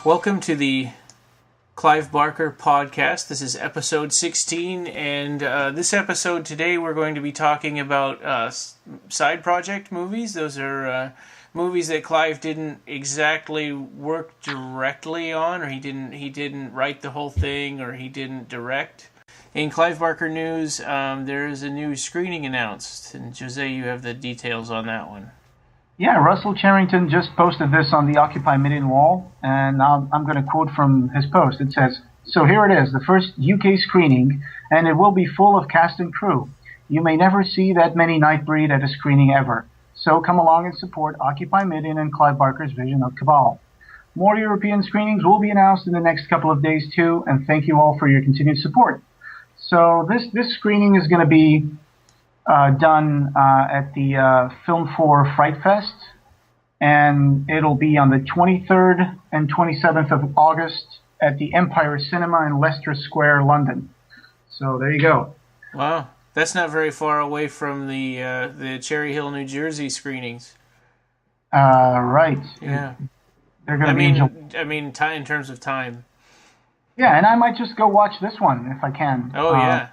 Welcome to the Clive Barker podcast. This is episode 16, and this episode today we're going to be talking about side project movies. Those are movies that Clive didn't exactly work directly on, or he didn't write the whole thing, or he didn't direct. In Clive Barker news, there is a new screening announced, and José, you have the details on that one. Yeah, Russell Charrington just posted this on the Occupy Midian wall, and I'm going to quote from his post. It says, "So here it is, the first UK screening, and it will be full of cast and crew. You may never see that many Nightbreed at a screening ever. So come along and support Occupy Midian and Clive Barker's vision of Cabal. More European screenings will be announced in the next couple of days too, and thank you all for your continued support." So this screening is going to be done at the Film 4 Fright Fest, and it'll be on the 23rd and 27th of August at the Empire Cinema in Leicester Square, London. So there you go. Wow, that's not very far away from the Cherry Hill, New Jersey screenings. Right. Yeah. They're going to be. I mean, in terms of time. Yeah, and I might just go watch this one if I can. Oh yeah.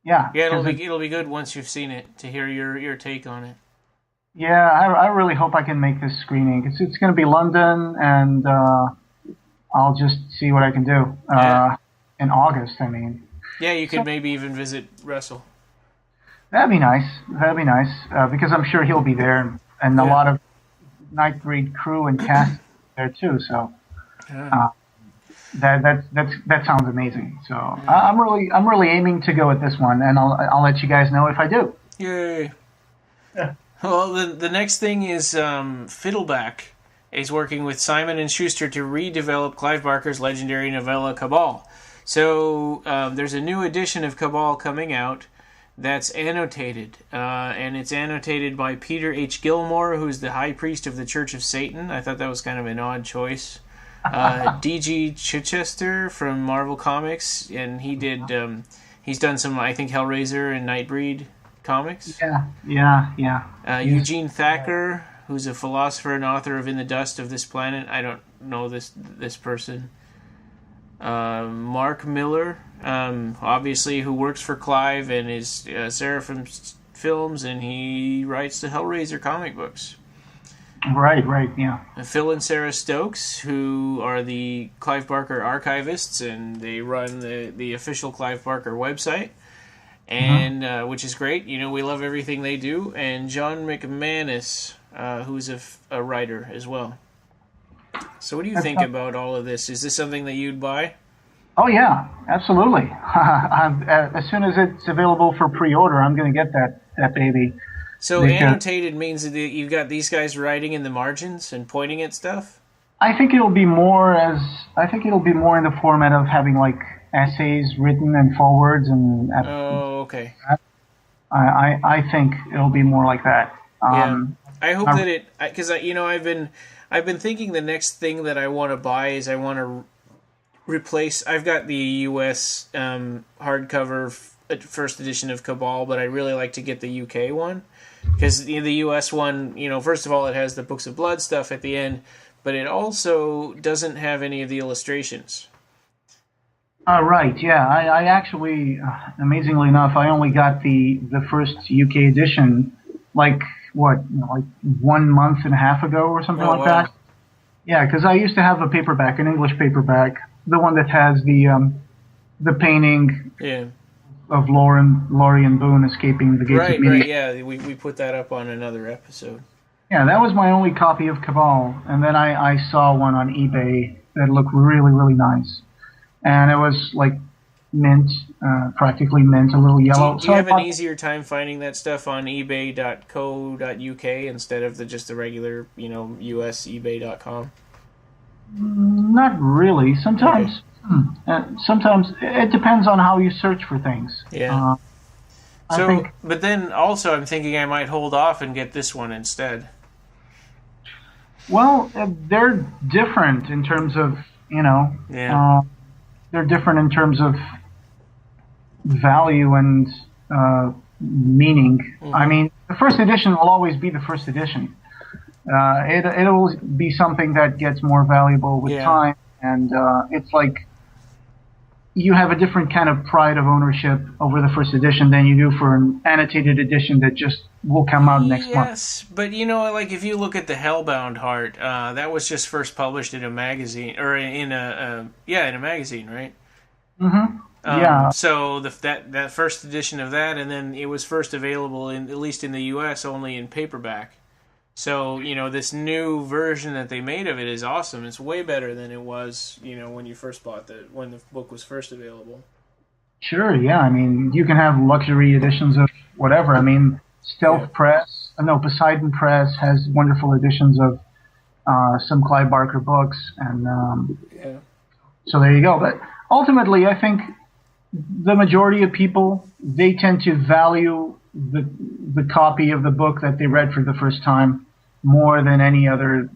Yeah, it'll be good once you've seen it to hear your take on it. Yeah, I really hope I can make this screening. It's going to be London, and I'll just see what I can do in August. I mean, yeah, you could maybe even visit Russell. That'd be nice. Because I'm sure he'll be there, and a lot of Nightbreed crew and cast there too. So. Yeah. That sounds amazing. So I'm really aiming to go at this one, and I'll let you guys know if I do. Yay! Yeah. Well, the next thing is Fiddleback is working with Simon & Schuster to redevelop Clive Barker's legendary novella Cabal. So there's a new edition of Cabal coming out that's annotated, and it's annotated by Peter H. Gilmore, who's the High Priest of the Church of Satan. I thought that was kind of an odd choice. D.G. Chichester from Marvel Comics, and he's done some, I think, Hellraiser and Nightbreed comics. Yeah. Eugene Thacker, who's a philosopher and author of In the Dust of This Planet. I don't know this person. Mark Miller, obviously, who works for Clive and is Seraphim Films, and he writes the Hellraiser comic books. Right, yeah. Phil and Sarah Stokes, who are the Clive Barker archivists, and they run the official Clive Barker website, and which is great. You know, we love everything they do. And John McManus, who's a writer as well. So what do you think about all of this? Is this something that you'd buy? Oh, yeah, absolutely. As soon as it's available for pre-order, I'm going to get that baby. So annotated means that you've got these guys writing in the margins and pointing at stuff? I think it'll be more in the format of having like essays written and forwards and. Oh, okay. I think it'll be more like that. Yeah. I hope that because I've been thinking the next thing that I want to buy is I want to replace. I've got the U.S. Hardcover first edition of Cabal, but I really like to get the UK one. Because the U.S. one, first of all, it has the Books of Blood stuff at the end, but it also doesn't have any of the illustrations. Right, yeah. I actually, amazingly enough, I only got the first UK edition, like 1 month and a half ago or something that. Yeah, because I used to have a paperback, an English paperback, the one that has the painting. Yeah. Of Lorien Boone escaping the gates of media. Right, yeah, we put that up on another episode. Yeah, that was my only copy of Cabal, and then I saw one on eBay that looked really, really nice. and it was like mint, practically mint, a little yellow. Do you have an easier time finding that stuff on ebay.co.uk instead of just the regular, US ebay.com? Not really. Sometimes, sometimes it depends on how you search for things. Yeah. But then also I'm thinking I might hold off and get this one instead. Well, they're different in terms of, they're different in terms of value and meaning. Mm-hmm. I mean, the first edition will always be the first edition. It'll be something that gets more valuable with time, and it's like you have a different kind of pride of ownership over the first edition than you do for an annotated edition that just will come out next month. Yes, but like if you look at the Hellbound Heart, that was just first published in a magazine, or in a magazine, right? Mm-hmm. So that first edition of that, and then it was first available at least in the U.S. only in paperback. So this new version that they made of it is awesome. It's way better than it was when you first bought when the book was first available. Sure, yeah. I mean, you can have luxury editions of whatever. I mean, Poseidon Press has wonderful editions of some Clive Barker books, and so there you go. But ultimately, I think the majority of people, they tend to value the copy of the book that they read for the first time more than any other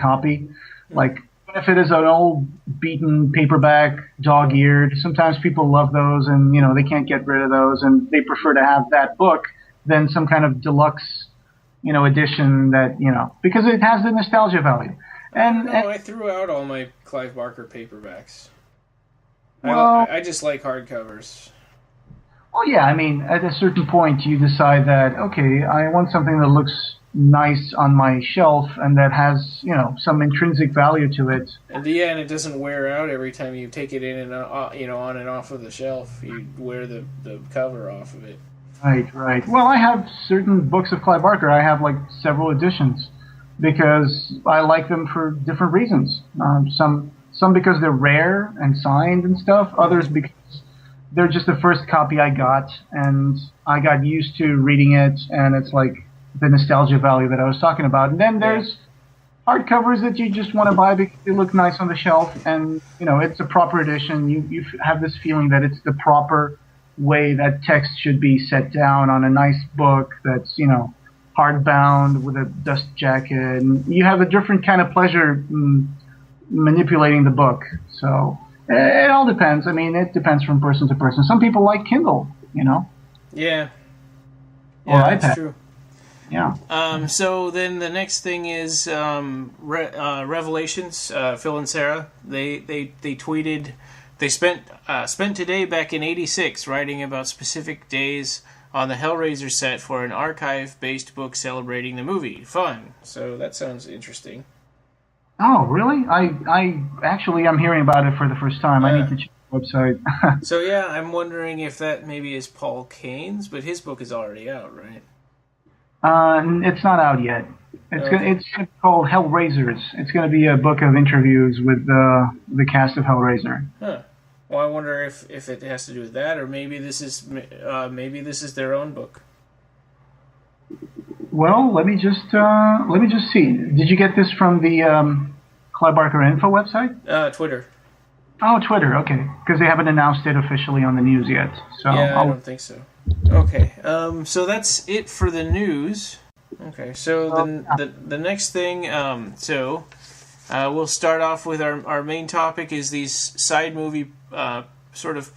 copy. Like, if it is an old beaten paperback, dog-eared, sometimes people love those, and they can't get rid of those, and they prefer to have that book than some kind of deluxe edition that because it has the nostalgia value. And I threw out all my Clive Barker paperbacks. Well, I just like hardcovers. Well, yeah, I mean, at a certain point you decide that, okay, I want something that looks nice on my shelf and that has, some intrinsic value to it. And it doesn't wear out every time you take it in and on and off of the shelf. You wear the cover off of it. Right. Well, I have certain books of Clive Barker. I have like several editions because I like them for different reasons. Some because they're rare and signed and stuff. Others because they're just the first copy I got, and I got used to reading it, and it's like the nostalgia value that I was talking about. And then there's hardcovers that you just want to buy because they look nice on the shelf, and it's a proper edition. You have this feeling that it's the proper way that text should be set down on a nice book that's hardbound with a dust jacket, and you have a different kind of pleasure manipulating the book. So it all depends. I mean, it depends from person to person. Some people like Kindle, Yeah, or iPad. That's true. Yeah. So then the next thing is Revelations. Phil and Sarah, they tweeted they spent today back in '86 writing about specific days on the Hellraiser set for an archive-based book celebrating the movie. Fun. So that sounds interesting. Oh, really? I'm hearing about it for the first time. I need to check the website. So yeah, I'm wondering if that maybe is Paul Kane's, but his book is already out, right? It's not out yet. It's called Hellraisers. It's going to be a book of interviews with the cast of Hellraiser. Huh. Well, I wonder if it has to do with that, or maybe this is their own book. Well, let me just see. Did you get this from the Clive Barker Info website? Twitter. Oh, Twitter. Okay, because they haven't announced it officially on the news yet. So yeah, I don't think so. Okay. So that's it for the news. Okay. So the next thing. We'll start off with our main topic is these side movie sort of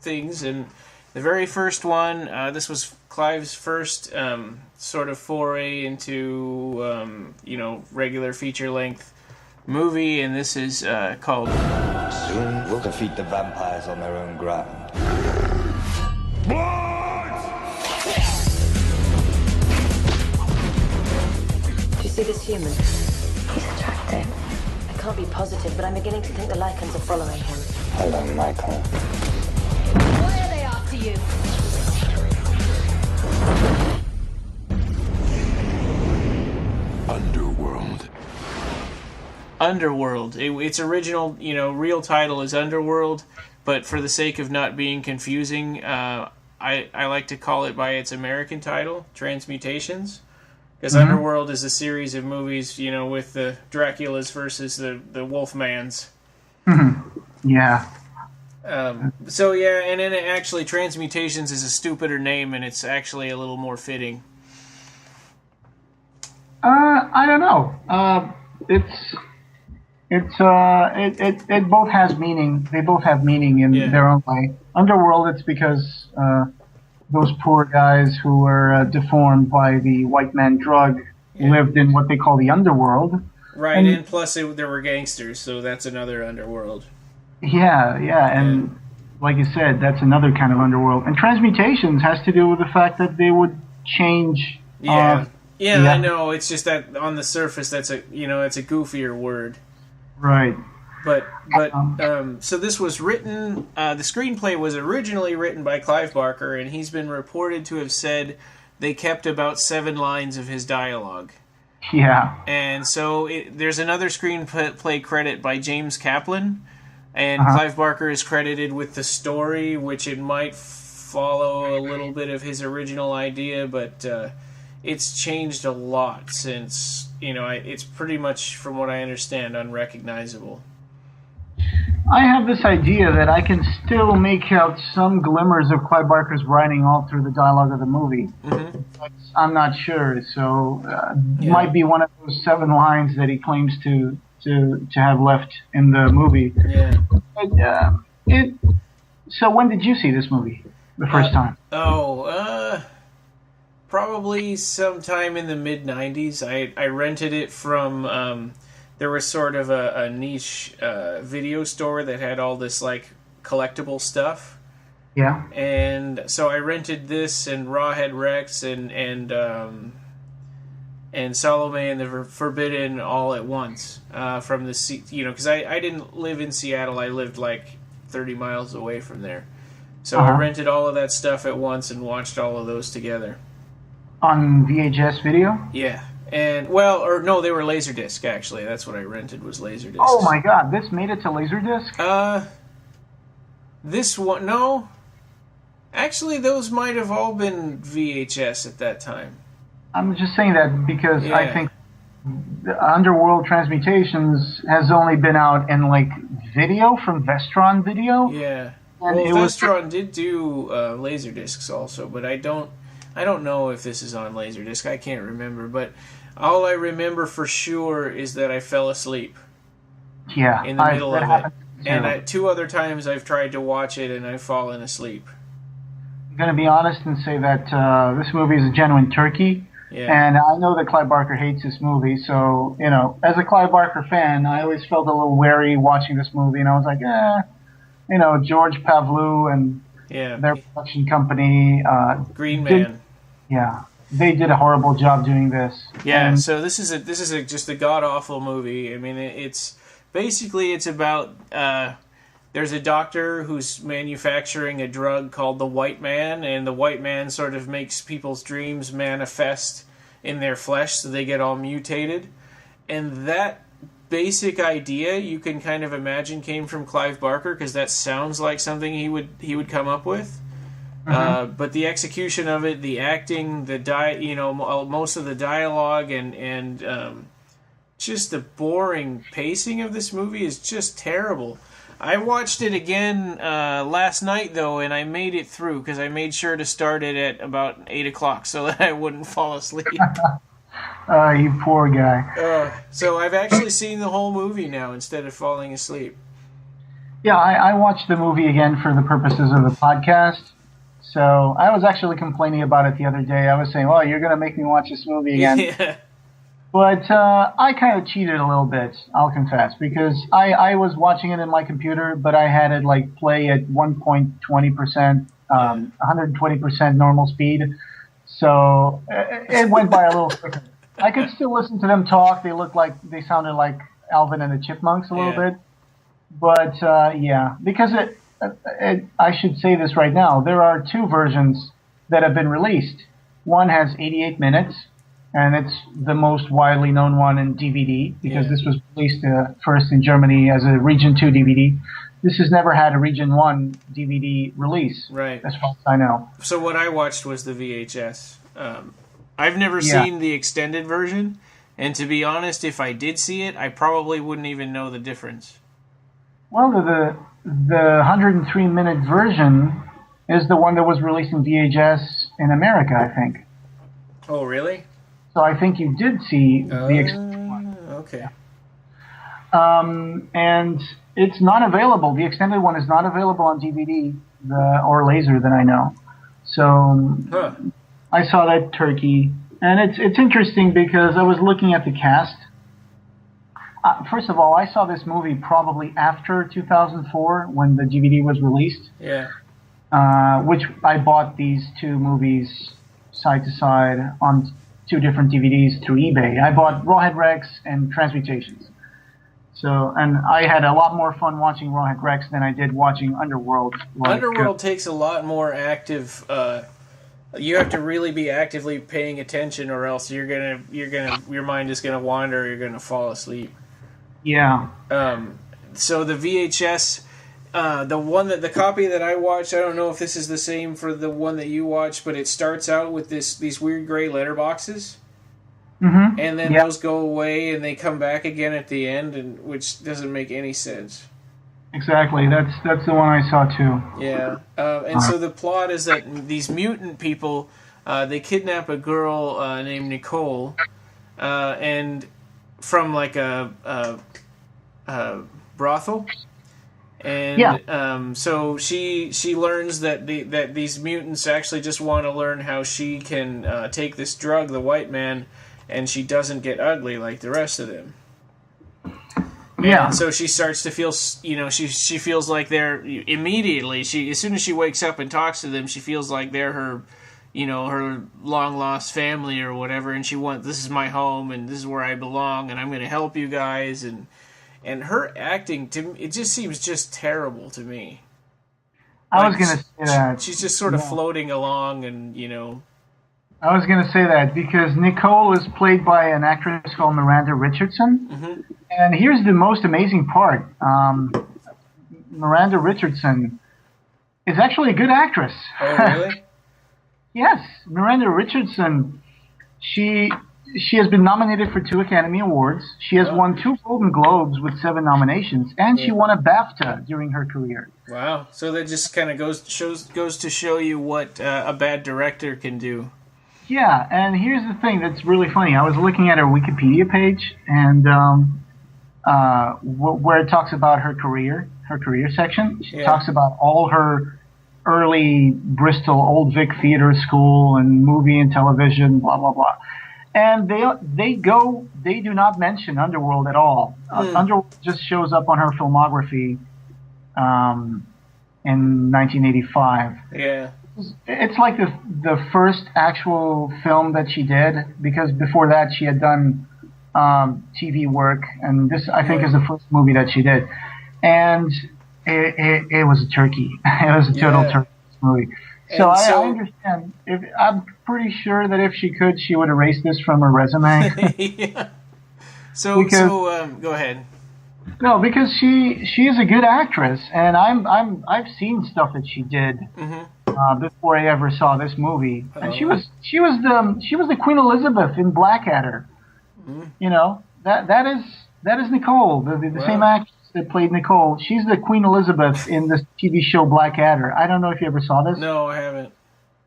things, and the very first one. This was Clive's first sort of foray into regular feature length movie, and this is called. Soon we'll defeat the vampires on their own ground. Do you see this human? He's attractive. I can't be positive, but I'm beginning to think the Lycans are following him. Hello, Michael. Why are they after you? Underworld. Underworld. Its original, real title is Underworld, but for the sake of not being confusing, I like to call it by its American title, Transmutations. Because Underworld is a series of movies, with the Draculas versus the Wolfmans. Yeah. So yeah, and then actually Transmutations is a stupider name, and it's actually a little more fitting. I don't know. It both has meaning. They both have meaning in their own way. Underworld, it's because those poor guys who were deformed by the white man drug lived in what they call the underworld. Right, and plus there were gangsters, so that's another underworld. Yeah, and like you said, that's another kind of underworld. And Transmutations has to do with the fact that they would change. I know. It's just that on the surface, that's it's a goofier word. Right. But so this was written. The screenplay was originally written by Clive Barker, and he's been reported to have said they kept about 7 lines of his dialogue. Yeah. And so there's another screenplay credit by James Kaplan, and Clive Barker is credited with the story, which it might follow a little bit of his original idea, but it's changed a lot since. It's pretty much, from what I understand, unrecognizable. I have this idea that I can still make out some glimmers of Clive Barker's writing all through the dialogue of the movie. But I'm not sure, so it might be one of those 7 lines that he claims to have left in the movie. Yeah. But, so when did you see this movie the first time? Probably sometime in the mid-'90s. I rented it from... there was sort of a niche video store that had all this, collectible stuff. Yeah. And so I rented this and Rawhead Rex and Salome and the Forbidden all at once from the... because I didn't live in Seattle. I lived, 30 miles away from there. So I rented all of that stuff at once and watched all of those together. On VHS video? Yeah. And, they were Laserdisc, actually. That's what I rented, was Laserdisc. Oh my god, this made it to Laserdisc? This one, no. Actually, those might have all been VHS at that time. I'm just saying that because I think the Underworld Transmutations has only been out in, video from Vestron Video. Yeah. And Vestron did do Laserdiscs also, but I don't know if this is on Laserdisc. I can't remember, but all I remember for sure is that I fell asleep. Yeah, in the middle of it. And 2 other times I've tried to watch it and I've fallen asleep. I'm going to be honest and say that this movie is a genuine turkey. Yeah. And I know that Clive Barker hates this movie, so, as a Clive Barker fan, I always felt a little wary watching this movie, and I was like, George Pavlou and their production company. Green Man. They did a horrible job doing this. Yeah, so this is just a god-awful movie. I mean, it's about... there's a doctor who's manufacturing a drug called the White Man, and the White Man sort of makes people's dreams manifest in their flesh, so they get all mutated. And that basic idea, you can kind of imagine, came from Clive Barker, because that sounds like something he would come up with. But the execution of it, the acting, most of the dialogue, and just the boring pacing of this movie is just terrible. I watched it again last night, though, and I made it through, because I made sure to start it at about 8 o'clock so that I wouldn't fall asleep. You poor guy. So I've actually seen the whole movie now instead of falling asleep. Yeah, I watched the movie again for the purposes of the podcast. So I was actually complaining about it the other day. I was saying, well, you're going to make me watch this movie again. Yeah. But I kind of cheated a little bit, I'll confess, because I was watching it in my computer, but I had it play at 1.20%, 120% normal speed. So it went by a little quicker. I could still listen to them talk. They sounded like Alvin and the Chipmunks a little bit. But because I should say this right now, there are 2 versions that have been released. One has 88 minutes, and it's the most widely known one in DVD because Yeah. this was released first in Germany as a Region 2 DVD. This has never had a Region 1 DVD release, Right. as far as I know. So what I watched was the VHS. I've never Yeah. seen the extended version, and to be honest, if I did see it, I probably wouldn't even know the difference. Well, the 103-minute version is the one that was released in VHS in America, I think. Oh, really? So I think you did see the extended one. Okay. And it's not available. The extended one is not available on DVD or laser that I know. So Huh. I saw that Turkey, and it's interesting because I was looking at the cast. First of all, I saw this movie probably after 2004 when the DVD was released. Yeah. Which I bought these two movies side to side on two different DVDs through eBay. I bought Rawhead Rex and Transmutations. So, and I had a lot more fun watching Rawhead Rex than I did watching Underworld. Underworld takes a lot more active. You have to really be actively paying attention, or else your mind is gonna wander. Or you're gonna fall asleep. Yeah. So the VHS, the copy that I watched, I don't know if this is the same for the one that you watched, but it starts out with these weird gray letterboxes. Mm-hmm. And then those go away, and they come back again at the end, and which doesn't make any sense. Exactly. That's the one I saw too. Yeah. And so the plot is that these mutant people, they kidnap a girl named Nicole, and from like a brothel. And so she learns that that these mutants actually just want to learn how she can take this drug, the white man, and she doesn't get ugly like the rest of them. Yeah. And so she starts to feel, she feels like they're immediately. As soon as she wakes up and talks to them, she feels like they're her, her long lost family or whatever. And this is my home, and this is where I belong, and I'm going to help you guys. And her acting, it just seems just terrible to me. I was going to say that. She's just sort of floating along, and I was going to say that because Nicole is played by an actress called Miranda Richardson. Mm-hmm. And here's the most amazing part. Miranda Richardson is actually a good actress. Oh, really? Yes. Miranda Richardson, she has been nominated for 2 Academy Awards. She has won 2 Golden Globes with 7 nominations. And she won a BAFTA during her career. Wow. So that just kind of goes to show you what a bad director can do. Yeah, and here's the thing that's really funny. I was looking at her Wikipedia page, and where it talks about her career section, she talks about all her early Bristol Old Vic Theatre School and movie and television, blah blah blah. And they do not mention Underworld at all. Underworld just shows up on her filmography in 1985. Yeah. It's like the first actual film that she did, because before that she had done TV work, and this I think is the first movie that she did, and it was a turkey. It was a total turkey movie. So I understand. I'm pretty sure that if she could, she would erase this from her resume. Yeah. So go ahead. No, because she is a good actress, and I've seen stuff that she did. Mm-hmm. Before I ever saw this movie, and she was the Queen Elizabeth in Blackadder. Mm-hmm. That is Nicole, the same actress that played Nicole. She's the Queen Elizabeth in this TV show Blackadder. I don't know if you ever saw this. No, I haven't.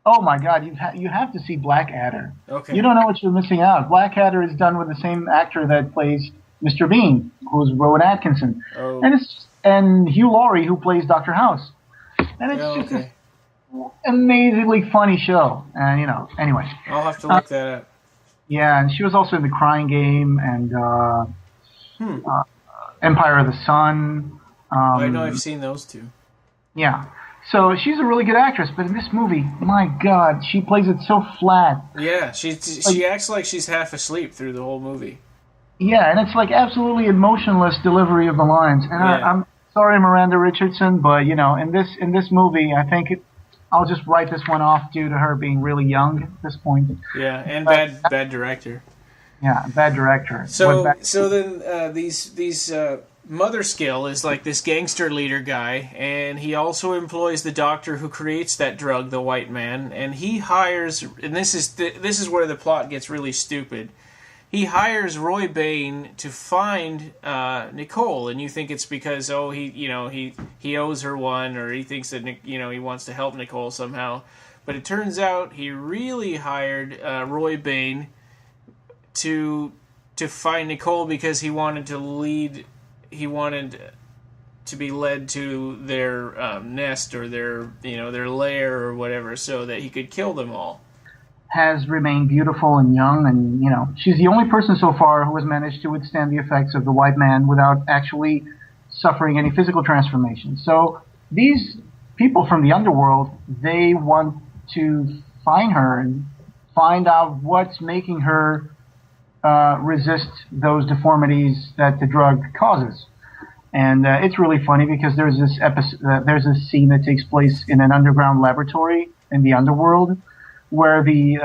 Oh my God, you have to see Blackadder. Okay. You don't know what you're missing out. Blackadder is done with the same actor that plays Mr. Bean, who's Rowan Atkinson, and Hugh Laurie, who plays Dr. House, and it's just amazingly funny show. And anyway, I'll have to look that up. Yeah, and she was also in The Crying Game and Empire of the Sun. I know I've seen those two. Yeah, so she's a really good actress, but in this movie, my God, she plays it so flat. Yeah, she acts like she's half asleep through the whole movie. Yeah, and it's like absolutely emotionless delivery of the lines. And I'm sorry, Miranda Richardson, but in this movie, I think I'll just write this one off due to her being really young at this point. Yeah, and bad director. Yeah, bad director. So then these Mother Skill is like this gangster leader guy, and he also employs the doctor who creates that drug, the White Man, and he hires, and this is where the plot gets really stupid. He hires Roy Bain to find Nicole, and you think it's because he owes her one, or he thinks that he wants to help Nicole somehow, but it turns out he really hired Roy Bain to find Nicole because he wanted to be led to their nest or their lair or whatever, so that he could kill them all. Has remained beautiful and young, and she's the only person so far who has managed to withstand the effects of the White Man without actually suffering any physical transformation. So these people from the Underworld, they want to find her and find out what's making her resist those deformities that the drug causes. And it's really funny because there's this scene that takes place in an underground laboratory in the Underworld, where the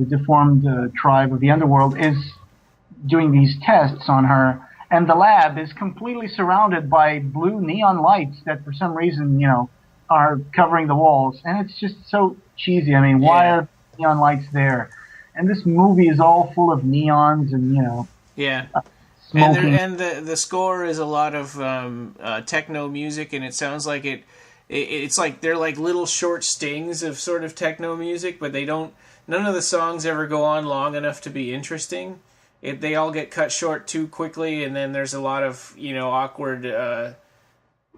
deformed tribe of the Underworld is doing these tests on her, and the lab is completely surrounded by blue neon lights that for some reason, are covering the walls. And it's just so cheesy. I mean, why are neon lights there? And this movie is all full of neons and, smoking. And the score is a lot of techno music, and it sounds like it's like they're like little short stings of sort of techno music, but none of the songs ever go on long enough to be interesting. They all get cut short too quickly, and then there's a lot of awkward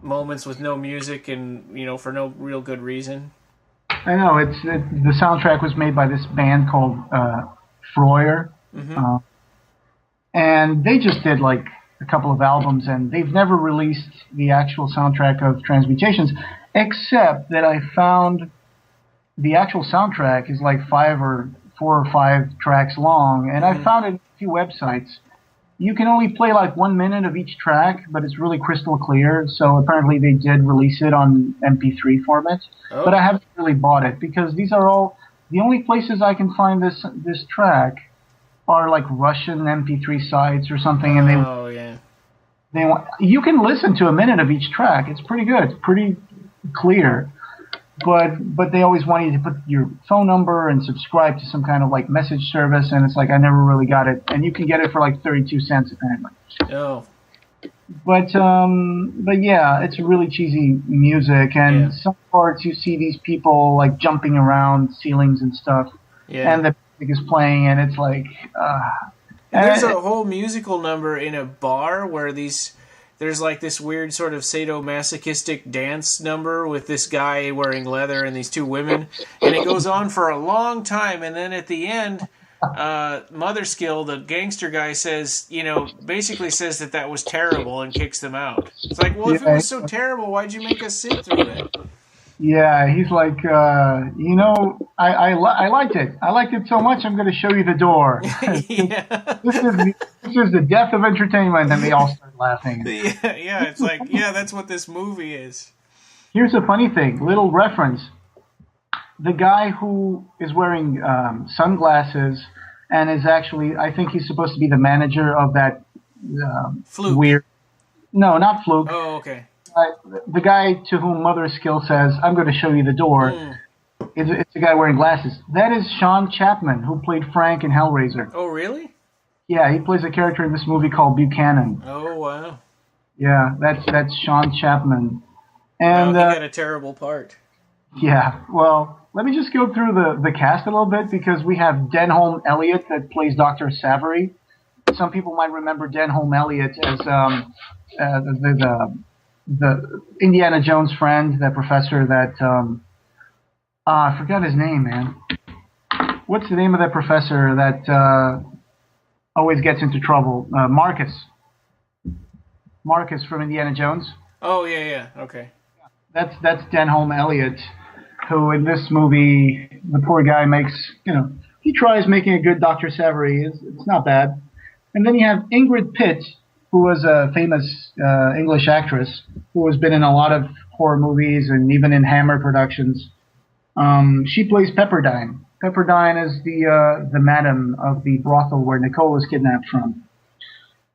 moments with no music and for no real good reason. I know the soundtrack was made by this band called Freuer, and they just did like a couple of albums, and they've never released the actual soundtrack of Transmutations, except that I found the actual soundtrack is like 4 or 5 tracks long, and I found it on a few websites. You can only play like 1 minute of each track, but it's really crystal clear, so apparently they did release it on MP3 format, but I haven't really bought it, because these are all, the only places I can find this track are like Russian MP3 sites or something, and they want, you can listen to a minute of each track. It's pretty good, pretty clear, but they always want you to put your phone number and subscribe to some kind of like message service, and it's like I never really got it, and you can get it for like 32 cents apparently. But yeah, it's really cheesy music, and some parts you see these people like jumping around ceilings and stuff, and the music is playing, and it's like there's a whole musical number in a bar where there's like this weird sort of sadomasochistic dance number with this guy wearing leather and these 2 women, and it goes on for a long time, and then at the end Mother Skill, the gangster guy, says, basically says that was terrible and kicks them out. It's like, well, if it was so terrible, why'd you make us sit through it? Yeah, he's like, I liked it. I liked it so much, I'm going to show you the door. This is the death of entertainment, and they all start laughing. It's like, that's what this movie is. Here's a funny thing, little reference. The guy who is wearing sunglasses and is actually, I think he's supposed to be the manager of that Fluke. Weird... No, not Fluke. Oh, okay. The guy to whom Mother Skill says, I'm going to show you the door, it's a guy wearing glasses. That is Sean Chapman, who played Frank in Hellraiser. Oh, really? Yeah, he plays a character in this movie called Buchanan. Oh, wow. Yeah, that's Sean Chapman. And he got a terrible part. Yeah, well, let me just go through the cast a little bit, because we have Denholm Elliott that plays Dr. Savory. Some people might remember Denholm Elliott as the Indiana Jones friend, that professor that I forgot his name, man. What's the name of that professor that always gets into trouble? Marcus from Indiana Jones. Oh yeah, okay. That's Denholm Elliott, who in this movie, the poor guy makes, he tries making a good Dr. Savory. It's not bad. And then you have Ingrid Pitt, who was a famous English actress who has been in a lot of horror movies and even in Hammer productions. She plays Pepperdine. Pepperdine is the madam of the brothel where Nicole was kidnapped from.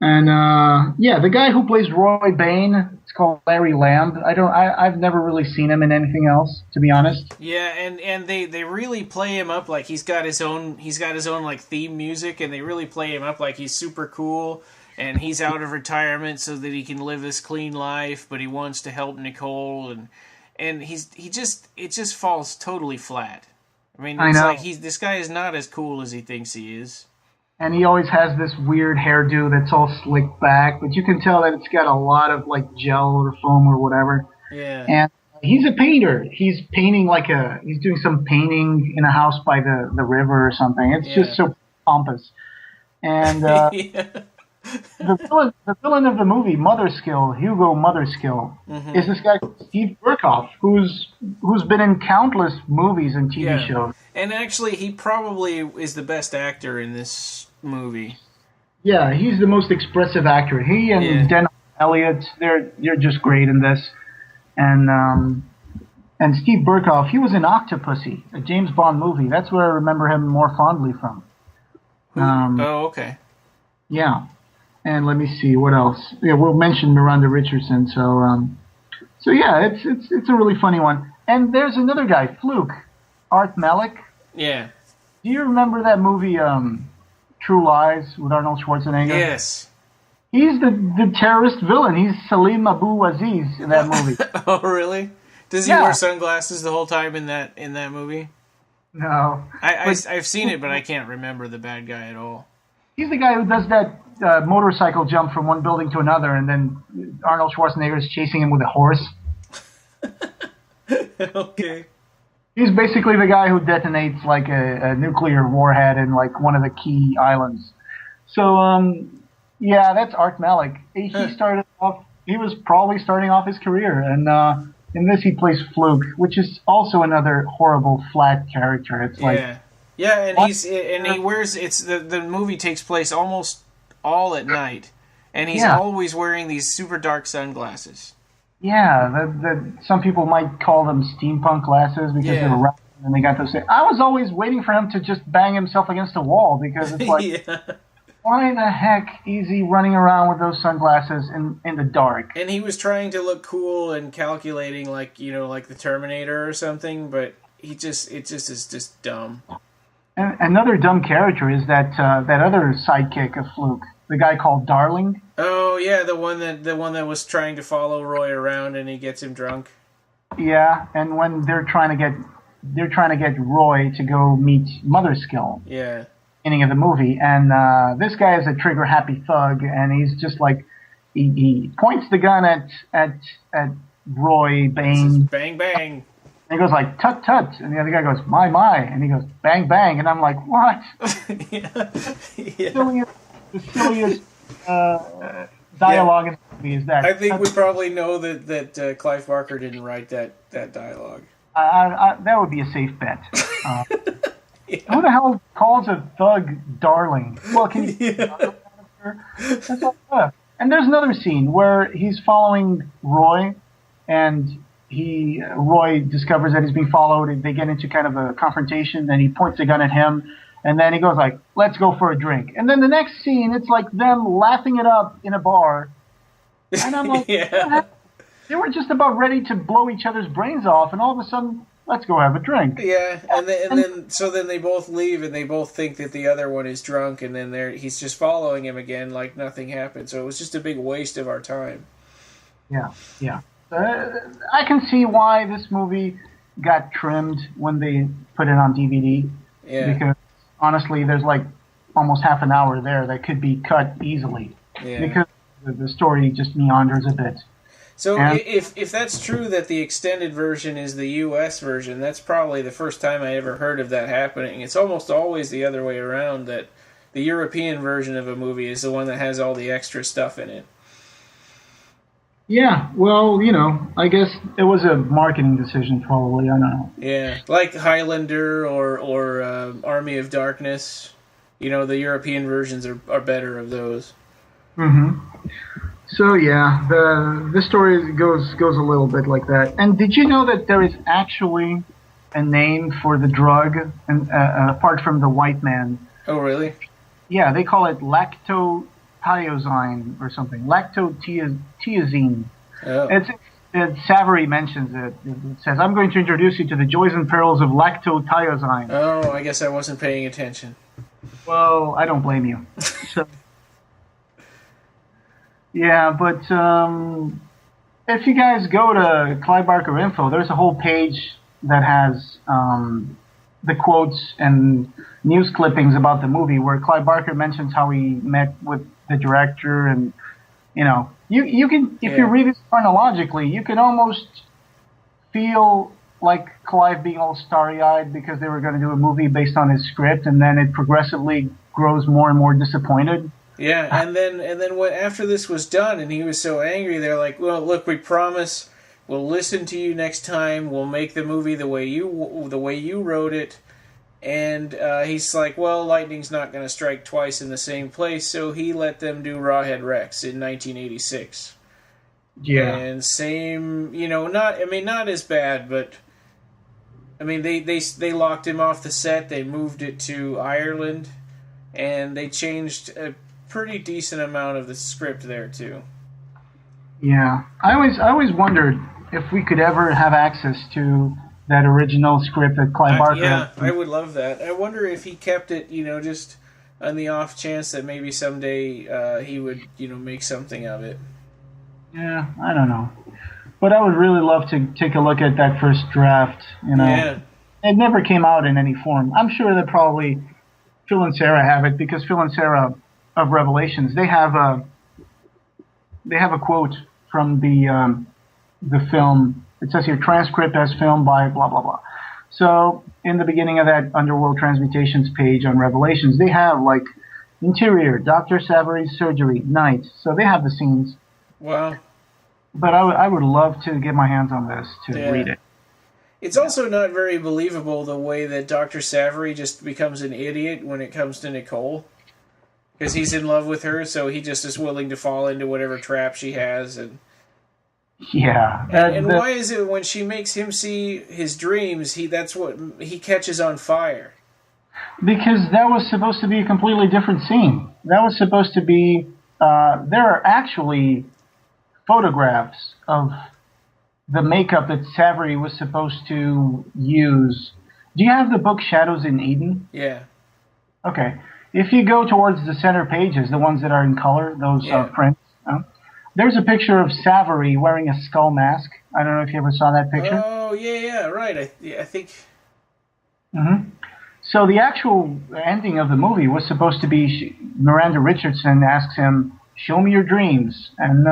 And the guy who plays Roy Bain, it's called Larry Lamb. I've never really seen him in anything else, to be honest. Yeah, and they really play him up like he's got his own like theme music, and they really play him up like he's super cool and he's out of retirement so that he can live this clean life, but he wants to help Nicole, and it just falls totally flat. I mean, it's like this guy is not as cool as he thinks he is. And he always has this weird hairdo that's all slicked back, but you can tell that it's got a lot of like gel or foam or whatever. Yeah. And he's a painter. He's painting he's doing some painting in a house by the river or something. It's just so pompous. And the villain of the movie, Hugo Motherskill, is this guy Steve Burkoff, who's been in countless movies and TV shows. And actually, he probably is the best actor in this movie. Yeah, he's the most expressive actor. He and Denhauser Elliott, they're just great in this. And Steve Burkoff, he was in Octopussy, a James Bond movie. That's where I remember him more fondly from. Okay. Yeah. And let me see what else. Yeah, we'll mention Miranda Richardson. So it's a really funny one. And there's another guy, Fluke, Art Malik. Yeah. Do you remember that movie, True Lies, with Arnold Schwarzenegger? Yes. He's the terrorist villain. He's Salim Abu Aziz in that movie. Oh, really? Does he wear sunglasses the whole time in that movie? No. I've seen it, but I can't remember the bad guy at all. He's the guy who does that motorcycle jump from one building to another, and then Arnold Schwarzenegger is chasing him with a horse. Okay. He's basically the guy who detonates like a nuclear warhead in like one of the key islands. So, that's Art Malik. He was probably starting off his career, and in this he plays Fluke, which is also another horrible flat character. It's and he wears the movie takes place almost all at night, and he's always wearing these super dark sunglasses. Yeah, some people might call them steampunk glasses because they were round and they got those. I was always waiting for him to just bang himself against a wall because it's like, why the heck is he running around with those sunglasses in the dark? And he was trying to look cool and calculating, like the Terminator or something, but it just is just dumb. And another dumb character is that other sidekick of Fluke, the guy called Darling. Oh yeah, the one that was trying to follow Roy around and he gets him drunk. Yeah, and when they're trying to get Roy to go meet Motherskill. Yeah. Beginning of the movie, and this guy is a trigger happy thug, and he's just like he points the gun at Roy Bain. Bang bang. And he goes like tut tut, and the other guy goes my, and he goes bang bang, and I'm like what? The silliest dialogue in the movie is that. I think we probably know that Clive Barker didn't write that dialogue. That would be a safe bet. Who the hell calls a thug darling? Well, can you? That's all that. And there's another scene where he's following Roy, and Roy discovers that he's being followed, and they get into kind of a confrontation, and he points the gun at him, and then he goes like, let's go for a drink. And then the next scene, it's like them laughing it up in a bar. And I'm like, they were just about ready to blow each other's brains off, and all of a sudden, let's go have a drink. Yeah, and then they both leave, and they both think that the other one is drunk, and then he's just following him again like nothing happened. So it was just a big waste of our time. Yeah. I can see why this movie got trimmed when they put it on DVD. Yeah. Because honestly, there's like almost half an hour there that could be cut easily. Yeah. Because the story just meanders a bit. So if that's true that the extended version is the U.S. version, that's probably the first time I ever heard of that happening. It's almost always the other way around, that the European version of a movie is the one that has all the extra stuff in it. Yeah, well, I guess it was a marketing decision probably, I don't know. Yeah, like Highlander or Army of Darkness. The European versions are better of those. Mm-hmm. So yeah, the story goes a little bit like that. And did you know that there is actually a name for the drug, and apart from the white man. Oh, really? Yeah, they call it lactothiazine or something. Lactothiazine. Oh. Savory mentions it. It says, "I'm going to introduce you to the joys and perils of lactothiazine." Oh, I guess I wasn't paying attention. Well, I don't blame you. So, yeah, but if you guys go to Clive Barker Info, there's a whole page that has the quotes and news clippings about the movie where Clive Barker mentions how he met with the director, and you can, if you read it chronologically, you can almost feel like Clive being all starry-eyed because they were going to do a movie based on his script, and then it progressively grows more and more disappointed. Yeah, and then after this was done, and he was so angry, they're like, "Well, look, we promise we'll listen to you next time. We'll make the movie the way you wrote it." And he's like, "Well, lightning's not going to strike twice in the same place," so he let them do Rawhead Rex in 1986. Yeah, and same, not as bad, but they locked him off the set. They moved it to Ireland, and they changed a pretty decent amount of the script there too. Yeah, I always wondered if we could ever have access to that original script that Clive Barker. Yeah, I would love that. I wonder if he kept it, just on the off chance that maybe someday he would, make something of it. Yeah, I don't know, but I would really love to take a look at that first draft. Yeah. It never came out in any form. I'm sure that probably Phil and Sarah have it, because Phil and Sarah of Revelations, they have a quote from the film. It says here, transcript as filmed by blah blah blah. So in the beginning of that Underworld Transmutations page on Revelations, they have like interior, Dr. Savary's surgery, night. So they have the scenes. Wow. But I would love to get my hands on this to read it. It's also not very believable the way that Dr. Savary just becomes an idiot when it comes to Nicole. Because he's in love with her, so he just is willing to fall into whatever trap she has. Yeah. And why is it when she makes him see his dreams, that's what he catches on fire? Because that was supposed to be a completely different scene. That was supposed to be... there are actually photographs of the makeup that Savary was supposed to use. Do you have the book Shadows in Eden? Yeah. Okay. If you go towards the center pages, the ones that are in color, those prints, there's a picture of Savary wearing a skull mask. I don't know if you ever saw that picture. Oh, yeah, right. I think... Mm-hmm. So the actual ending of the movie was supposed to be Miranda Richardson asks him, "Show me your dreams." And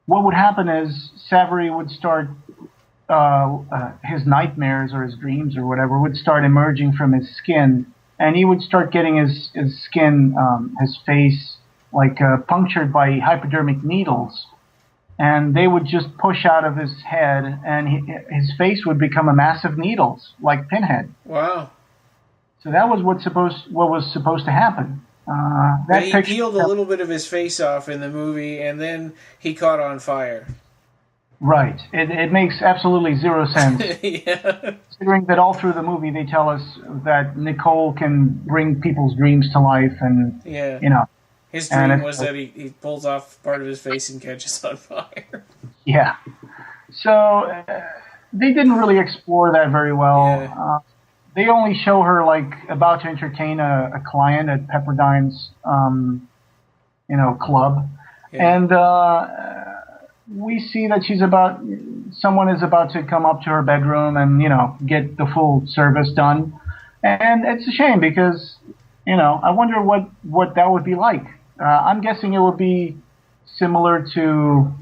what would happen is Savary would start, his nightmares or his dreams or whatever would start emerging from his skin. And he would start getting his skin, his face, punctured by hypodermic needles. And they would just push out of his head, and his face would become a mass of needles, like Pinhead. Wow. So that was what was supposed to happen. He peeled a little bit of his face off in the movie, and then he caught on fire. Right. It makes absolutely zero sense. Yeah. Considering that all through the movie they tell us that Nicole can bring people's dreams to life, and his dream was that he pulls off part of his face and catches on fire. Yeah. So they didn't really explore that very well. Yeah. They only show her about to entertain a client at Pepperdine's, club, and we see that someone is about to come up to her bedroom and get the full service done, and it's a shame because I wonder what that would be like. I'm guessing it would be similar to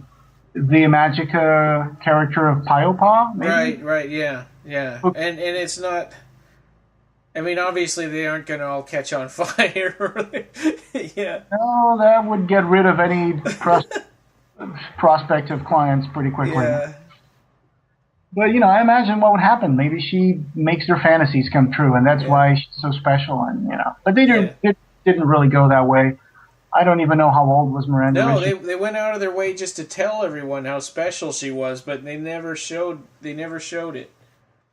the Magica character of Piopa, maybe? Right, yeah. And it's not... I mean, obviously they aren't going to all catch on fire. Yeah. No, that would get rid of any prospective clients pretty quickly. Yeah. But, I imagine what would happen. Maybe she makes their fantasies come true, and that's why she's so special. And but they didn't really go that way. I don't even know how old was Miranda. No, they went out of their way just to tell everyone how special she was, but they never showed it.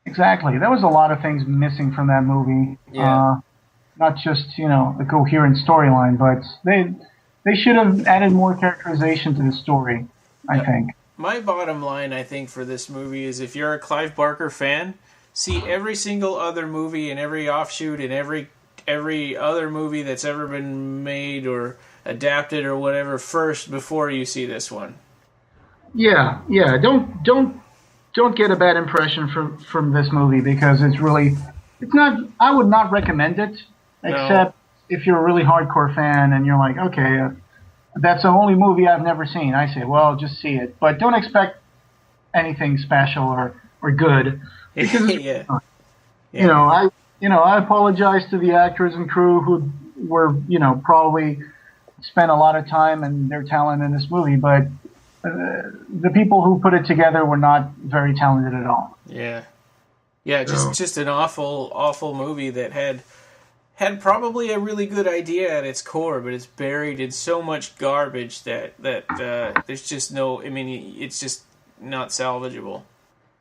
Exactly. There was a lot of things missing from that movie. Yeah. Not just, a coherent storyline, but they should have added more characterization to the story, I think. My bottom line, I think, for this movie is if you're a Clive Barker fan, see every single other movie and every offshoot and every other movie that's ever been made or adapted or whatever first before you see this one. Yeah. Don't get a bad impression from this movie because it's not. I would not recommend it, except if you're a really hardcore fan and you're like, okay, that's the only movie I've never seen. I say, well, just see it, but don't expect anything special or good because I apologize to the actors and crew who were probably spent a lot of time and their talent in this movie, but the people who put it together were not very talented at all. Yeah, just an awful movie that had probably a really good idea at its core, but it's buried in so much garbage that there's just no. I mean, it's just not salvageable.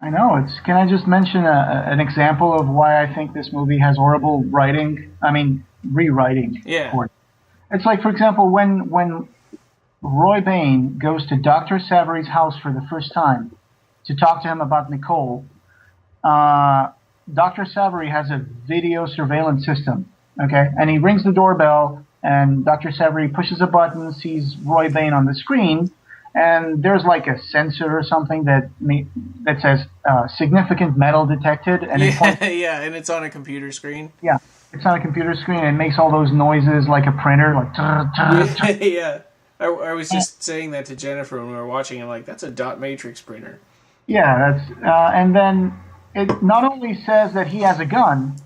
I know. Can I just mention an example of why I think this movie has horrible writing? I mean, rewriting. Yeah. It's like, for example, when Roy Bain goes to Dr. Savary's house for the first time to talk to him about Nicole, Dr. Savary has a video surveillance system, okay? And he rings the doorbell, and Dr. Savary pushes a button, sees Roy Bain on the screen, and there's like a sensor or something that says significant metal detected. And and it's on a computer screen. Yeah, it's on a computer screen, and it makes all those noises like a printer, like... Yeah. I was just saying that to Jennifer when we were watching. I'm like, that's a dot matrix printer. Yeah, that's and then it not only says that he has a gun,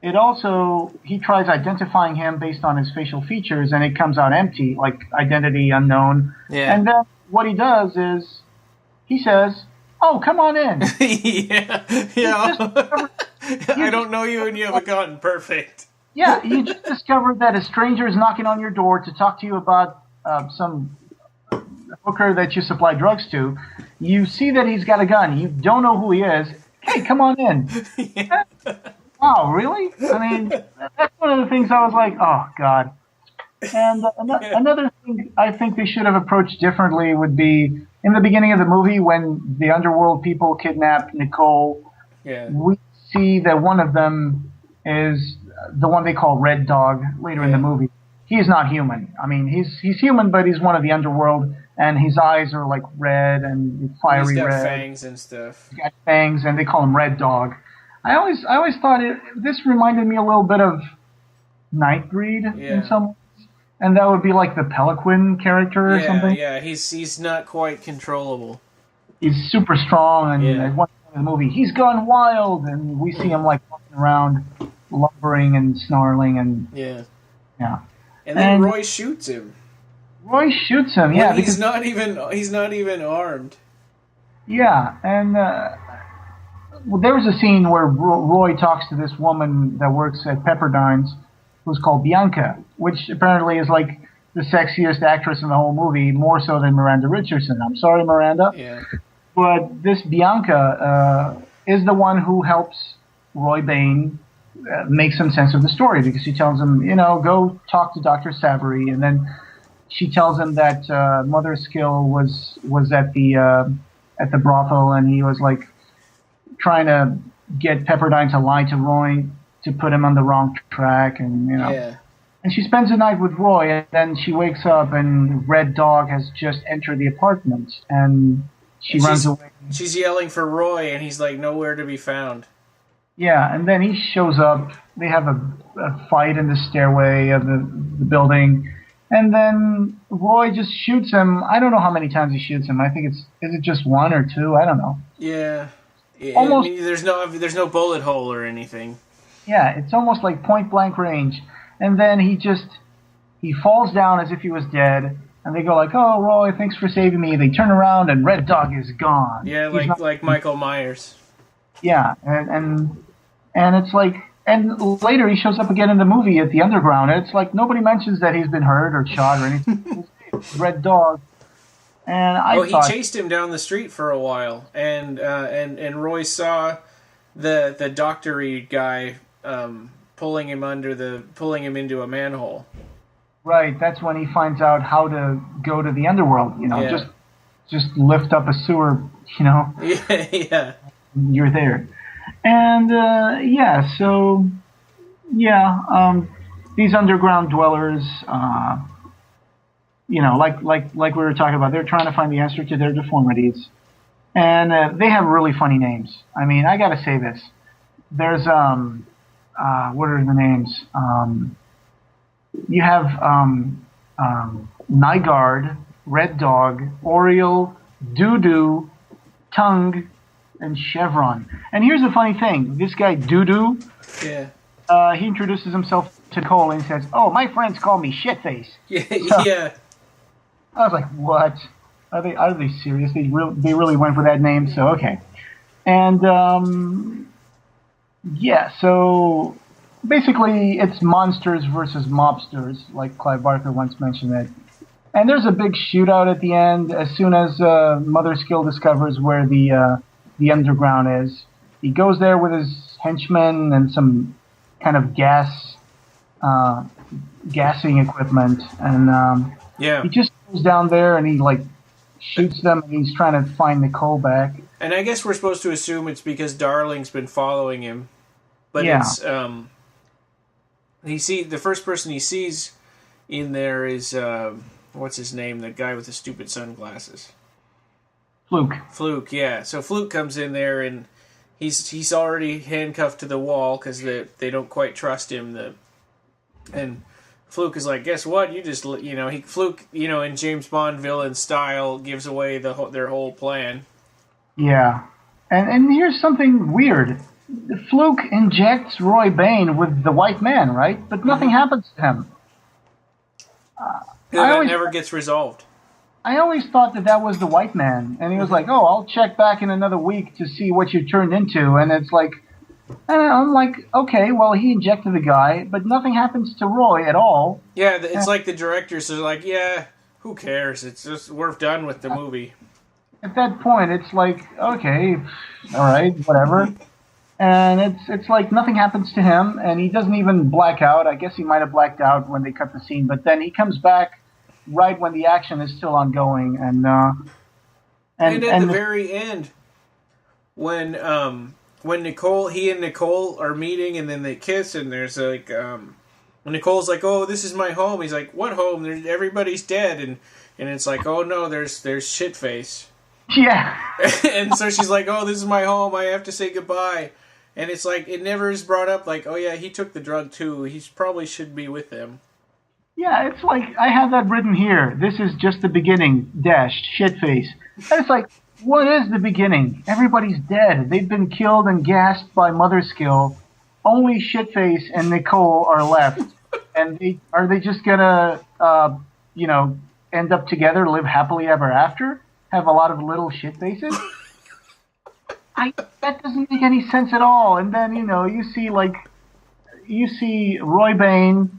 it also he tries identifying him based on his facial features, and it comes out empty, like identity unknown. Yeah. And then what he does is he says, "Oh, come on in." Yeah. I don't know you, and you have a gun. Perfect. Yeah, you just discovered that a stranger is knocking on your door to talk to you about some hooker that you supply drugs to. You see that he's got a gun. You don't know who he is. Hey, come on in. Yeah. Wow, really? I mean, that's one of the things I was like, oh, God. And another thing I think they should have approached differently would be in the beginning of the movie when the Underworld people kidnap Nicole, we see that one of them is the one they call Red Dog later in the movie. He's not human. I mean, he's human, but he's one of the Underworld, and his eyes are like red and fiery red. He's got fangs and stuff. He's got fangs, and they call him Red Dog. I always thought this reminded me a little bit of Nightbreed in some ways, and that would be like the Pelican character or something. Yeah, he's not quite controllable. He's super strong, and at one point in the movie, he's gone wild, and we see him like walking around, lumbering and snarling, and yeah. And then Roy shoots him. Roy shoots him, yeah. He's not even armed. Yeah, and there was a scene where Roy talks to this woman that works at Pepperdine's, who's called Bianca, which apparently is like the sexiest actress in the whole movie, more so than Miranda Richardson. I'm sorry, Miranda. Yeah. But this Bianca is the one who helps Roy Bain make some sense of the story, because she tells him, go talk to Dr. Savary, and then she tells him that Mother Skill was at the brothel, and he was like trying to get Pepperdine to lie to Roy to put him on the wrong track, and and she spends the night with Roy, and then she wakes up and Red Dog has just entered the apartment, and she runs away. She's yelling for Roy, and he's like nowhere to be found. Yeah, and then he shows up. They have a fight in the stairway of the building, and then Roy just shoots him. I don't know how many times he shoots him. I think is it just one or two? I don't know. Yeah. Almost. I mean, there's no bullet hole or anything. Yeah, it's almost like point blank range. And then he falls down as if he was dead. And they go like, "Oh, Roy, thanks for saving me." They turn around and Red Dog is gone. Yeah, like Michael Myers. Yeah, and it's like, and later he shows up again in the movie at the Underground, and it's like nobody mentions that he's been hurt or shot or anything. Red Dog. And he chased him down the street for a while, and Roy saw the doctory guy pulling him into a manhole. Right, that's when he finds out how to go to the Underworld. Just lift up a sewer. Yeah. You're there, and these underground dwellers, like we were talking about, they're trying to find the answer to their deformities, and they have really funny names. I mean, I gotta say this. There's what are the names? You have Nygaard, Red Dog, Oriole, Doo-Doo, Tongue, and Chevron. And here's the funny thing. This guy, Doo-Doo, he introduces himself to Cole and says, "Oh, my friends call me Shitface." Yeah. I was like, what? Are they serious? They really went for that name, so okay. And, so basically it's monsters versus mobsters, like Clive Barker once mentioned it. And there's a big shootout at the end as soon as Mother Skill discovers where the underground is. He goes there with his henchmen and some kind of gassing equipment, and he just goes down there and he shoots them, and he's trying to find Nicole back. And I guess we're supposed to assume it's because Darling's been following him, but it's the first person he sees in there is what's his name? The guy with the stupid sunglasses. Fluke, yeah. So Fluke comes in there, and he's already handcuffed to the wall because they don't quite trust him. And Fluke is like, guess what? Fluke, in James Bond villain style, gives away their whole plan. Yeah, and here's something weird. Fluke injects Roy Bain with the white man, right? But nothing happens to him. That never gets resolved. I always thought that was the white man, and he was like, "Oh, I'll check back in another week to see what you turned into." And it's like, I'm like, okay, well, he injected the guy, but nothing happens to Roy at all. Yeah, it's like the directors are like, yeah, who cares? It's just we're done with the movie. At that point, it's like, okay, all right, whatever. And it's like nothing happens to him, and he doesn't even black out. I guess he might have blacked out when they cut the scene, but then he comes back right when the action is still ongoing, and at the very end, when he and Nicole are meeting, and then they kiss, and there's like when Nicole's like, "Oh, this is my home," he's like, "What home? Everybody's dead," and it's like, "Oh no, there's Shitface." Yeah. And so she's like, "Oh, this is my home. I have to say goodbye." And it's like it never is brought up. Like, "Oh yeah, he took the drug too. He probably should be with them." Yeah, it's like, I have that written here. This is just the beginning, Shitface. And it's like, what is the beginning? Everybody's dead. They've been killed and gassed by Mother Skill. Only Shitface and Nicole are left. And are they just gonna, end up together, live happily ever after? Have a lot of little shitfaces? That doesn't make any sense at all. And then, you see Roy Bain.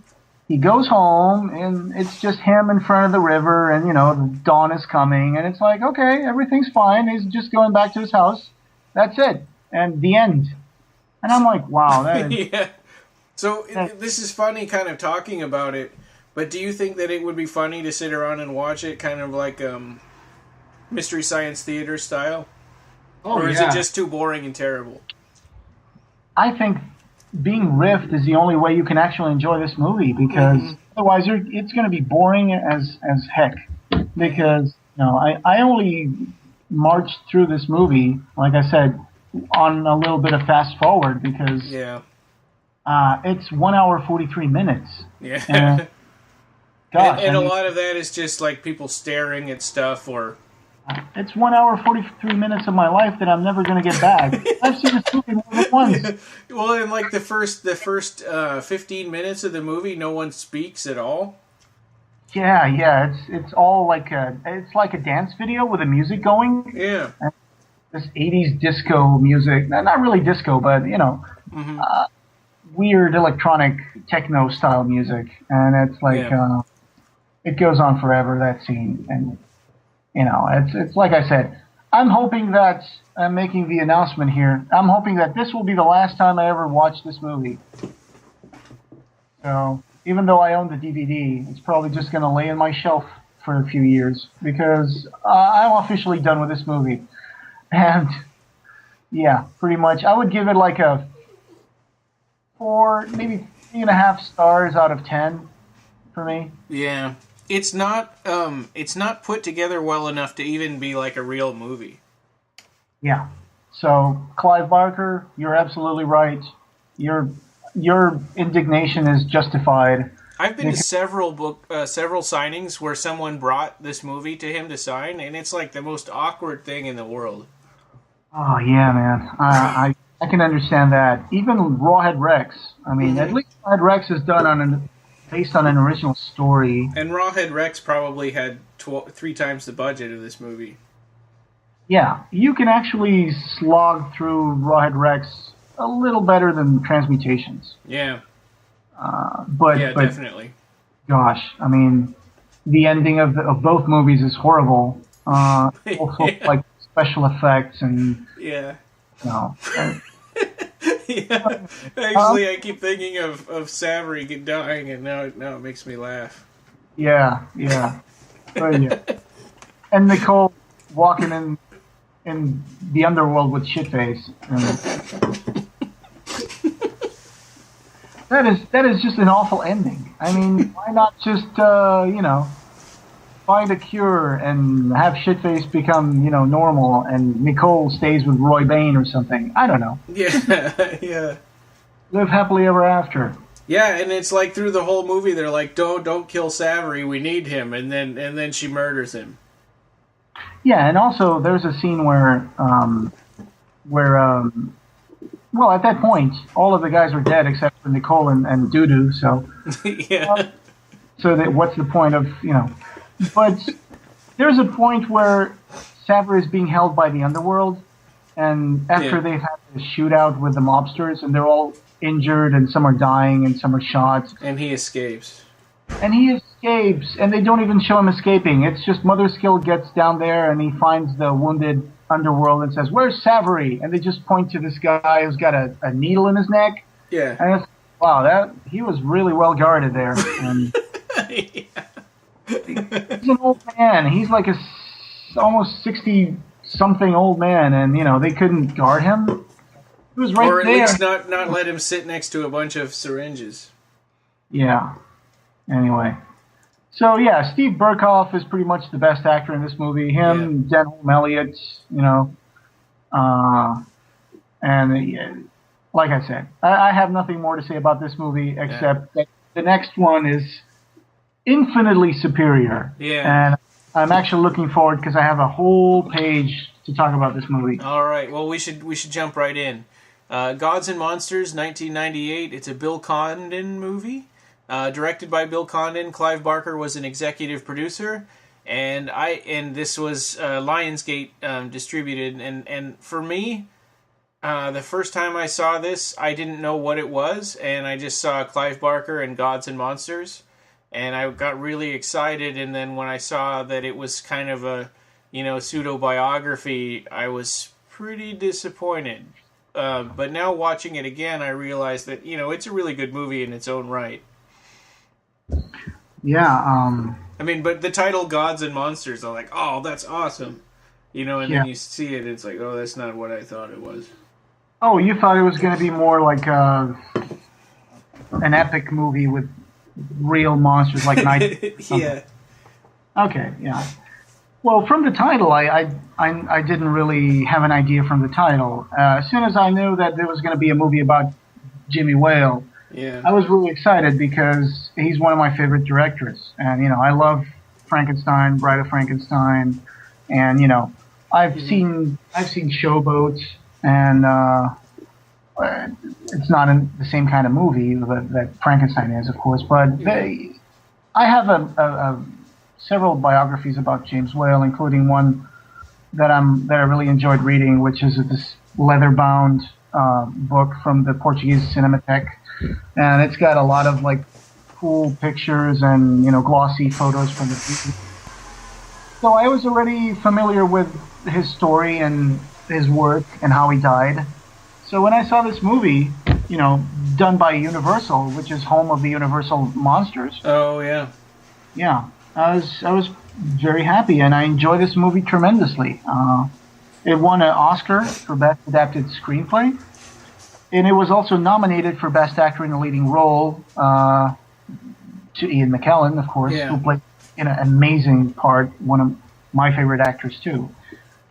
He goes home, and it's just him in front of the river, and, the dawn is coming, and it's like, okay, everything's fine. He's just going back to his house. That's it. And the end. And I'm like, wow. That is, yeah. So this is funny kind of talking about it, but do you think that it would be funny to sit around and watch it kind of like Mystery Science Theater style? Or is it just too boring and terrible? I think being riffed is the only way you can actually enjoy this movie, because otherwise it's going to be boring as heck. Because I only marched through this movie, like I said, on a little bit of fast forward, because it's 1 hour 43 minutes. Yeah. And a lot of that is just like people staring at stuff, or it's 1 hour 43 minutes of my life that I'm never going to get back. I've seen this movie more than once. Well, in like the first 15 minutes of the movie, no one speaks at all. Yeah, it's all like a dance video with the music going. Yeah. And this 80s disco music, not really disco, but weird electronic techno style music, and it's like it goes on forever, that scene. And it's like I said, I'm hoping that I'm making the announcement here. I'm hoping that this will be the last time I ever watch this movie. So even though I own the DVD, it's probably just going to lay in my shelf for a few years because I'm officially done with this movie. And yeah, pretty much. I would give it like a 4, maybe 3.5 stars out of 10 for me. Yeah. It's not put together well enough to even be like a real movie. Yeah. So, Clive Barker, you're absolutely right. Your indignation is justified. I've been to several signings where someone brought this movie to him to sign, and it's like the most awkward thing in the world. Oh yeah, man. I can understand that. Even Rawhead Rex. I mean, at least Rawhead Rex is done based on an original story. And Rawhead Rex probably had 3 times the budget of this movie. Yeah, you can actually slog through Rawhead Rex a little better than Transmutations. Yeah. But definitely. Gosh, I mean, the ending of both movies is horrible. Also, like special effects and yeah. No. Yeah. Actually, I keep thinking of Savory dying, and now it makes me laugh. Yeah. Oh, yeah. And Nicole walking in the underworld with shitface. That is just an awful ending. I mean, why not just find a cure and have shitface become normal, and Nicole stays with Roy Bain or something? I don't know. Yeah, yeah. Live happily ever after. Yeah, and it's like through the whole movie they're like, don't kill Savory, we need him, and then she murders him. Yeah, and also there's a scene where well, at that point, all of the guys were dead except for Nicole and Dudu, so... Yeah. So what's the point of, But there's a point where Savory is being held by the Underworld, and after they've had a shootout with the mobsters, and they're all injured, and some are dying, and some are shot. And he escapes. And they don't even show him escaping. It's just Mother Skill gets down there, and he finds the wounded Underworld and says, "Where's Savory?" And they just point to this guy who's got a needle in his neck. Yeah. And it's, wow, he was really well guarded there. And he's an old man. He's like almost 60-something old man, and they couldn't guard him. He was right there. Or at least not let him sit next to a bunch of syringes. Yeah. Anyway. So, yeah, Steve Burkhoff is pretty much the best actor in this movie. Him, Denholm Elliott, and like I said, I have nothing more to say about this movie except that the next one is infinitely superior. Yeah. And I'm actually looking forward because I have a whole page to talk about this movie. All right. Well, we should jump right in. Gods and Monsters, 1998. It's a Bill Condon movie. Directed by Bill Condon. Clive Barker was an executive producer, and this was Lionsgate distributed. And for me, the first time I saw this, I didn't know what it was, and I just saw Clive Barker and Gods and Monsters, and I got really excited. And then when I saw that it was kind of a pseudo biography, I was pretty disappointed. But now watching it again, I realized that it's a really good movie in its own right. Yeah. I mean, but the title "Gods and Monsters," I'm like, oh, that's awesome, and then you see it, it's like, oh, that's not what I thought it was. Oh, you thought it was going to be more like an epic movie with real monsters like Night. Yeah. Okay. Yeah. Well, from the title, I didn't really have an idea from the title. As soon as I knew that there was going to be a movie about Jimmy Whale. Yeah. I was really excited because he's one of my favorite directors, and I love Frankenstein, Bride of Frankenstein, and I've seen Showboat, and it's not the same kind of movie that Frankenstein is, of course, but I have several biographies about James Whale, including one that I really enjoyed reading, which is this leather-bound book from the Portuguese Cinematheque. And it's got a lot of cool pictures and glossy photos from the So I was already familiar with his story and his work and how he died. So when I saw this movie, done by Universal, which is home of the Universal monsters. Oh yeah. Yeah, I was very happy, and I enjoy this movie tremendously. It won an Oscar for Best Adapted Screenplay, and it was also nominated for Best Actor in a Leading Role to Ian McKellen, of course, who played an amazing part, one of my favorite actors too.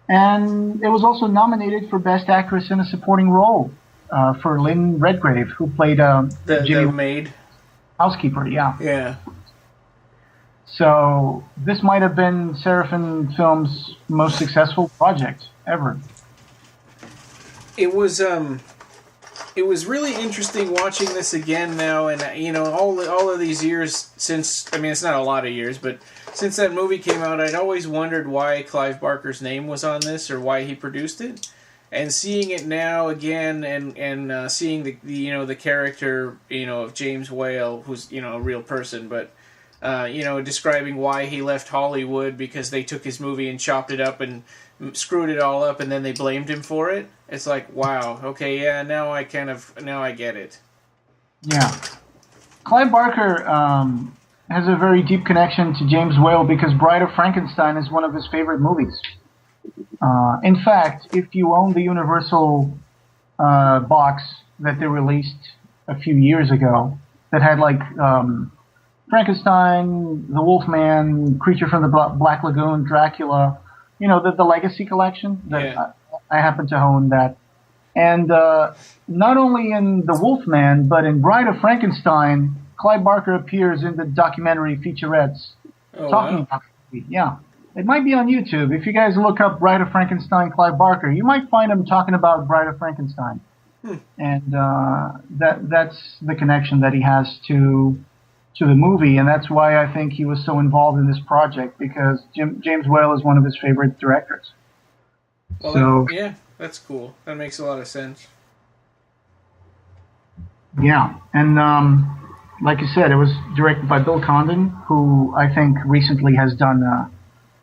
And it was also nominated for Best Actress in a Supporting Role for Lynn Redgrave, who played the maid, housekeeper. Yeah. Yeah. So this might have been Seraphin Films' most successful project ever. It was really interesting watching this again now, and all of these years since. I mean, it's not a lot of years, but since that movie came out, I'd always wondered why Clive Barker's name was on this or why he produced it. And seeing it now again, and seeing the character of James Whale, who's a real person, but describing why he left Hollywood because they took his movie and chopped it up and screwed it all up, and then they blamed him for it. It's like, wow, okay, yeah, now I get it. Yeah, Clive Barker has a very deep connection to James Whale because Bride of Frankenstein is one of his favorite movies. In fact, if you own the Universal box that they released a few years ago, that had Frankenstein, the Wolfman, Creature from the Black Lagoon, Dracula, the Legacy collection. I happen to own that. And not only in The Wolfman, but in Bride of Frankenstein, Clive Barker appears in the documentary featurettes talking about the movie. Yeah. It might be on YouTube. If you guys look up Bride of Frankenstein, Clive Barker, you might find him talking about Bride of Frankenstein. And that's the connection that he has to the movie, and that's why I think he was so involved in this project, because James Whale is one of his favorite directors. Well, that's cool. That makes a lot of sense. Yeah, and like you said, it was directed by Bill Condon, who I think recently has done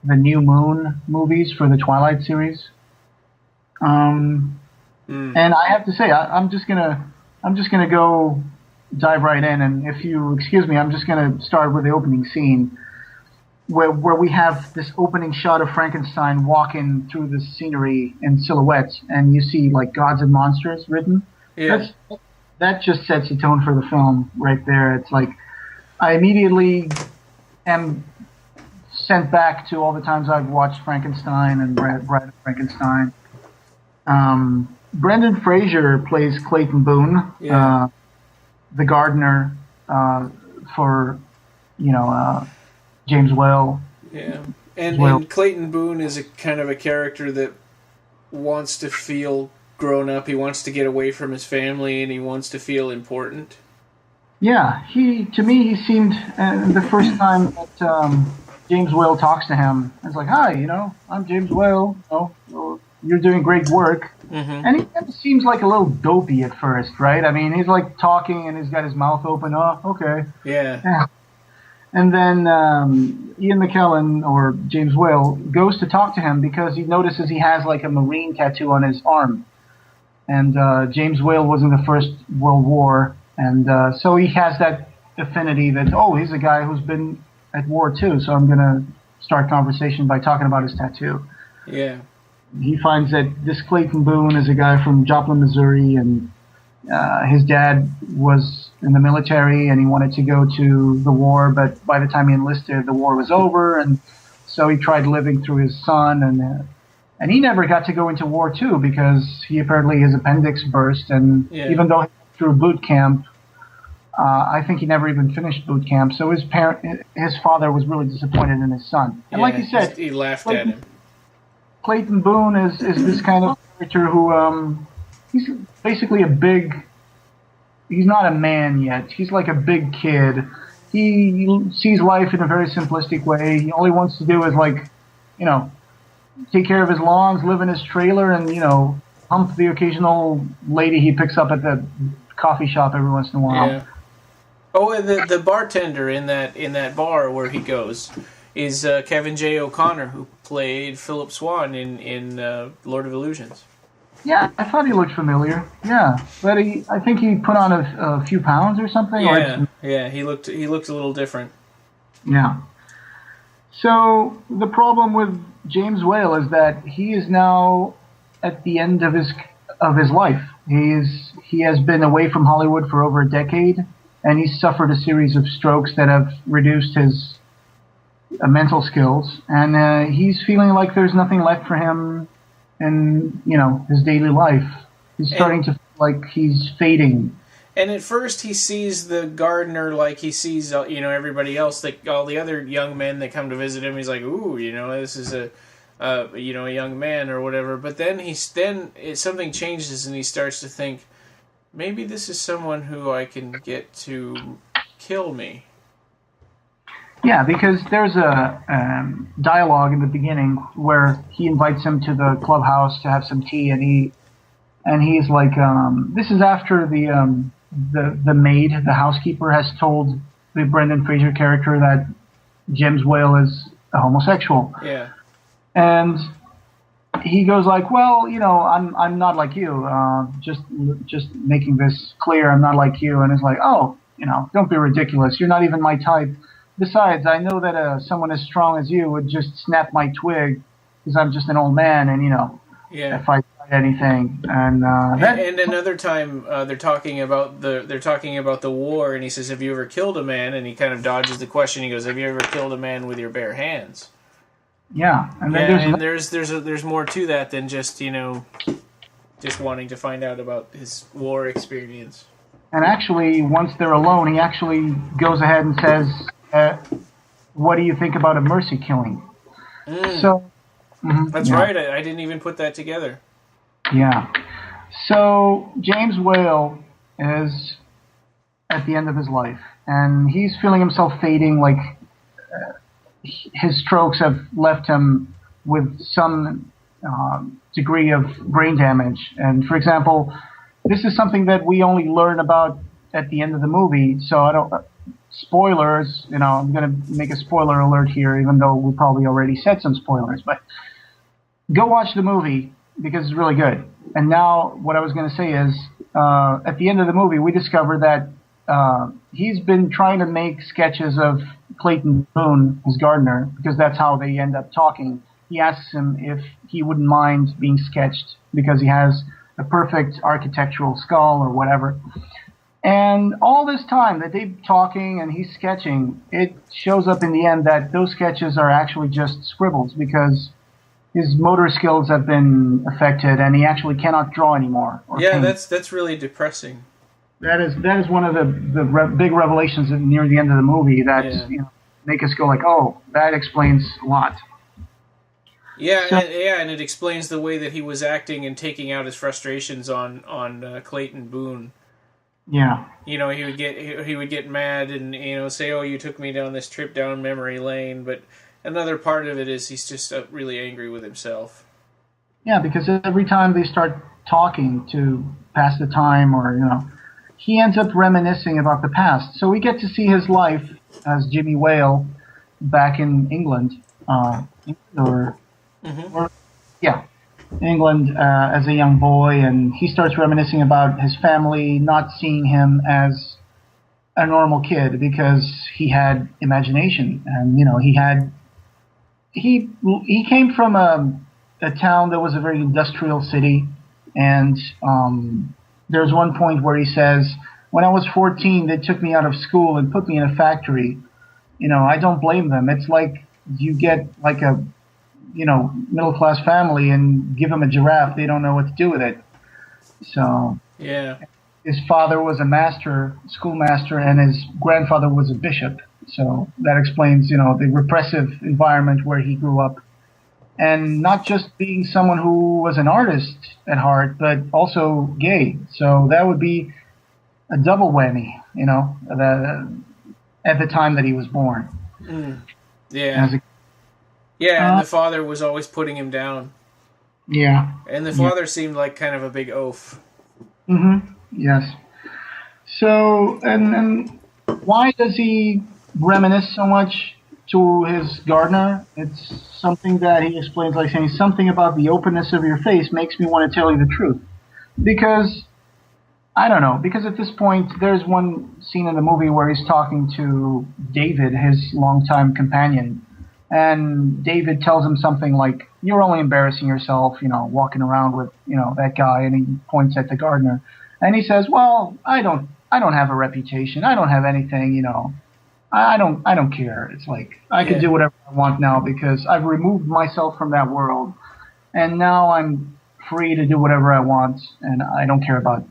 the New Moon movies for the Twilight series. And I have to say, I'm just gonna go dive right in, and if you excuse me, I'm just going to start with the opening scene where we have this opening shot of Frankenstein walking through the scenery in silhouettes, and you see gods and monsters written. Yeah. That just sets the tone for the film right there. It's like I immediately am sent back to all the times I've watched Frankenstein and Bride of Frankenstein. Brendan Fraser plays Clayton Boone. Yeah. The gardener for James Whale. Yeah, and Clayton Boone is a kind of a character that wants to feel grown up. He wants to get away from his family, and he wants to feel important. Yeah, to me he seemed the first time that James Whale talks to him, it's like, hi, I'm James Whale. You're doing great work. Mm-hmm. And he kind of seems like a little dopey at first, right? I mean, he's talking and he's got his mouth open. Oh, okay. Yeah. And then Ian McKellen, or James Whale, goes to talk to him because he notices he has a Marine tattoo on his arm. And James Whale was in the First World War. And so he has that affinity that, he's a guy who's been at war too. So I'm going to start conversation by talking about his tattoo. Yeah. He finds that this Clayton Boone is a guy from Joplin, Missouri, and his dad was in the military, and he wanted to go to the war, but by the time he enlisted, the war was over, and so he tried living through his son, and he never got to go into war too, because his appendix burst, and even though he went through boot camp, I think he never even finished boot camp, so his father was really disappointed in his son. And like you said, he laughed at him. Clayton Boone is this kind of character who he's basically he's not a man yet. He's like a big kid. He sees life in a very simplistic way. All he wants to do is take care of his lawns, live in his trailer, and hump the occasional lady he picks up at the coffee shop every once in a while. Yeah. Oh, and the bartender in that bar where he goes. is Kevin J. O'Connor, who played Philip Swan in Lord of Illusions. Yeah, I thought he looked familiar. Yeah, but I think he put on a few pounds or something. Yeah, he looked a little different. Yeah. So the problem with James Whale is that he is now at the end of his life. He has been away from Hollywood for over a decade, and he's suffered a series of strokes that have reduced his mental skills, and he's feeling like there's nothing left for him in his daily life. He's starting to feel like he's fading. And at first he sees the gardener like he sees everybody else, like all the other young men that come to visit him. He's like, ooh, this is a young man or whatever. But then something changes and he starts to think, maybe this is someone who I can get to kill me. Yeah, because there's a dialogue in the beginning where he invites him to the clubhouse to have some tea, and he's like, this is after the maid, the housekeeper, has told the Brendan Fraser character that James Whale is a homosexual. Yeah. And he goes like, well, I'm not like you. Just making this clear, I'm not like you. And it's like, oh, don't be ridiculous. You're not even my type. Besides, I know that someone as strong as you would just snap my twig because I'm just an old man, and if I tried anything. And another time they're talking about the war, and he says, "Have you ever killed a man?" And he kind of dodges the question. He goes, "Have you ever killed a man with your bare hands?" Yeah, and then there's more to that than just just wanting to find out about his war experience. And actually, once they're alone, he actually goes ahead and says, what do you think about a mercy killing? So that's right. I didn't even put that together. Yeah. So James Whale is at the end of his life, and he's feeling himself fading. Like his strokes have left him with some degree of brain damage. And for example, this is something that we only learn about at the end of the movie. So I don't. Spoilers, I'm going to make a spoiler alert here, even though we probably already said some spoilers, but go watch the movie because it's really good. And now what I was going to say is, at the end of the movie, we discover that he's been trying to make sketches of Clayton Boone, his gardener, because that's how they end up talking. He asks him if he wouldn't mind being sketched because he has a perfect architectural skull or whatever. And all this time that they're talking and he's sketching, it shows up in the end that those sketches are actually just scribbles because his motor skills have been affected and he actually cannot draw anymore. Yeah, that's really depressing. That is one of the big revelations near the end of the movie that make us go like, oh, that explains a lot. Yeah, and it explains the way that he was acting and taking out his frustrations on Clayton Boone. Yeah. He would get mad and say, "Oh, you took me down this trip down memory lane." But another part of it is he's just really angry with himself. Yeah, because every time they start talking to pass the time, or he ends up reminiscing about the past. So we get to see his life as Jimmy Whale back in England, England as a young boy, and he starts reminiscing about his family not seeing him as a normal kid because he had imagination, and he came from a town that was a very industrial city, and there's one point where he says, "When I was 14, they took me out of school and put me in a factory. I don't blame them. It's like you get like a middle-class family and give them a giraffe, they don't know what to do with it." So yeah, his father was a schoolmaster, and his grandfather was a bishop. So that explains, the repressive environment where he grew up. And not just being someone who was an artist at heart, but also gay. So that would be a double whammy, at the time that he was born. Yeah. And the father was always putting him down. Yeah. And the father seemed like kind of a big oaf. Mm-hmm. Yes. So, and why does he reminisce so much? to his gardener. It's something that he explains, like saying something about the openness of your face makes me want to tell you the truth. Because, I don't know, because at this point, there's one scene in the movie where he's talking to David, his longtime companion, and David tells him something like, you're only embarrassing yourself, walking around with, that guy, and he points at the gardener. And he says, well, I don't have a reputation. I don't have anything, I don't care. It's like, I can do whatever I want now because I've removed myself from that world, and now I'm free to do whatever I want, and I don't care about,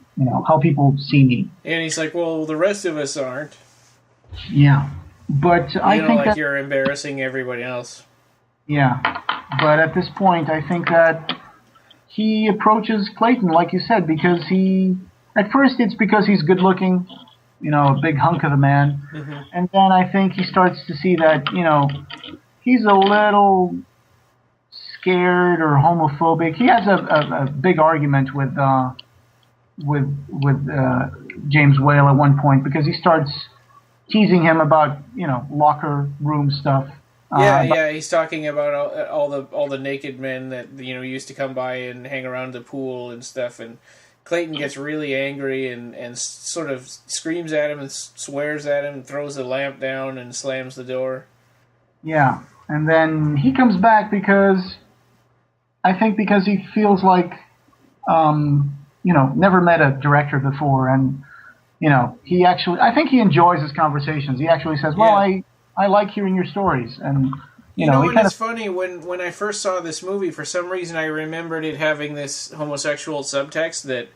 how people see me. And he's like, well, the rest of us aren't. Yeah. But I think that you're embarrassing everybody else. Yeah. But at this point, I think that he approaches Clayton, like you said, because at first it's because he's good looking, a big hunk of a man. Mm-hmm. And then I think he starts to see that, he's a little scared or homophobic. He has a big argument with James Whale at one point because he starts teasing him about, locker room stuff. He's talking about all the naked men that, used to come by and hang around the pool and stuff, and Clayton gets really angry and sort of screams at him and swears at him and throws the lamp down and slams the door. Yeah, and then he comes back because he feels like, never met a director before, and I think he enjoys his conversations. He actually says, well, I like hearing your stories. And, it's funny, when I first saw this movie, for some reason I remembered it having this homosexual subtext that,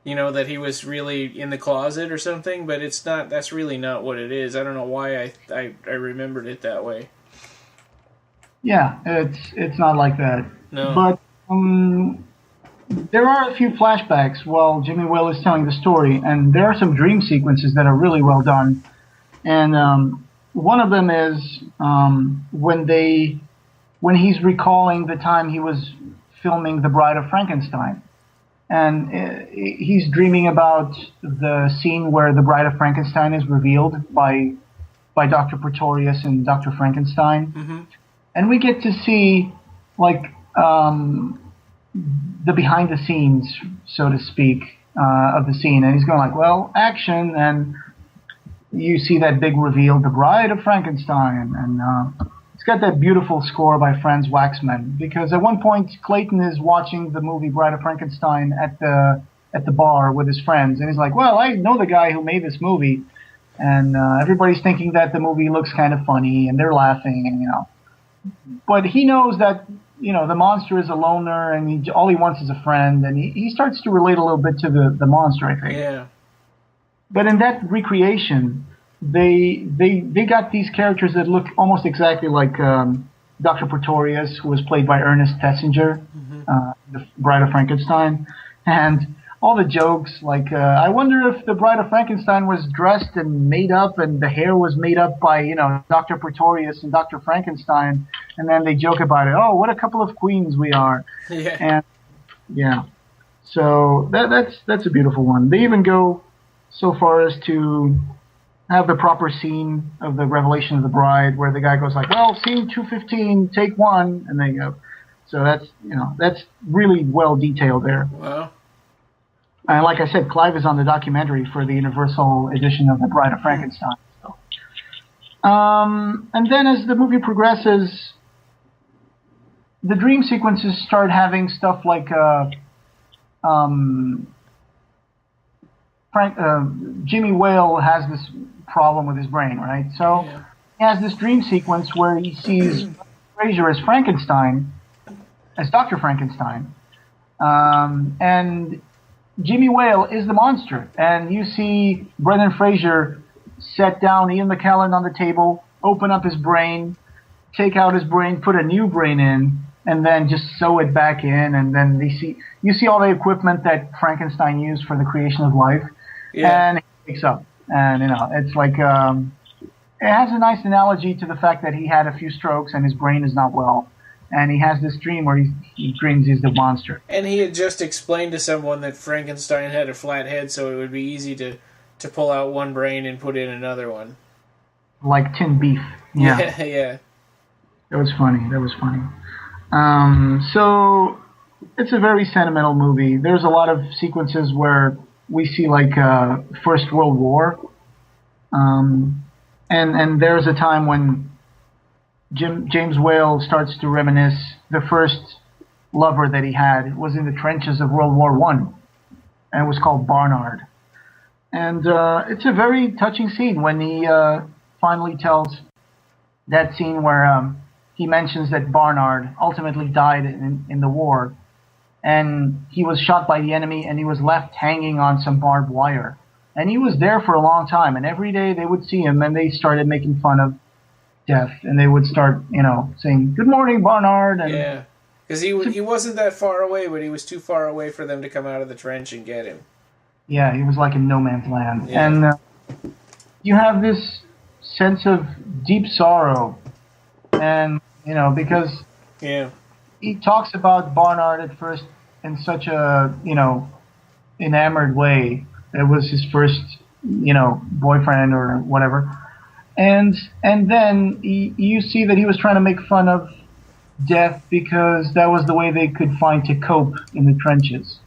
that he was really in the closet or something, but that's really not what it is. I don't know why I remembered it that way. Yeah, it's not like that. No. But, there are a few flashbacks while Jimmy Whale is telling the story, and there are some dream sequences that are really well done. And one of them is when he's recalling the time he was filming The Bride of Frankenstein. And he's dreaming about the scene where the Bride of Frankenstein is revealed by Dr. Pretorius and Dr. Frankenstein. Mm-hmm. And we get to see, the behind the scenes, so to speak, of the scene. And he's going like, well, action. And you see that big reveal, The Bride of Frankenstein. And it's got that beautiful score by Franz Waxman. Because at one point, Clayton is watching the movie Bride of Frankenstein at the bar with his friends. And he's like, well, I know the guy who made this movie. And everybody's thinking that the movie looks kind of funny. And they're laughing. And, but he knows that the monster is a loner, and all he wants is a friend, and he starts to relate a little bit to the monster, I think. Yeah. But in that recreation, they got these characters that look almost exactly like Dr. Pretorius, who was played by Ernest Tessinger, the Bride of Frankenstein, and all the jokes, like, I wonder if the Bride of Frankenstein was dressed and made up, and the hair was made up by, Dr. Pretorius and Dr. Frankenstein, and then they joke about it. Oh, what a couple of queens we are. Yeah. And, yeah. So that's a beautiful one. They even go so far as to have the proper scene of the Revelation of the Bride, where the guy goes like, well, scene 215, take one, and they go. So that's really well detailed there. Wow. And like I said, Clive is on the documentary for the Universal edition of The Bride of Frankenstein. So. And then as the movie progresses, the dream sequences start having stuff like Jimmy Whale has this problem with his brain, right? So he has this dream sequence where he sees Fraser as Frankenstein, as Dr. Frankenstein, and Jimmy Whale is the monster. And you see Brendan Fraser set down Ian McKellen on the table, open up his brain, take out his brain, put a new brain in, and then just sew it back in. And then you see all the equipment that Frankenstein used for the creation of life. Yeah. And he wakes up. And, it's like, it has a nice analogy to the fact that he had a few strokes and his brain is not well. And he has this dream where he dreams he's the monster. And he had just explained to someone that Frankenstein had a flat head, so it would be easy to pull out one brain and put in another one. Like tin beef. Yeah. Yeah. That was funny. So it's a very sentimental movie. There's a lot of sequences where we see like First World War, and there's a time when James Whale starts to reminisce. The first lover that he had was in the trenches of World War One, and it was called Barnard. And it's a very touching scene when he finally tells that scene where he mentions that Barnard ultimately died in the war, and he was shot by the enemy, and he was left hanging on some barbed wire. And he was there for a long time, and every day they would see him, and they started making fun of death, and they would start, saying, "Good morning, Barnard." And yeah, because he wasn't that far away, but he was too far away for them to come out of the trench and get him. Yeah, he was like in no man's land. Yeah. And you have this sense of deep sorrow, and because he talks about Barnard at first in such a enamored way. It was his first boyfriend or whatever, and then you see that he was trying to make fun of death because that was the way they could find to cope in the trenches,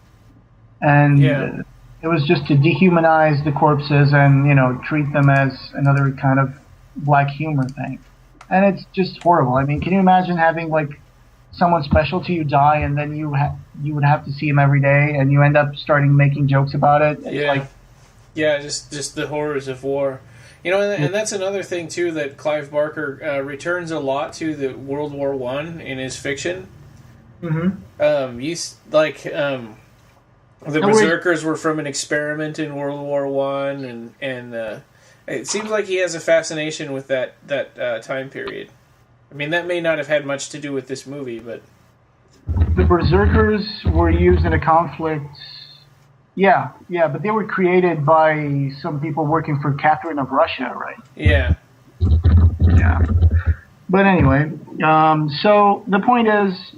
and it was just to dehumanize the corpses and treat them as another kind of black humor thing. And it's just horrible. I mean, can you imagine having like someone special to you die, and then you would have to see him every day, and you end up starting making jokes about it? Just the horrors of war. And that's another thing too, that Clive Barker returns a lot to the World War One in his fiction. Mm-hmm. The Berserkers were from an experiment in World War One, and it seems like he has a fascination with that time period. I mean, that may not have had much to do with this movie, but the Berserkers were used in a conflict. Yeah, but they were created by some people working for Catherine of Russia, right? Yeah. But anyway, so the point is,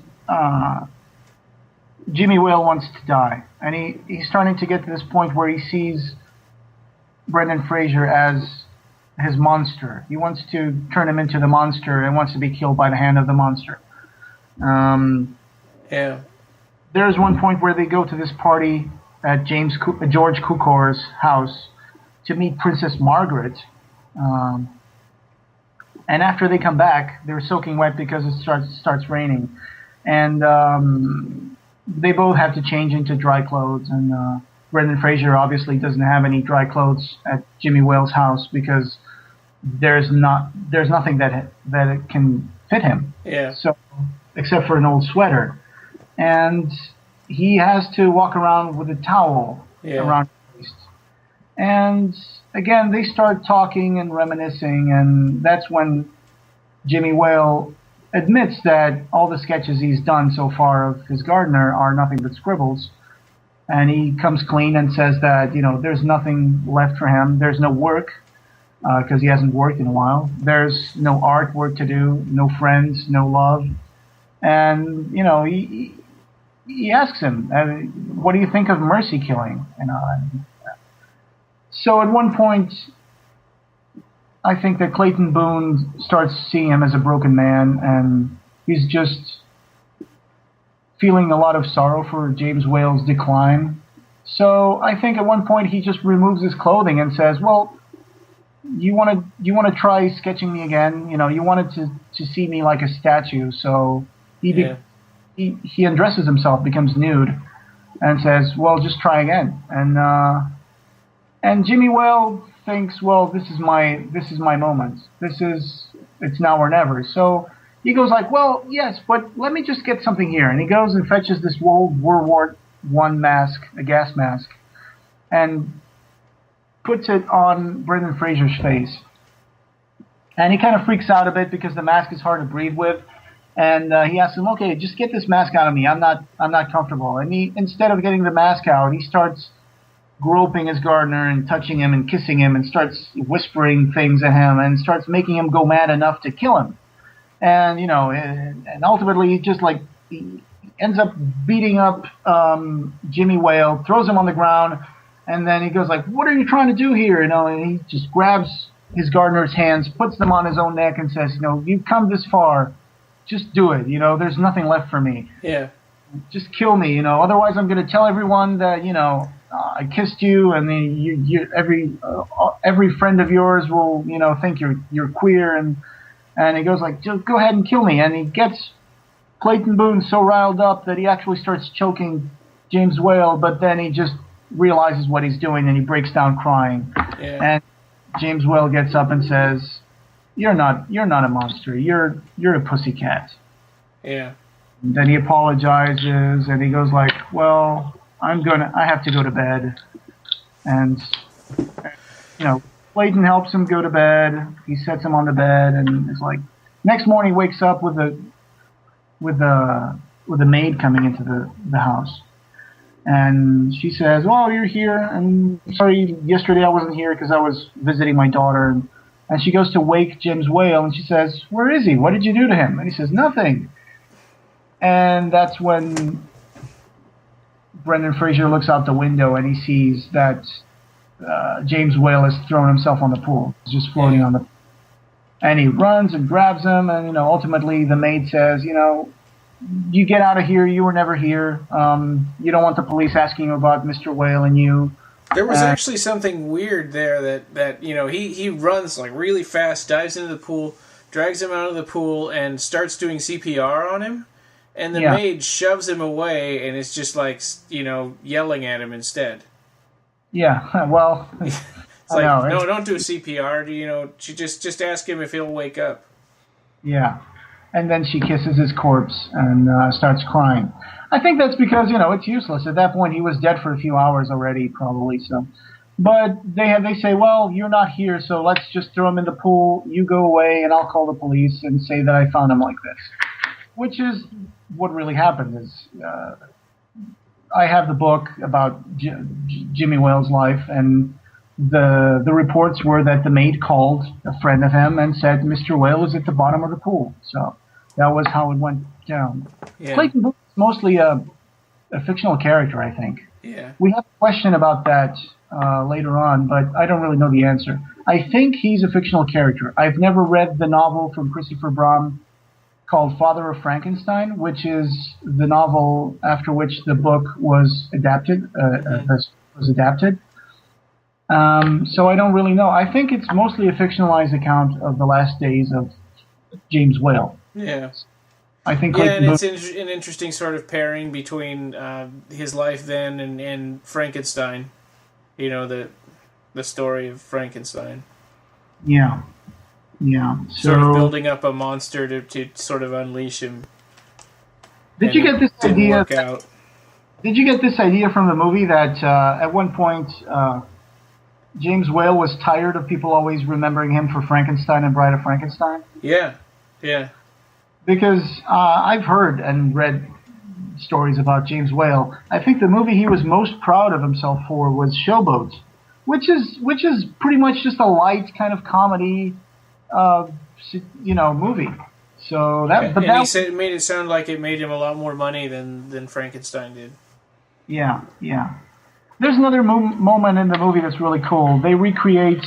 Jimmy Whale wants to die, and he's starting to get to this point where he sees Brendan Fraser as his monster. He wants to turn him into the monster and wants to be killed by the hand of the monster. There's one point where they go to this party at George Cukor's house to meet Princess Margaret. And after they come back, they're soaking wet because it starts raining. And they both have to change into dry clothes. And Brendan Fraser obviously doesn't have any dry clothes at Jimmy Whale's house because there's nothing that it can fit him. Yeah. So except for an old sweater, and he has to walk around with a towel around his waist. And again, they start talking and reminiscing, and that's when Jimmy Whale admits that all the sketches he's done so far of his gardener are nothing but scribbles. And he comes clean and says that, there's nothing left for him. There's no work, because he hasn't worked in a while. There's no artwork to do, no friends, no love. And, he asks him, what do you think of mercy killing? So at one point, I think that Clayton Boone starts seeing him as a broken man, and he's just feeling a lot of sorrow for James Whale's decline. So I think at one point he just removes his clothing and says, well, you want to try sketching me again? You wanted to see me like a statue. So he undresses himself, becomes nude, and says, well, just try again. And Jimmy Whale thinks, well, this is my moment. It's now or never. So he goes like, well, yes, but let me just get something here. And he goes and fetches this World War I mask, a gas mask, and puts it on Brendan Fraser's face. And he kind of freaks out a bit because the mask is hard to breathe with. And he asks him, okay, just get this mask out of me. I'm not comfortable. And instead of getting the mask out, he starts groping his gardener and touching him and kissing him and starts whispering things at him and starts making him go mad enough to kill him. And, and ultimately he ends up beating up Jimmy Whale, throws him on the ground, and then he goes like, what are you trying to do here? And he just grabs his gardener's hands, puts them on his own neck, and says, you've come this far, just do it. There's nothing left for me. Yeah. Just kill me. Otherwise I'm going to tell everyone that I kissed you, and then every friend of yours will think you're queer, and he goes like, just go ahead and kill me, and he gets Clayton Boone so riled up that he actually starts choking James Whale, but then he just realizes what he's doing and he breaks down crying. Yeah. And James Whale gets up and says, "You're not a monster. You're a pussycat." Yeah. And then he apologizes and he goes like, "Well, I have to go to bed." And Clayton helps him go to bed. He sets him on the bed, and it's like next morning he wakes up with a maid coming into the house. And she says, "Oh, you're here. And sorry, yesterday I wasn't here because I was visiting my daughter." And she goes to wake James Whale, and she says, "Where is he? What did you do to him?" And he says, "Nothing." And that's when Brendan Fraser looks out the window and he sees that James Whale has thrown himself on the pool. He's just floating on the pool. And he runs and grabs him, and ultimately the maid says, "You get out of here. You were never here. You don't want the police asking about Mr. Whale and you." There was actually something weird there that he runs like really fast, dives into the pool, drags him out of the pool, and starts doing CPR on him. And the maid shoves him away and is just like, yelling at him instead. Yeah, well, it's like, no, don't do CPR. Just ask him if he'll wake up. Yeah. And then she kisses his corpse and starts crying. I think that's because, it's useless. At that point, he was dead for a few hours already, probably. So, but they say, "Well, you're not here, so let's just throw him in the pool. You go away, and I'll call the police and say that I found him like this." Which is what really happened. Is I have the book about Jimmy Whale's life, and the reports were that the maid called a friend of him and said Mr. Whale is at the bottom of the pool. So that was how it went down. Yeah. Clayton Boone is mostly a fictional character, I think. Yeah. We have a question about that later on, but I don't really know the answer. I think he's a fictional character. I've never read the novel from Christopher Braun called Father of Frankenstein, which is the novel after which the book was adapted. So I don't really know. I think it's mostly a fictionalized account of the last days of James Whale. Yeah. I think. Yeah, and it's an interesting sort of pairing between his life then and Frankenstein. The story of Frankenstein. Yeah. Yeah. Sort of building up a monster to sort of unleash him. Did you get this idea? Did you get this idea from the movie that at one point James Whale was tired of people always remembering him for Frankenstein and Bride of Frankenstein? Yeah. Yeah. Because I've heard and read stories about James Whale. I think the movie he was most proud of himself for was Showboat, which is pretty much just a light kind of comedy, movie. So he said it made it sound like it made him a lot more money than Frankenstein did. Yeah, yeah. There's another moment in the movie that's really cool. They recreate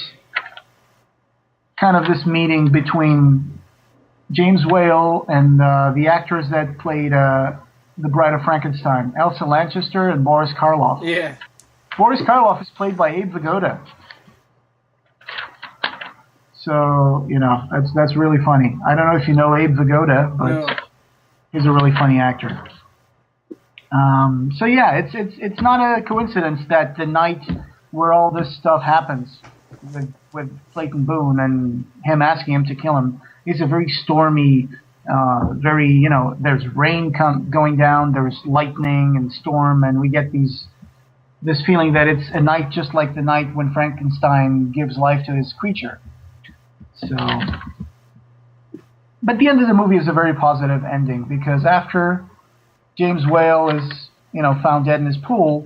kind of this meeting between James Whale and the actors that played the Bride of Frankenstein, Elsa Lanchester and Boris Karloff. Yeah. Boris Karloff is played by Abe Vigoda. So, that's really funny. I don't know if you know Abe Vigoda, but he's a really funny actor. So yeah, it's not a coincidence that the night where all this stuff happens with Clayton Boone and him asking him to kill him is a very stormy, there's rain going down, there's lightning and storm, and we get this feeling that it's a night just like the night when Frankenstein gives life to his creature. So, but the end of the movie is a very positive ending because after James Whale is, found dead in his pool,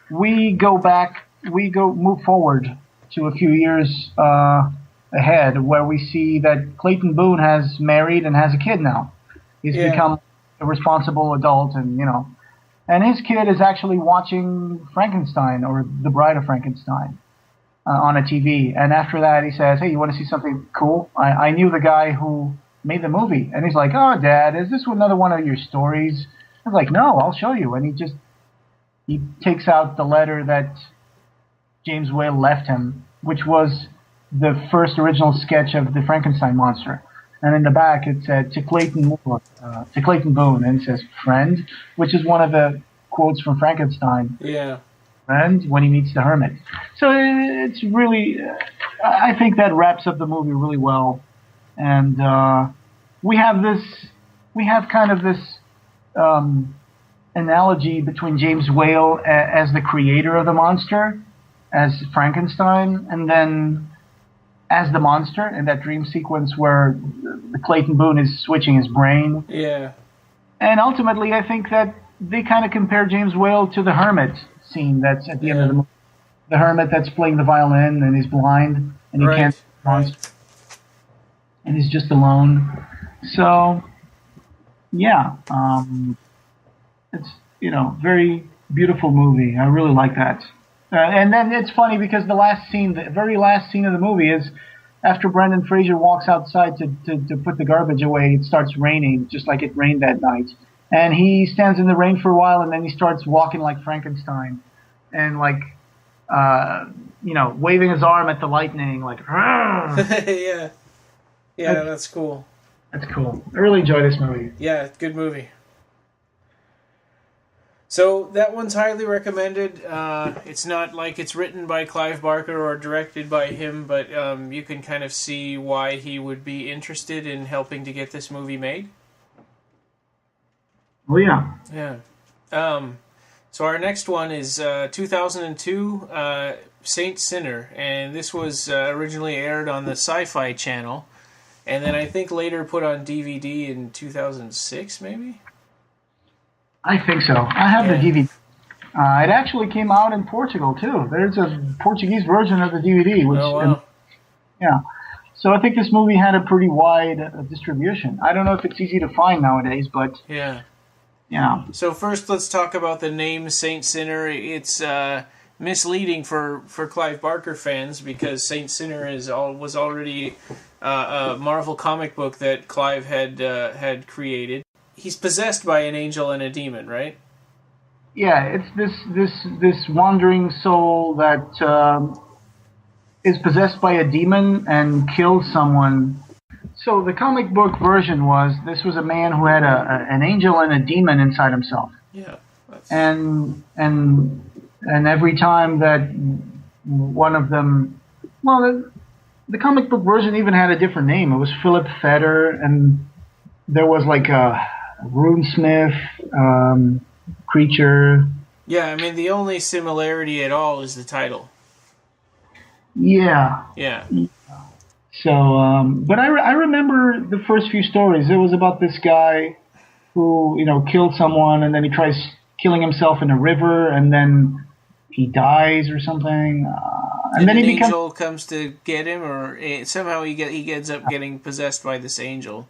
we move forward to a few years ahead where we see that Clayton Boone has married and has a kid now. He's become a responsible adult and his kid is actually watching Frankenstein or The Bride of Frankenstein. on a TV. And after that, he says, "Hey, you want to see something cool? I knew the guy who made the movie." And he's like, "Oh, Dad, is this another one of your stories?" I was like, "No, I'll show you." And he takes out the letter that James Whale left him, which was the first original sketch of the Frankenstein monster. And in the back, it said, to Clayton Boone, and it says, "Friend," which is one of the quotes from Frankenstein. Yeah. Friend, when he meets the hermit. So it's really, I think that wraps up the movie really well. And we have kind of this analogy between James Whale as the creator of the monster, as Frankenstein, and then as the monster in that dream sequence where the Clayton Boone is switching his brain. Yeah. And ultimately, I think that they kind of compare James Whale to the hermit scene that's at the end of the movie. The hermit that's playing the violin and he's blind and he can't and he's just alone. So, yeah, it's very beautiful movie. I really like that. And then it's funny because the very last scene of the movie is after Brendan Fraser walks outside to put the garbage away. It starts raining, just like it rained that night. And he stands in the rain for a while, and then he starts walking like Frankenstein, and waving his arm at the lightning, like. Yeah, that's cool. That's cool. I really enjoy this movie. Yeah, good movie. So that one's highly recommended. It's not like it's written by Clive Barker or directed by him, but you can kind of see why he would be interested in helping to get this movie made. Oh, yeah. Yeah. So our next one is 2002, Saint Sinner, and this was originally aired on the Sci-Fi Channel, and then I think later put on DVD in 2006, maybe? I think so. I have the DVD. It actually came out in Portugal, too. There's a Portuguese version of the DVD. Which, oh, wow. Yeah. So I think this movie had a pretty wide distribution. I don't know if it's easy to find nowadays, but... Yeah. Yeah. So first, let's talk about the name Saint Sinner. It's misleading for Clive Barker fans because Saint Sinner was already a Marvel comic book that Clive had created. He's possessed by an angel and a demon, right? Yeah, it's this wandering soul that is possessed by a demon and kills someone. So the comic book version this was a man who had an angel and a demon inside himself. Yeah. And every time that one of them, the comic book version even had a different name. It was Philip Fetter, and there was like a runesmith creature. Yeah, I mean the only similarity at all is the title. Yeah. Yeah. So, but I remember the first few stories. It was about this guy who, killed someone, and then he tries killing himself in a river, and then he dies or something. And then an angel comes to get him, or somehow he ends up getting possessed by this angel.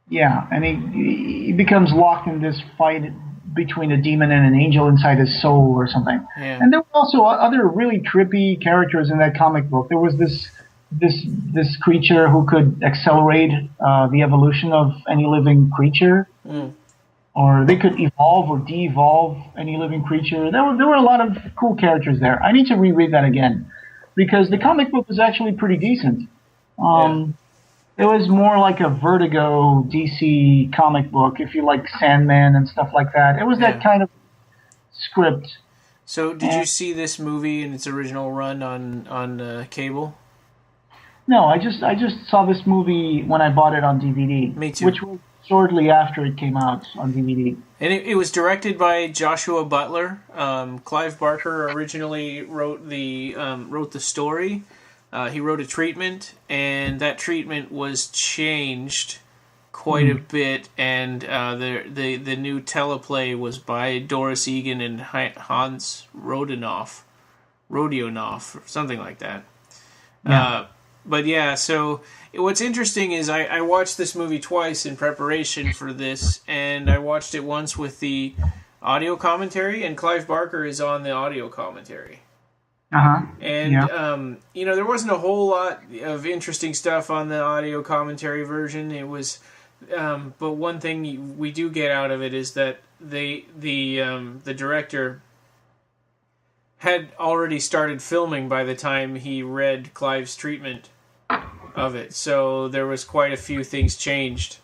Yeah, and he becomes locked in this fight between a demon and an angel inside his soul or something. Yeah. And there were also other really trippy characters in that comic book. There was this creature who could accelerate the evolution of any living creature, or they could evolve or de-evolve any living creature. There were a lot of cool characters there. I need to reread that again because the comic book was actually pretty decent. It was more like a Vertigo DC comic book, if you like Sandman and stuff like that. It was that kind of script. So, did you see this movie in its original run on cable? No, I just saw this movie when I bought it on DVD. Me too. Which was shortly after it came out on DVD. And it was directed by Joshua Butler. Clive Barker originally wrote the story. He wrote a treatment, and that treatment was changed quite a bit. And the new teleplay was by Doris Egan and Hans Rodionoff, or something like that. Yeah. But yeah, so what's interesting is I watched this movie twice in preparation for this, and I watched it once with the audio commentary, and Clive Barker is on the audio commentary. And there wasn't a whole lot of interesting stuff on the audio commentary version. It was, but one thing we do get out of it is that the director had already started filming by the time he read Clive's treatment of it, so there was quite a few things changed.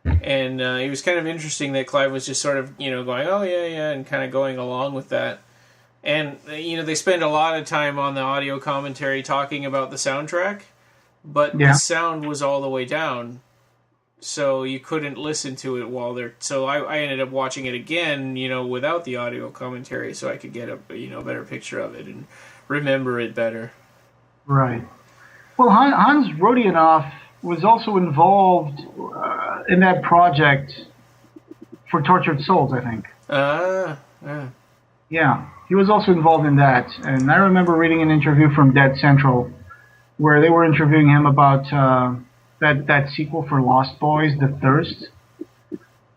And it was kind of interesting that Clive was just sort of, going, oh, yeah, and kind of going along with that. And, they spend a lot of time on the audio commentary talking about the soundtrack, but the sound was all the way down, so you couldn't listen to it while they're... So I ended up watching it again, without the audio commentary, so I could get a, better picture of it and remember it better. Right. Well, Hans Rodionov was also involved in that project for Tortured Souls, I think. Yeah, he was also involved in that. And I remember reading an interview from Dead Central where they were interviewing him about that sequel for Lost Boys, The Thirst.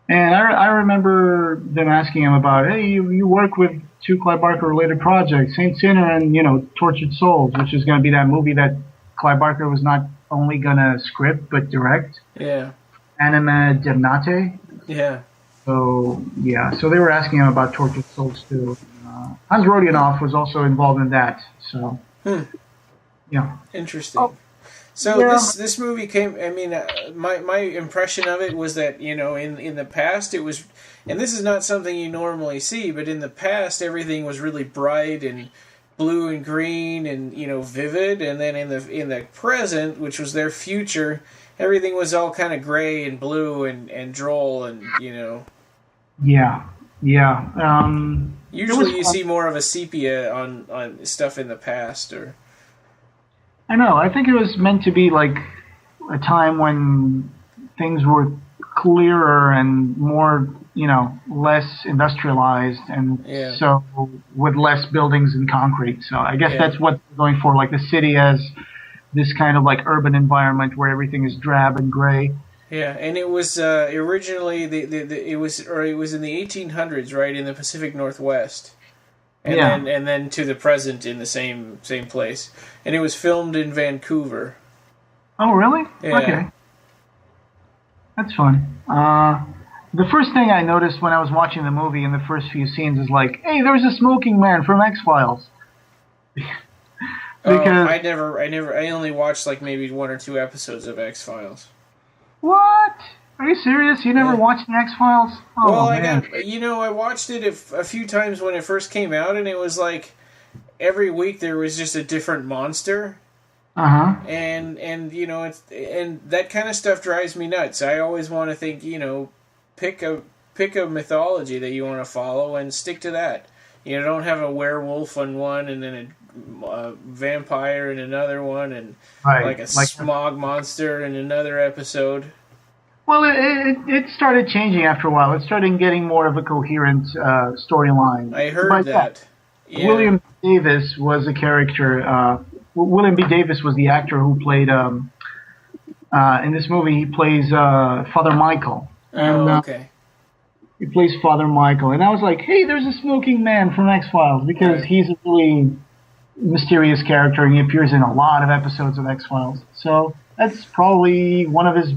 And I remember them asking him about, hey, you work with two Clive Barker-related projects, Saint Sinner and, Tortured Souls, which is going to be that movie that Clive Barker was not only going to script, but direct. Yeah. Anima Damnate. Yeah. So they were asking him about Tortured Souls, too. Hans Rodionov was also involved in that, so... Yeah. Interesting. Oh. So this movie came... I mean, my impression of it was that, in the past it was... And this is not something you normally see, but in the past everything was really bright and blue and green and, vivid. And then in the present, which was their future, everything was all kind of gray and blue and droll and, Yeah. Usually you see more of a sepia on stuff in the past, or... I know. I think it was meant to be like a time when things were clearer and more, less industrialized, and so with less buildings and concrete. So I guess that's what they're going for, like the city as this kind of like urban environment where everything is drab and gray. Yeah, and it was originally it was in the 1800s, right, in the Pacific Northwest. And then to the present in the same place. And it was filmed in Vancouver. Oh, really? Yeah. Okay. That's fun. The first thing I noticed when I was watching the movie in the first few scenes is like, hey, there's a smoking man from X-Files. Because I only watched like maybe 1 or 2 episodes of X-Files. What? Are you serious? You never watched the X-Files? Oh, well, man. I watched it a few times when it first came out, and it was like every week there was just a different monster. And it's and that kind of stuff drives me nuts. I always want to think, pick a mythology that you want to follow and stick to that. Don't have a werewolf on one and then a vampire in another one and like a smog monster in another episode. Well, it started changing after a while. It started getting more of a coherent storyline. I heard that. Yeah. William Davis was a character. William B. Davis was the actor who played, in this movie, he plays Father Michael. And, okay. He plays Father Michael. And I was like, hey, there's a smoking man from X-Files, because he's a really mysterious character, and he appears in a lot of episodes of X-Files. So that's probably one of his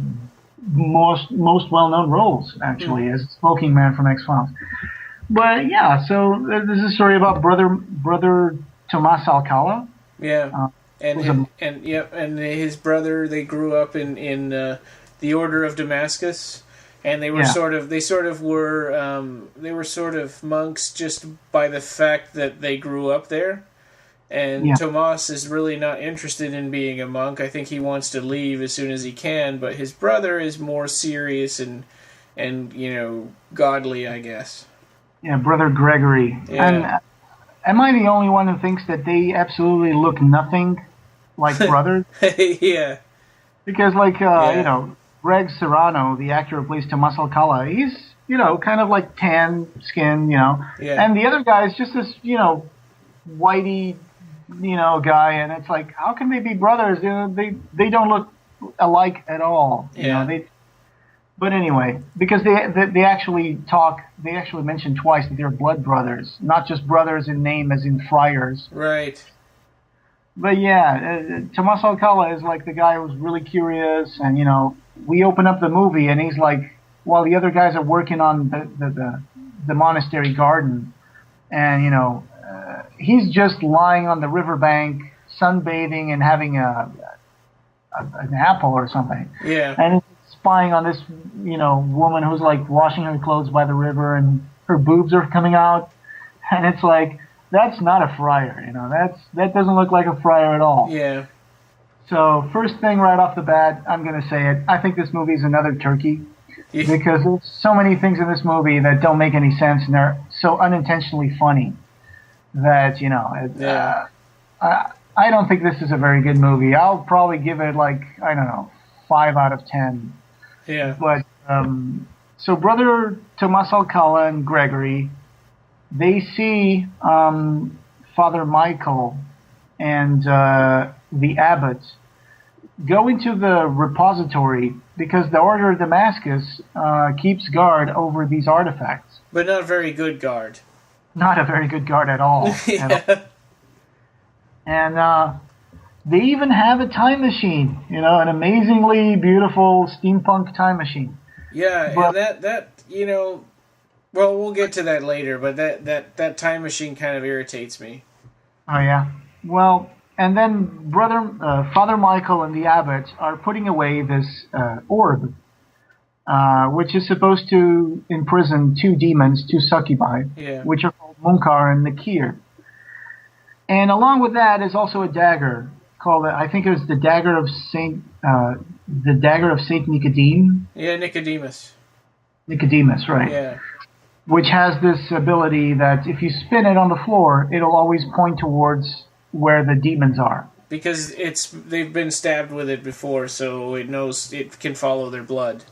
most well-known roles, actually, as Smoking Man from X-Files. But yeah, so there's a story about brother Tomas Alcala. Yeah, and his brother. They grew up in the Order of Damascus, and they were they were sort of monks just by the fact that they grew up there. And Tomas is really not interested in being a monk. I think he wants to leave as soon as he can, but his brother is more serious and godly, I guess. Yeah, Brother Gregory. Yeah. And am I the only one who thinks that they absolutely look nothing like brothers? Yeah. Because Greg Serrano, the actor who plays Tomas Alcala, he's, kind of like tan skin, Yeah. And the other guy is just this, whitey, guy, and it's like, how can they be brothers? They don't look alike at all. But anyway, because they actually mention twice that they're blood brothers, not just brothers in name as in friars. Right. But yeah, Tommaso Alcala is like the guy who's really curious, and we open up the movie, and he's like, while the other guys are working on the monastery garden, and he's just lying on the riverbank, sunbathing, and having an apple or something. Yeah. And he's spying on this woman who's like washing her clothes by the river, and her boobs are coming out, and it's like, that's not a friar, that doesn't look like a friar at all. Yeah. So first thing right off the bat, I'm going to say it. I think this movie is another turkey, because there's so many things in this movie that don't make any sense, and they're so unintentionally funny that I don't think this is a very good movie. I'll probably give it 5 out of 10. Yeah. But so brother Tomas Alcala and Gregory, they see Father Michael and the abbot go into the repository because the Order of Damascus keeps guard over these artifacts. But not a very good guard. Not a very good guard at all. Yeah. And they even have a time machine, an amazingly beautiful steampunk time machine. Yeah, but, and that well, we'll get to that later, but that time machine kind of irritates me. Oh, yeah. Well, and then Father Michael and the abbot are putting away this orb, which is supposed to imprison 2 demons, 2 succubi, which are called Munkar and Nakir. And along with that is also a dagger called, I think it was the dagger of Saint Nicodeme. Yeah, Nicodemus. Nicodemus, right? Yeah. Which has this ability that if you spin it on the floor, it'll always point towards where the demons are. Because they've been stabbed with it before, so it knows it can follow their blood.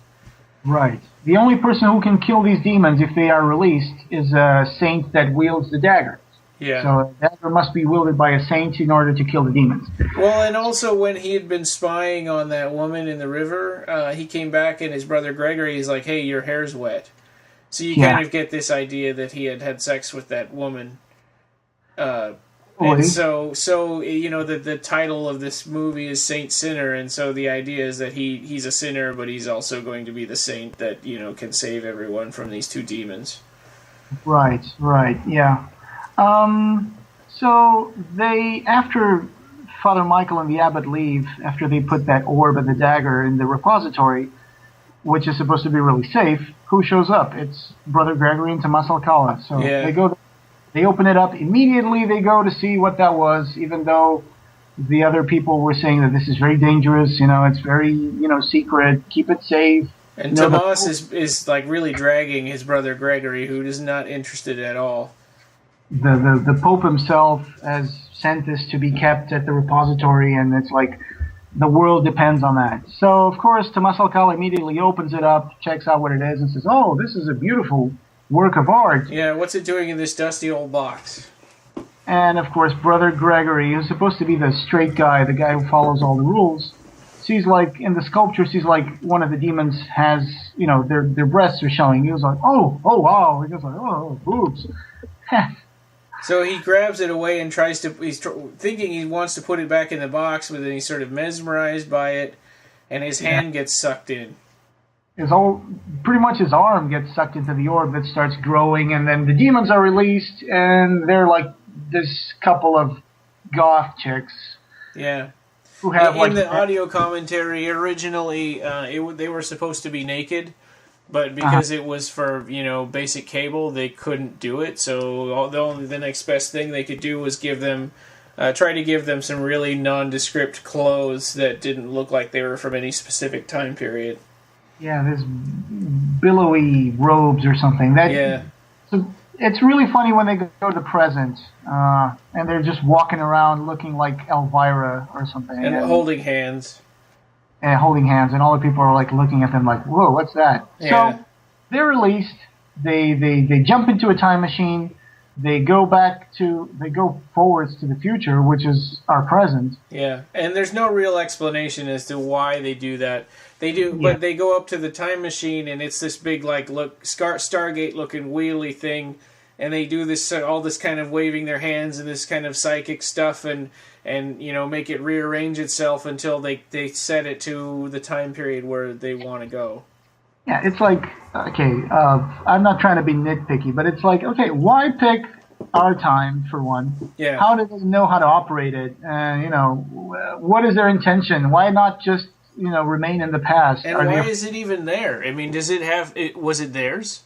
Right. The only person who can kill these demons if they are released is a saint that wields the dagger. Yeah. So a dagger must be wielded by a saint in order to kill the demons. Well, and also when he had been spying on that woman in the river, he came back and his brother Gregory is like, hey, your hair's wet. So you kind of get this idea that he had sex with that woman. And so the title of this movie is Saint Sinner, and so the idea is that he's a sinner, but he's also going to be the saint that, can save everyone from these 2 demons. Right, yeah. So after Father Michael and the abbot leave, after they put that orb and the dagger in the repository, which is supposed to be really safe, who shows up? It's Brother Gregory and Tomas Alcala. So they open it up. Immediately they go to see what that was, even though the other people were saying that this is very dangerous, it's very, secret, keep it safe. And Tomas is like really dragging his brother Gregory, who is not interested at all. The Pope himself has sent this to be kept at the repository, and it's like the world depends on that. So, of course, Tomas Alcala immediately opens it up, checks out what it is, and says, oh, this is a beautiful work of art. Yeah, what's it doing in this dusty old box? And, of course, Brother Gregory, who's supposed to be the straight guy, the guy who follows all the rules, sees like, in the sculpture, sees like one of the demons has, their breasts are showing. He was like, oh, wow. He goes like, oh, boobs. So he grabs it away and he's thinking he wants to put it back in the box, but then he's sort of mesmerized by it, and his hand gets sucked in. Pretty much his arm gets sucked into the orb that starts growing, and then the demons are released, and they're like this couple of goth chicks. Yeah. Who have in the audio commentary, originally they were supposed to be naked, but because it was for, basic cable, they couldn't do it. So the next best thing they could do was try to give them some really nondescript clothes that didn't look like they were from any specific time period. Yeah, there's billowy robes or something. So it's really funny when they go to the present, and they're just walking around looking like Elvira or something. And holding hands. And holding hands, and all the people are like looking at them like, whoa, what's that? Yeah. So they're released. They jump into a time machine. They go forwards to the future, which is our present. Yeah, and there's no real explanation as to why they do that. But they go up to the time machine, and it's this big Stargate looking wheelie thing, and they do this all this kind of waving their hands and this kind of psychic stuff, and make it rearrange itself until they set it to the time period where they want to go. Yeah, it's like, okay, I'm not trying to be nitpicky, but it's like, okay, why pick our time for one? Yeah. How do they know how to operate it? What is their intention? Why not just remain in the past? And why is it even there? I mean, was it theirs?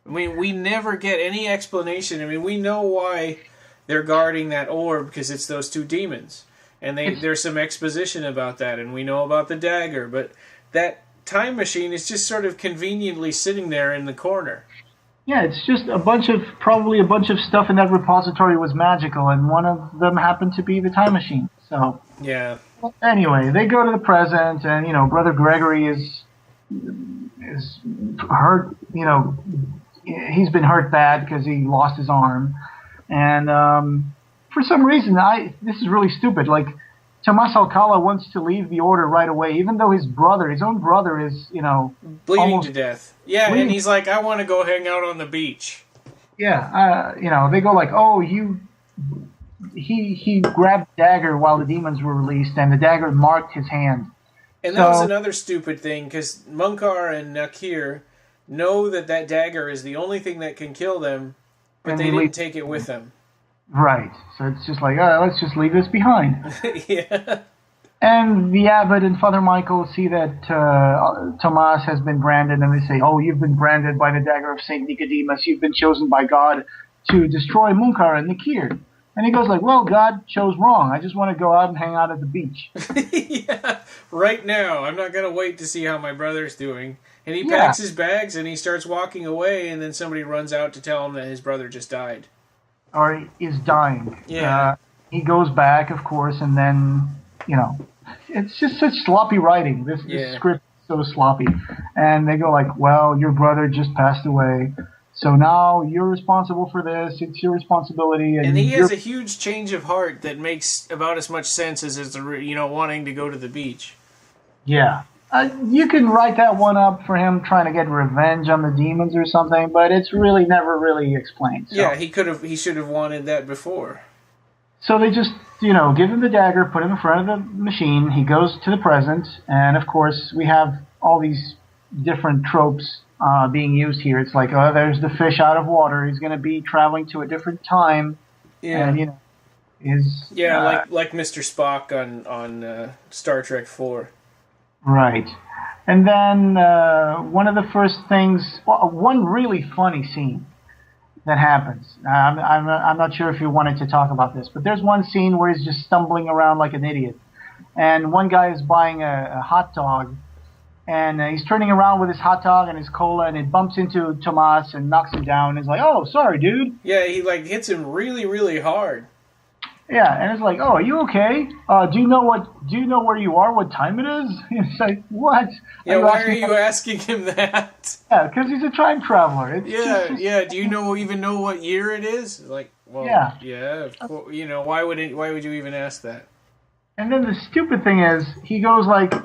I mean, we never get any explanation. I mean, we know why they're guarding that orb, because it's those two demons. And there's some exposition about that, and we know about the dagger, but that time machine is just sort of conveniently sitting there in the corner. Yeah, it's just probably a bunch of stuff in that repository was magical, and one of them happened to be the time machine. So yeah. Anyway, they go to the present, and Brother Gregory is hurt. He's been hurt bad because he lost his arm, and for some reason, this is really stupid. Like, Tomas Alcala wants to leave the order right away, even though his own brother is bleeding to death. Yeah, bleeding. And he's like, I want to go hang out on the beach. Yeah, they go like, oh, he grabbed the dagger while the demons were released, and the dagger marked his hand. And that was another stupid thing, because Munkar and Nakir know that dagger is the only thing that can kill them, but they didn't take it with them. Right. So it's just like, let's just leave this behind. Yeah. And the abbot and Father Michael see that Tomas has been branded, and they say, oh, you've been branded by the dagger of St. Nicodemus. You've been chosen by God to destroy Munkar and Nakir. And he goes like, well, God chose wrong. I just want to go out and hang out at the beach. Yeah, right now. I'm not going to wait to see how my brother's doing. And he packs his bags and he starts walking away, and then somebody runs out to tell him that his brother just died. Or is dying. Yeah. He goes back, of course, and then, it's just such sloppy writing. This script is so sloppy. And they go like, well, your brother just passed away, so now you're responsible for this. It's your responsibility. And he has a huge change of heart that makes about as much sense as wanting to go to the beach. Yeah. You can write that one up for him trying to get revenge on the demons or something, but it's really never really explained. So. Yeah, he should have wanted that before. So they just, give him the dagger, put him in front of the machine. He goes to the present, and of course we have all these different tropes being used here. It's like, there's the fish out of water. He's going to be traveling to a different time. Yeah. And, like Mr. Spock on Star Trek 4. Right. And then one of the first things, one really funny scene that happens. I'm not sure if you wanted to talk about this, but there's one scene where he's just stumbling around like an idiot. And one guy is buying a hot dog, and he's turning around with his hot dog and his cola, and it bumps into Tomas and knocks him down. And he's like, oh, sorry, dude. Yeah, he hits him really, really hard. Yeah, and it's like, oh, are you okay? Do you know where you are? What time it is? It's like, what? Yeah, why are you asking him that? Yeah, because he's a time traveler. Yeah. Do you even know what year it is? Like, well, yeah. Why would you even ask that? And then the stupid thing is, he goes like, do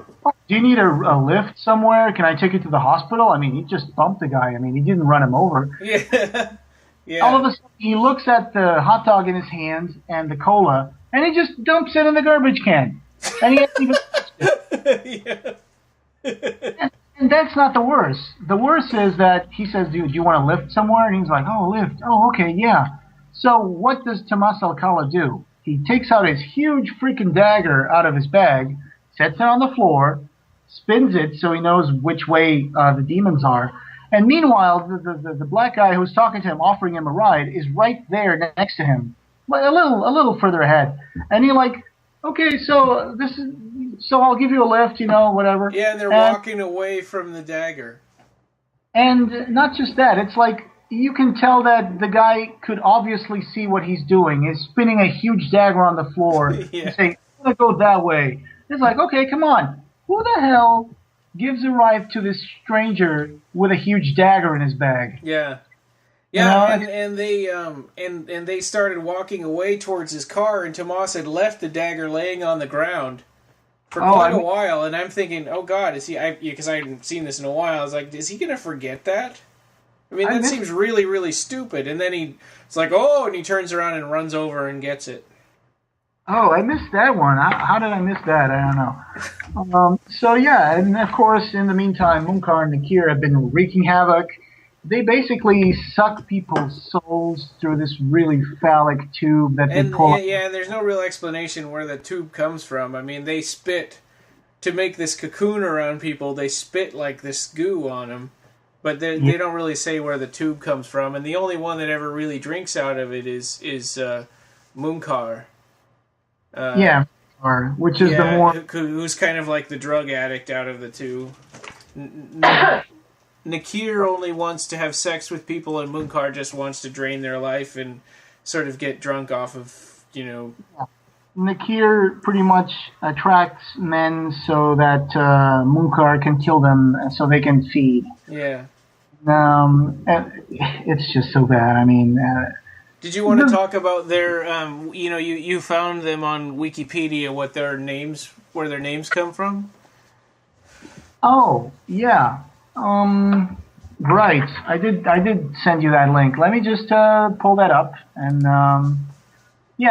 you need a lift somewhere? Can I take you to the hospital? I mean, he just bumped the guy. I mean, he didn't run him over. Yeah. Yeah. All of a sudden, he looks at the hot dog in his hands and the cola, and he just dumps it in the garbage can. And he hasn't even touched it. Yeah. And that's not the worst. The worst is that he says, dude, do you want to lift somewhere? And he's like, oh, lift. Oh, okay, yeah. So what does Tomas Alcala do? He takes out his huge freaking dagger out of his bag, sets it on the floor, spins it so he knows which way the demons are. And meanwhile, the black guy who's talking to him, offering him a ride, is right there next to him, a little further ahead. And he's like, okay, so I'll give you a lift, whatever. Yeah, and they're walking away from the dagger. And not just that, it's like you can tell that the guy could obviously see what he's doing. He's spinning a huge dagger on the floor and saying, I'm going to go that way. It's like, okay, come on. Who the hell gives a ride to this stranger with a huge dagger in his bag? Yeah. Yeah, and they started walking away towards his car, and Tomas had left the dagger laying on the ground for quite a while, and I'm thinking, oh God, is he? Because I hadn't seen this in a while. I was like, is he going to forget that? I I mean, that seems really, really stupid. And then it's like, oh, and he turns around and runs over and gets it. Oh, I missed that one. How did I miss that? I don't know. So yeah, and of course, in the meantime, Munkar and Nakir have been wreaking havoc. They basically suck people's souls through this really phallic tube that they pull. Yeah, and there's no real explanation where the tube comes from. I mean, they spit to make this cocoon around people. They spit like this goo on them, but they don't really say where the tube comes from. And the only one that ever really drinks out of it is Munkar. Which is the more who's kind of like the drug addict out of the two. Nakir only wants to have sex with people, and Munkar just wants to drain their life and sort of get drunk off of, Nakir pretty much attracts men so that Munkar can kill them so they can feed. Yeah. It's just so bad. I mean... Did you want to talk about their, you found them on Wikipedia, where their names come from? Oh, yeah. Right. I did send you that link. Let me just pull that up. And,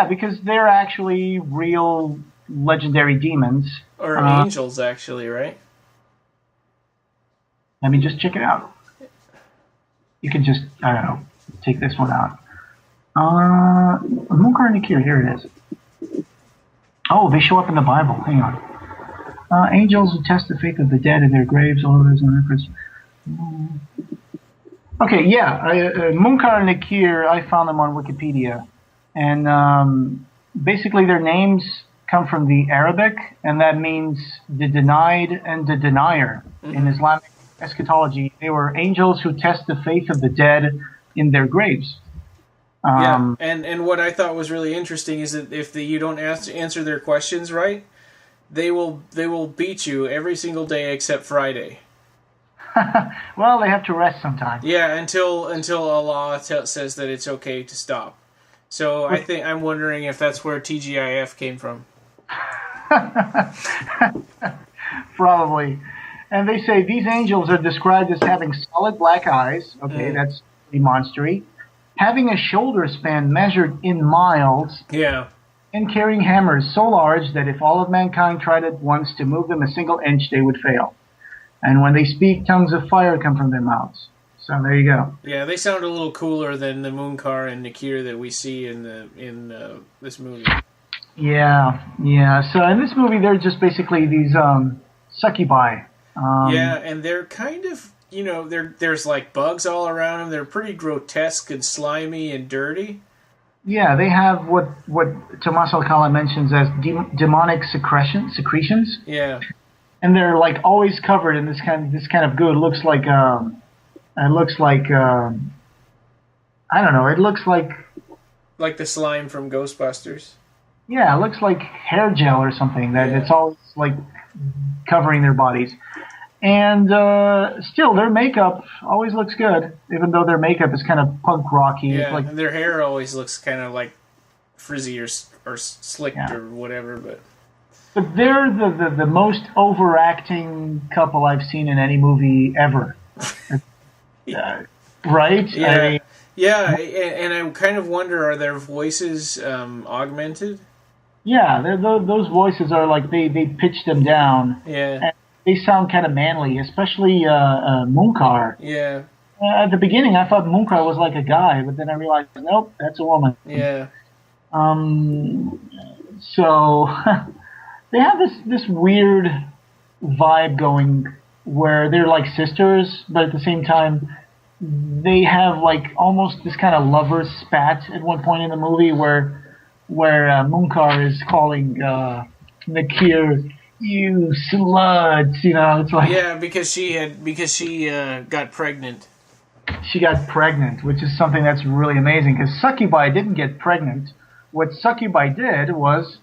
because they're actually real legendary demons. Or angels, actually, right? Let me just check it out. You can just, I don't know, take this one out. Munkar and Nakir, here it is. Oh, they show up in the Bible. Hang on. Angels who test the faith of the dead in their graves, all of those on records. Okay, yeah. Munkar and Nakir, I found them on Wikipedia. And basically their names come from the Arabic, and that means the denied and the denier. Mm-hmm. In Islamic eschatology, they were angels who test the faith of the dead in their graves. And what I thought was really interesting is that if you don't answer their questions right, they will beat you every single day except Friday. Well, they have to rest sometime. Yeah, until Allah says that it's okay to stop. So I'm wondering if that's where TGIF came from. Probably. And they say these angels are described as having solid black eyes. Okay, that's pretty monstery. Having a shoulder span measured in miles. Yeah. And carrying hammers so large that if all of mankind tried at once to move them a single inch, they would fail. And when they speak, tongues of fire come from their mouths. So there you go. Yeah, they sound a little cooler than the Munkar and Nakir that we see in this movie. Yeah. So in this movie, they're just basically these succubi. And they're kind of, there's like bugs all around them. They're pretty grotesque and slimy and dirty. Yeah, they have what Tomás Alcala mentions as demonic secretions. Yeah. And they're like always covered in this kind of goo. It looks like I don't know. It looks like the slime from Ghostbusters. Yeah, it looks like hair gel or something. It's always like covering their bodies. And still, their makeup always looks good, even though their makeup is kind of punk rocky. Yeah, and their hair always looks kind of like frizzy or slicked or whatever. But they're the most overacting couple I've seen in any movie ever. Right? Yeah. And I kind of wonder, are their voices augmented? Yeah, those voices are like they pitch them down. Yeah. And they sound kind of manly, especially Munkar. Yeah. At the beginning, I thought Munkar was like a guy, but then I realized, nope, that's a woman. Yeah. So they have this weird vibe going where they're like sisters, but at the same time, they have like almost this kind of lover's spat at one point in the movie where Munkar is calling Nakir, "You sluts," it's like because she got pregnant. She got pregnant, which is something that's really amazing because succubi didn't get pregnant. What succubi did was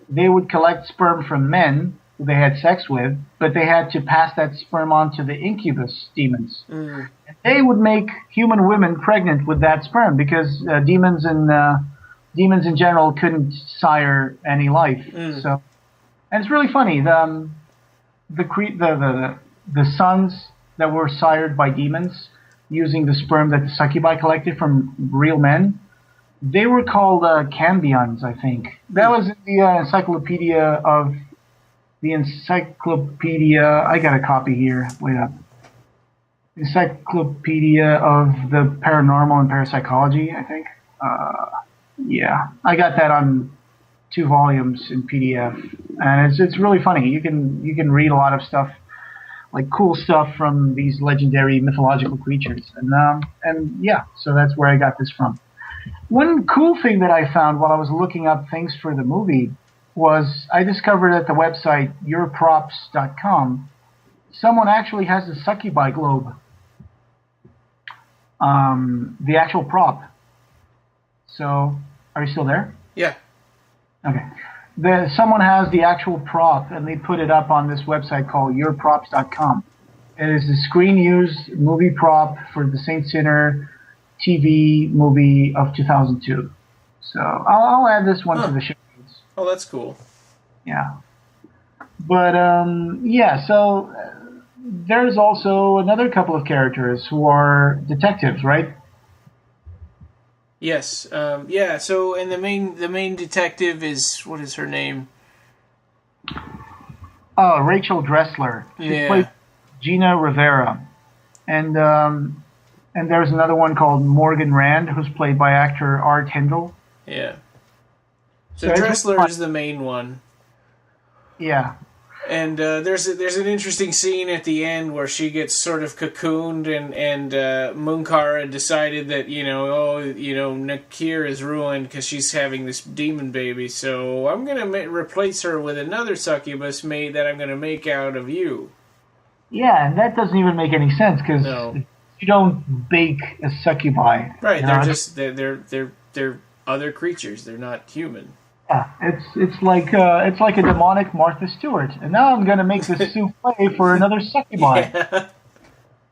they would collect sperm from men who they had sex with, but they had to pass that sperm on to the incubus demons. Mm. They would make human women pregnant with that sperm because demons in general couldn't sire any life. Mm. So, and it's really funny. The sons that were sired by demons, using the sperm that the succubi collected from real men. They were called cambions, I think. That was in the encyclopedia. I got a copy here. Wait up. Encyclopedia of the Paranormal and Parapsychology, I think. Yeah, I got that on 2 volumes in PDF, and it's really funny. You can read a lot of stuff, like cool stuff from these legendary mythological creatures, and yeah, so that's where I got this from. One cool thing that I found while I was looking up things for the movie was I discovered at the website yourprops.com someone actually has the succubi globe, the actual prop. So, are you still there? Yeah. Okay. Someone has the actual prop, and they put it up on this website called yourprops.com. It is the screen-used movie prop for the Saint Sinner TV movie of 2002. So I'll add this one to the show notes. Oh, that's cool. Yeah. But, yeah, so there's also another couple of characters who are detectives, right? Yes. Yeah. So, and the main detective is, what is her name? Oh, Rachel Dressler. She plays Gina Rivera, and there's another one called Morgan Rand, who's played by actor Art Hindle. Yeah. So Dressler is the main one. Yeah. And there's an interesting scene at the end where she gets sort of cocooned, and Munkara decided that Nakir is ruined because she's having this demon baby. So I'm gonna replace her with another succubus mate that I'm gonna make out of you. Yeah, and that doesn't even make any sense because you don't bake a succubi. Right? They're other creatures. They're not human. Yeah, it's like a demonic Martha Stewart, and now I'm gonna make this souffle for another succubi. Yeah.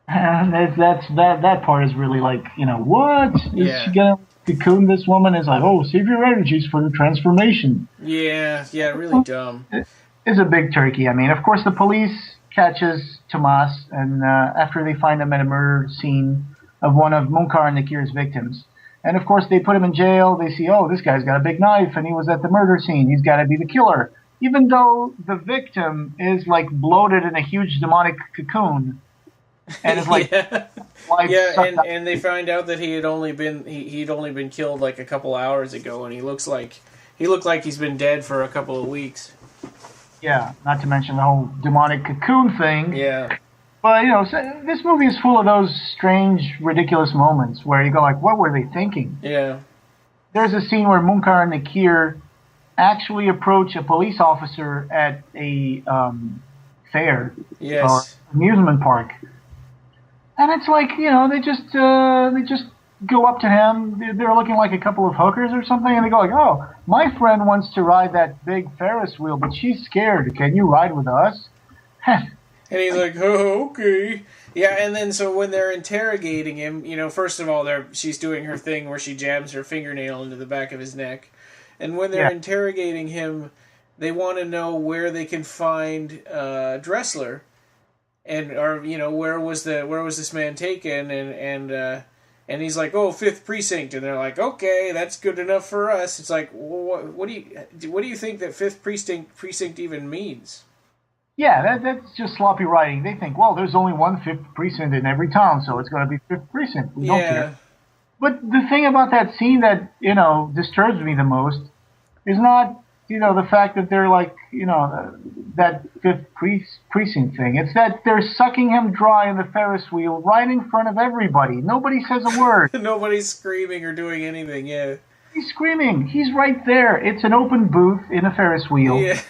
And that part is really like, what is she gonna cocoon this woman? Is like, oh, save your energies for the transformation. Yeah, really dumb. It's a big turkey. I mean, of course, the police catches Tomas, and after they find him at a murder scene of one of Munkar and Nakir's victims. And, of course, they put him in jail. They see, oh, this guy's got a big knife, and he was at the murder scene. He's got to be the killer. Even though the victim is, like, bloated in a huge demonic cocoon. And it's like... and they find out that he'd only been killed, like, a couple hours ago, and he looked like he's been dead for a couple of weeks. Yeah, not to mention the whole demonic cocoon thing. Yeah. But, this movie is full of those strange, ridiculous moments where you go like, what were they thinking? Yeah. There's a scene where Munkar and Nakir actually approach a police officer at a fair or amusement park. And it's like, they just go up to him. They're looking like a couple of hookers or something, and they go like, oh, my friend wants to ride that big Ferris wheel, but she's scared. Can you ride with us? And he's like, oh, okay. Yeah, and then so when they're interrogating him, first of all, she's doing her thing where she jabs her fingernail into the back of his neck. And when they're interrogating him, they want to know where they can find Dressler. Or where was this man taken? And he's like, oh, 5th Precinct. And they're like, okay, that's good enough for us. It's like, what do you think that 5th Precinct even means? Yeah, that's just sloppy writing. They think, well, there's only one 5th Precinct in every town, so it's going to be 5th Precinct. We don't care. But the thing about that scene that, disturbs me the most is not, the fact that they're like, that 5th Precinct thing. It's that they're sucking him dry in the Ferris wheel right in front of everybody. Nobody says a word. Nobody's screaming or doing anything, yeah. He's screaming. He's right there. It's an open booth in a Ferris wheel. Yeah.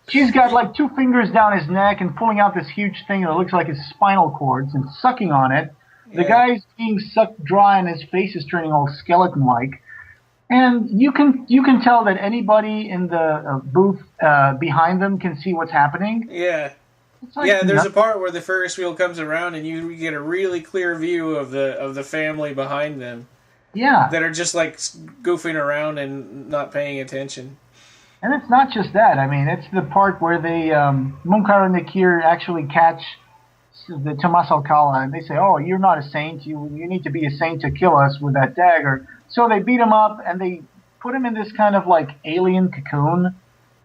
She's got like 2 fingers down his neck and pulling out this huge thing that looks like his spinal cords and sucking on it. The guy's being sucked dry and his face is turning all skeleton-like. And you can tell that anybody in the booth behind them can see what's happening. Yeah. Like there's a part where the Ferris wheel comes around and you get a really clear view of the family behind them. Yeah. That are just like goofing around and not paying attention. And it's not just that. I mean, it's the part where they Munkar and Nakir actually catch the Tomas Alcala, and they say, "Oh, you're not a saint. You need to be a saint to kill us with that dagger." So they beat him up and they put him in this kind of like alien cocoon,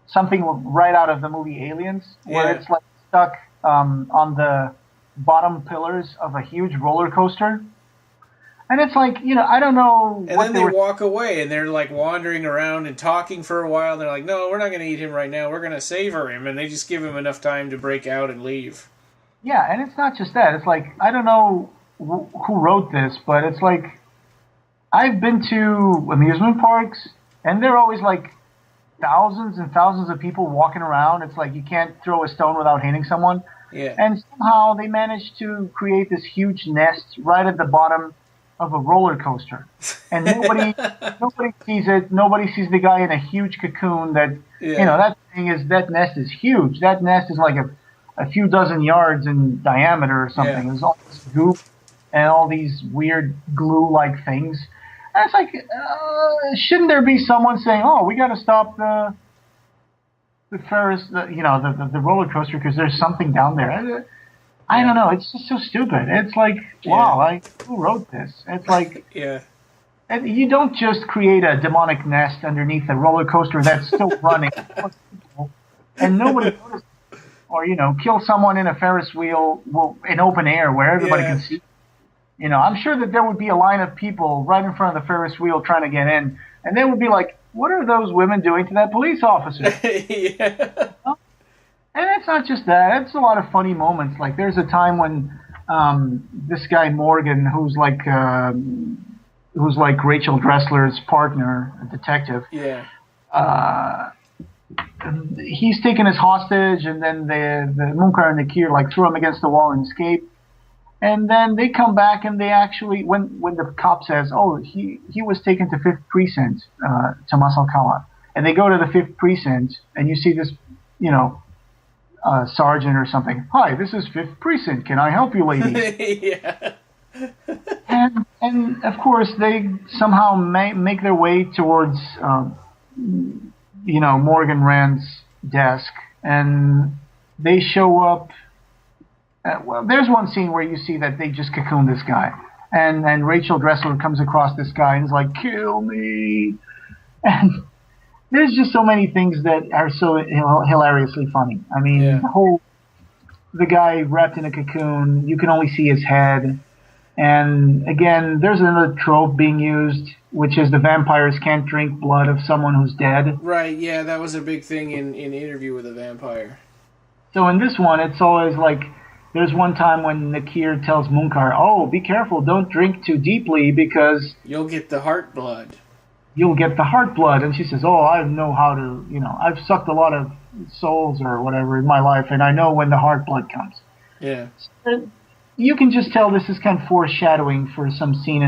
something right out of the movie Aliens, where it's like stuck on the bottom pillars of a huge roller coaster. And it's like, I don't know. And then they walk away, and they're like wandering around and talking for a while. They're like, "No, we're not going to eat him right now. We're going to savor him." And they just give him enough time to break out and leave. Yeah, and it's not just that. It's like, I don't know who wrote this, but it's like, I've been to amusement parks, and there are always like thousands and thousands of people walking around. It's like you can't throw a stone without hitting someone. Yeah. And somehow they managed to create this huge nest right at the bottom of a roller coaster, and nobody sees it. Nobody sees the guy in a huge cocoon. That nest is huge. That nest is like a few dozen yards in diameter or something. There's all this goop and all these weird glue-like things. And it's like, shouldn't there be someone saying, "Oh, we got to stop the Ferris, the roller coaster because there's something down there." I don't know. It's just so stupid. It's like, wow, who wrote this? It's like, and you don't just create a demonic nest underneath a roller coaster that's still running, and nobody notices, or kill someone in a Ferris wheel in open air where everybody can see. I'm sure that there would be a line of people right in front of the Ferris wheel trying to get in, and they would be like, "What are those women doing to that police officer?" And it's not just that. It's a lot of funny moments. Like there's a time when this guy Morgan, who's like Rachel Dressler's partner, a detective. Yeah. He's taken as hostage, and then the Munkar and the Kier like throw him against the wall and escape. And then they come back, and they actually, when the cop says, "Oh, he was taken to 5th Precinct, Tomas Alcala," and they go to the 5th Precinct, and you see this, sergeant or something. "Hi, this is 5th Precinct. Can I help you, lady?" Yeah. and of course they somehow make their way towards Morgan Rand's desk, and they show up. There's one scene where you see that they just cocoon this guy, and Rachel Dressler comes across this guy and is like, "Kill me!" And there's just so many things that are so hilariously funny. I mean, the guy wrapped in a cocoon, you can only see his head. And again, there's another trope being used, which is the vampires can't drink blood of someone who's dead. Right, yeah, that was a big thing in Interview with a Vampire. So in this one, it's always like, there's one time when Nakir tells Munkar, "Oh, be careful, don't drink too deeply because you'll get the heart blood. You'll get the heart blood." And she says, "Oh, I know how to, I've sucked a lot of souls or whatever in my life, and I know when the heart blood comes." Yeah. So you can just tell this is kind of foreshadowing for some scene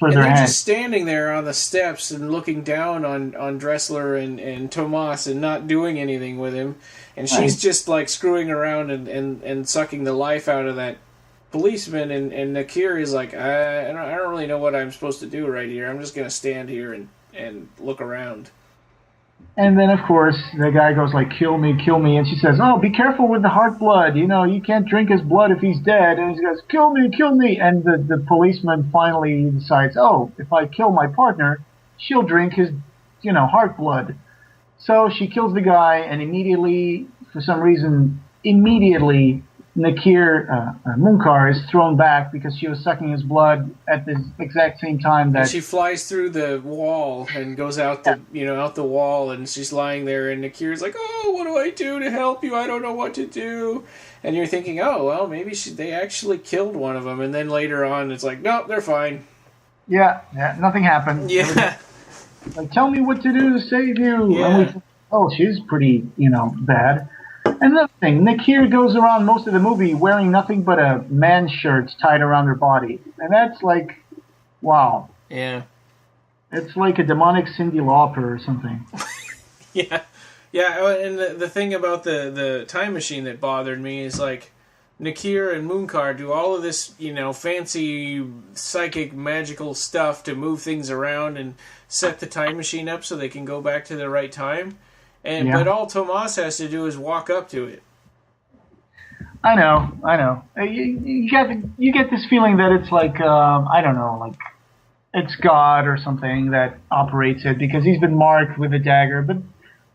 further ahead. And they're just standing there on the steps and looking down on Dressler and Tomas and not doing anything with him. And she's just like screwing around and sucking the life out of that policeman. And Nakir is like, I don't really know what I'm supposed to do right here. I'm just going to stand here and look around. And then, of course, the guy goes like, "Kill me, kill me." And she says, "Oh, be careful with the heart blood. You can't drink his blood if he's dead." And he goes, "Kill me, kill me." And the policeman finally decides, "Oh, if I kill my partner, she'll drink his, heart blood." So she kills the guy, and immediately, for some reason, Nakir Munkar is thrown back because she was sucking his blood at the exact same time that... And she flies through the wall and goes out out the wall, and she's lying there, and Nakir's like, "Oh, what do I do to help you? I don't know what to do." And you're thinking, oh, well, maybe they actually killed one of them, and then later on it's like, nope, they're fine. Yeah, nothing happened. Yeah. Like, tell me what to do to save you. Yeah. And we think, oh, she's pretty, bad. Another thing, Nakir goes around most of the movie wearing nothing but a man's shirt tied around her body. And that's like, wow. Yeah. It's like a demonic Cyndi Lauper or something. Yeah. Yeah, and the thing about the time machine that bothered me is like, Nakir and Munkar do all of this, fancy psychic magical stuff to move things around and set the time machine up so they can go back to the right time. But all Tomas has to do is walk up to it. I know. You get this feeling that it's like I don't know, like it's God or something that operates it because he's been marked with a dagger.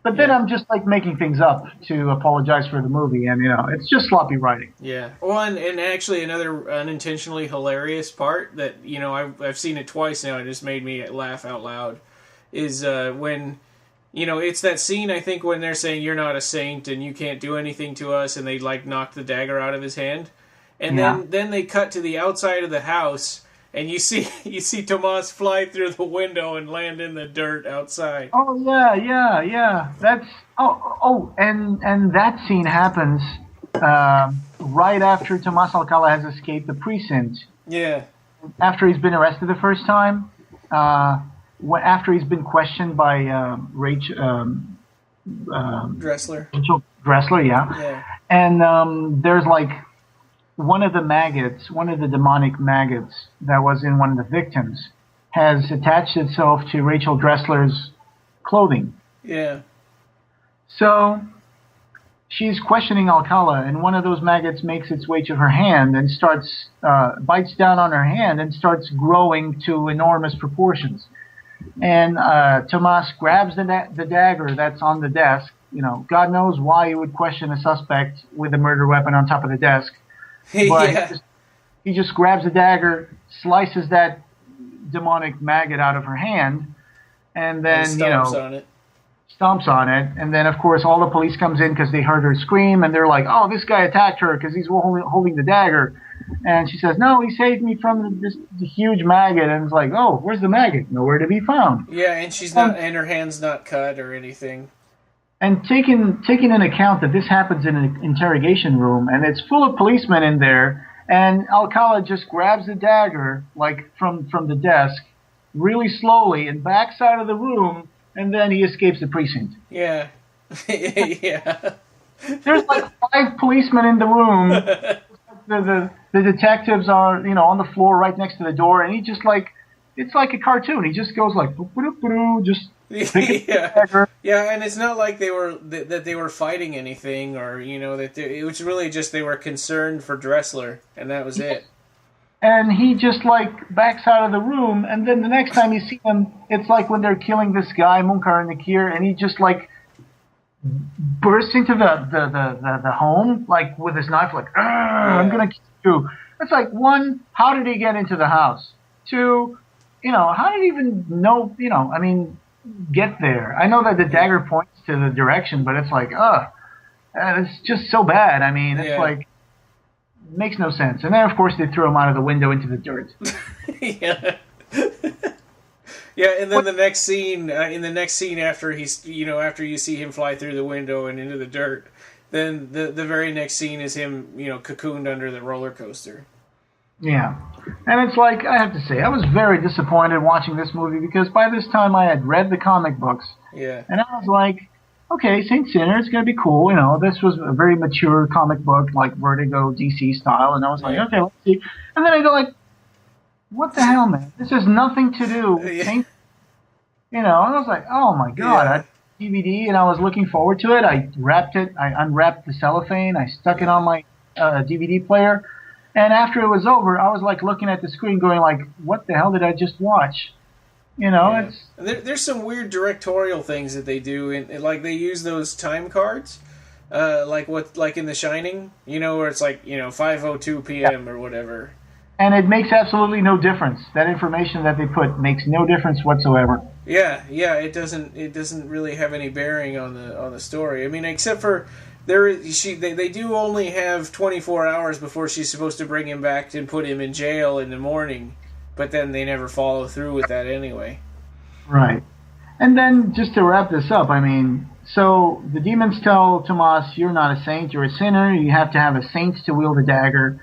But then I'm just like making things up to apologize for the movie, and it's just sloppy writing. Yeah. Well, and actually another unintentionally hilarious part that I've seen it twice now. It just made me laugh out loud. Is when. It's that scene, I think, when they're saying, you're not a saint and you can't do anything to us, and they, like, knock the dagger out of his hand. And then they cut to the outside of the house, and you see Tomas fly through the window and land in the dirt outside. Oh, yeah. That's... and that scene happens right after Tomas Alcala has escaped the precinct. Yeah. After he's been arrested the first time, after he's been questioned by Dressler. Rachel Dressler, yeah. And there's like one of the demonic maggots that was in one of the victims has attached itself to Rachel Dressler's clothing. Yeah. So she's questioning Alcala, and one of those maggots makes its way to her hand and starts bites down on her hand and starts growing to enormous proportions. And Tomas grabs the dagger that's on the desk. God knows why you would question a suspect with a murder weapon on top of the desk. But he just grabs the dagger, slices that demonic maggot out of her hand, and then stomps on it. And then, of course, all the police comes in because they heard her scream, and they're like, "Oh, this guy attacked her because he's holding the dagger." And she says, "No, he saved me from this huge maggot." And it's like, "Oh, where's the maggot? Nowhere to be found." Yeah, and she's not, and her hand's not cut or anything. And taking into account that this happens in an interrogation room, and it's full of policemen in there, and Alcala just grabs the dagger like from the desk, really slowly, and backs out of the room, and then he escapes the precinct. Yeah, yeah. There's like 5 policemen in the room. The detectives are, on the floor right next to the door, and he just like, it's like a cartoon. He just goes like, just yeah, and it's not like they were fighting anything, or it was really just they were concerned for Dressler, and that was it. And he just like backs out of the room, and then the next time you see him, it's like when they're killing this guy Munkar and Nakir, and he just like bursts into the home like with his knife, like I'm gonna kill you. It's like, 1, how did he get into the house? 2, how did he even know? Get there. I know that the dagger points to the direction, but it's like, it's just so bad. It's like, it makes no sense. And then of course they throw him out of the window into the dirt. Yeah. Yeah, and then the next scene, after after you see him fly through the window and into the dirt, then the very next scene is him, cocooned under the roller coaster. Yeah. And it's like, I have to say, I was very disappointed watching this movie because by this time I had read the comic books. Yeah. And I was like, okay, Saint Sinner, it's going to be cool. This was a very mature comic book, like Vertigo, DC style. And I was like, okay, let's see. And then I go like, what the hell, man? This has nothing to do with Saint. And I was like, oh my God. I had DVD and I was looking forward to it. I unwrapped the cellophane. I stuck it on my DVD player. And after it was over, I was like looking at the screen going like, what the hell did I just watch? It's... There's some weird directorial things that they do. And like they use those time cards, like in The Shining, where it's like, 5:02 p.m. or whatever. And it makes absolutely no difference. That information that they put makes no difference whatsoever. Yeah, it doesn't really have any bearing on the story. Except for they do only have 24 hours before she's supposed to bring him back and put him in jail in the morning, but then they never follow through with that anyway. Right. And then just to wrap this up, so the demons tell Tomas, you're not a saint, you're a sinner, you have to have a saint to wield a dagger.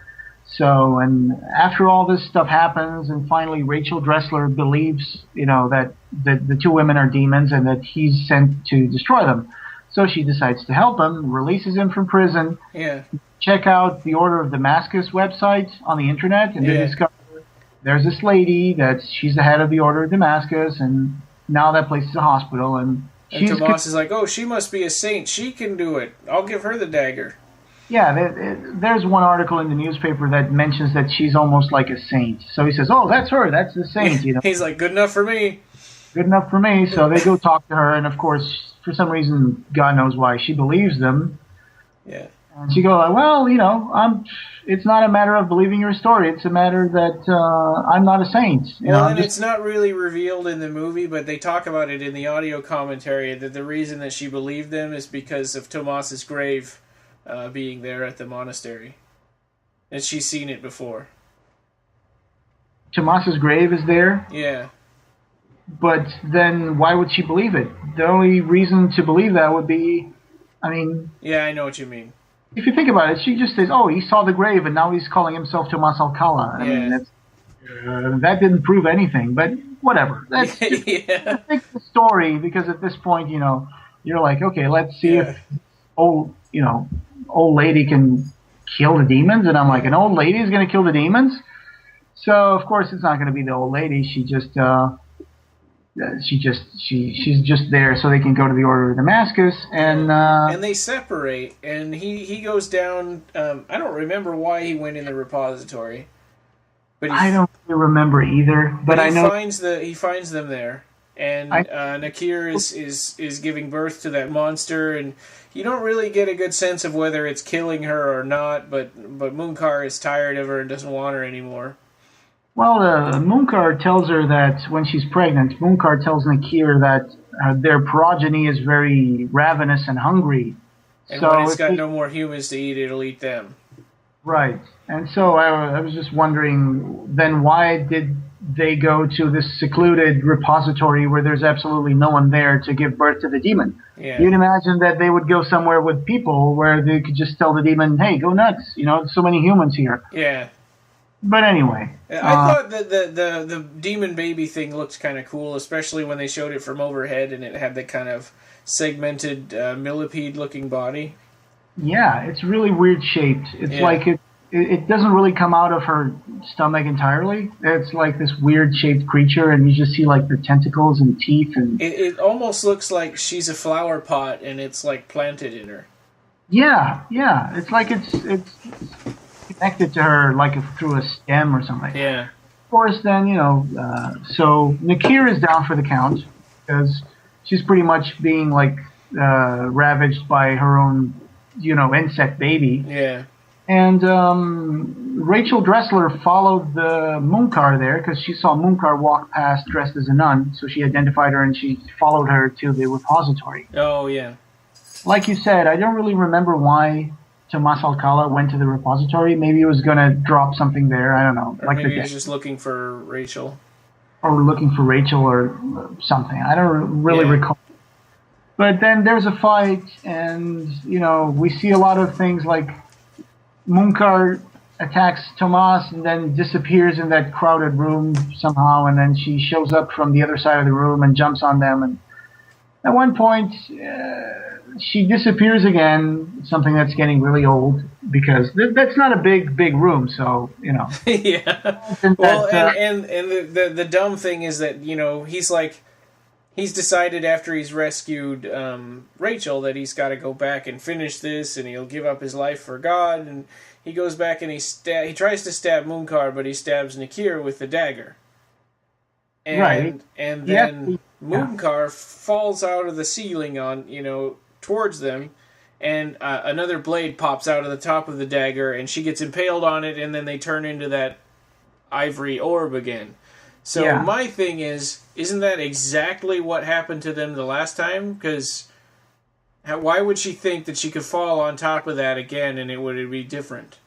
So, and after all this stuff happens, and finally Rachel Dressler believes, that the 2 women are demons and that he's sent to destroy them. So she decides to help him, releases him from prison. Yeah. Check out the Order of Damascus website on the internet, and they discover there's this lady she's the head of the Order of Damascus, and now that place is a hospital. And Tomas is like, oh, she must be a saint. She can do it. I'll give her the dagger. Yeah, there's one article in the newspaper that mentions that she's almost like a saint. So he says, "Oh, that's her. That's the saint." You know, He's like, "Good enough for me." Good enough for me. So they go talk to her, and of course, for some reason, God knows why, she believes them. Yeah. And she goes, "Well, you know, it's not a matter of believing your story. It's a matter that I'm not a saint." It's not really revealed in the movie, but they talk about it in the audio commentary that the reason that she believed them is because of Tomas's grave. Being there at the monastery. And she's seen it before. Tomas's grave is there? Yeah. But then why would she believe it? The only reason to believe that would be, I mean... Yeah, I know what you mean. If you think about it, she just says, oh, he saw the grave and now he's calling himself Tomas Alcala. I mean, that didn't prove anything, but whatever. That's just, yeah. That's the story, because at this point, you know, you're like, okay, let's see if old lady can kill the demons, and I'm like, an old lady is going to kill the demons? So of course it's not going to be the old lady. She's just there so they can go to the Order of Damascus, and they separate, and he goes down. I don't remember why he went in the repository, but I don't really remember either. But I know he finds them there, and Nakir is giving birth to that monster, and you don't really get a good sense of whether it's killing her or not, but Munkar is tired of her and doesn't want her anymore. Well, Munkar tells her that when she's pregnant, Munkar tells Nakir that their progeny is very ravenous and hungry. And so when it's got no more humans to eat, it'll eat them. Right. And so I was just wondering, then why did they go to this secluded repository where there's absolutely no one there to give birth to the demon? Yeah. You'd imagine that they would go somewhere with people where they could just tell the demon, hey, go nuts, you know, so many humans here. Yeah. But anyway. I thought that the demon baby thing looked kind of cool, especially when they showed it from overhead and it had the kind of segmented millipede-looking body. Yeah, it's really weird shaped. It's like it doesn't really come out of her stomach entirely. It's like this weird shaped creature, and you just see like the tentacles and teeth. And it almost looks like she's a flower pot, and it's like planted in her. Yeah. It's like it's connected to her like through a stem or something. Yeah. Of course, then, you know, so Nakir is down for the count because she's pretty much being like ravaged by her own, you know, insect baby. Yeah. And Rachel Dressler followed the Munkar there because she saw Munkar walk past dressed as a nun, so she identified her and she followed her to the repository. Oh, yeah. Like you said, I don't really remember why Tomas Alcala went to the repository. Maybe he was going to drop something there. I don't know. Or like maybe he was just looking for Rachel. Or looking for Rachel or something. I don't really recall. But then there's a fight, and, you know, we see a lot of things like Munkar attacks Tomas and then disappears in that crowded room somehow, and then she shows up from the other side of the room and jumps on them. And at one point, she disappears again, something that's getting really old, because that's not a big room, so, you know. Yeah. Well, and the dumb thing is that, you know, he's decided after he's rescued Rachel that he's got to go back and finish this, and he'll give up his life for God, and he goes back and he tries to stab Munkar, but he stabs Nakir with the dagger. And then Munkar falls out of the ceiling towards them, and another blade pops out of the top of the dagger, and she gets impaled on it, and then they turn into that ivory orb again. So my thing is, isn't that exactly what happened to them the last time? Because why would she think that she could fall on top of that again and it would be different?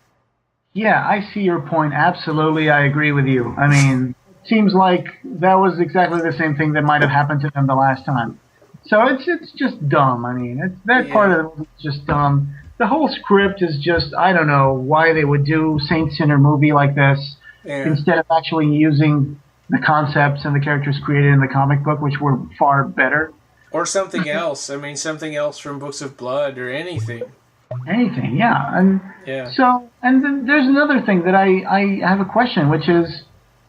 Yeah, I see your point. Absolutely, I agree with you. I mean, it seems like that was exactly the same thing that might have happened to them the last time. So it's just dumb. I mean, part of it is just dumb. The whole script is just, I don't know why they would do Saint Sinner movie like this instead of actually using the concepts and the characters created in the comic book, which were far better. Or something else. I mean, something else from Books of Blood or anything. Anything, yeah. So, and then there's another thing that I have a question, which is,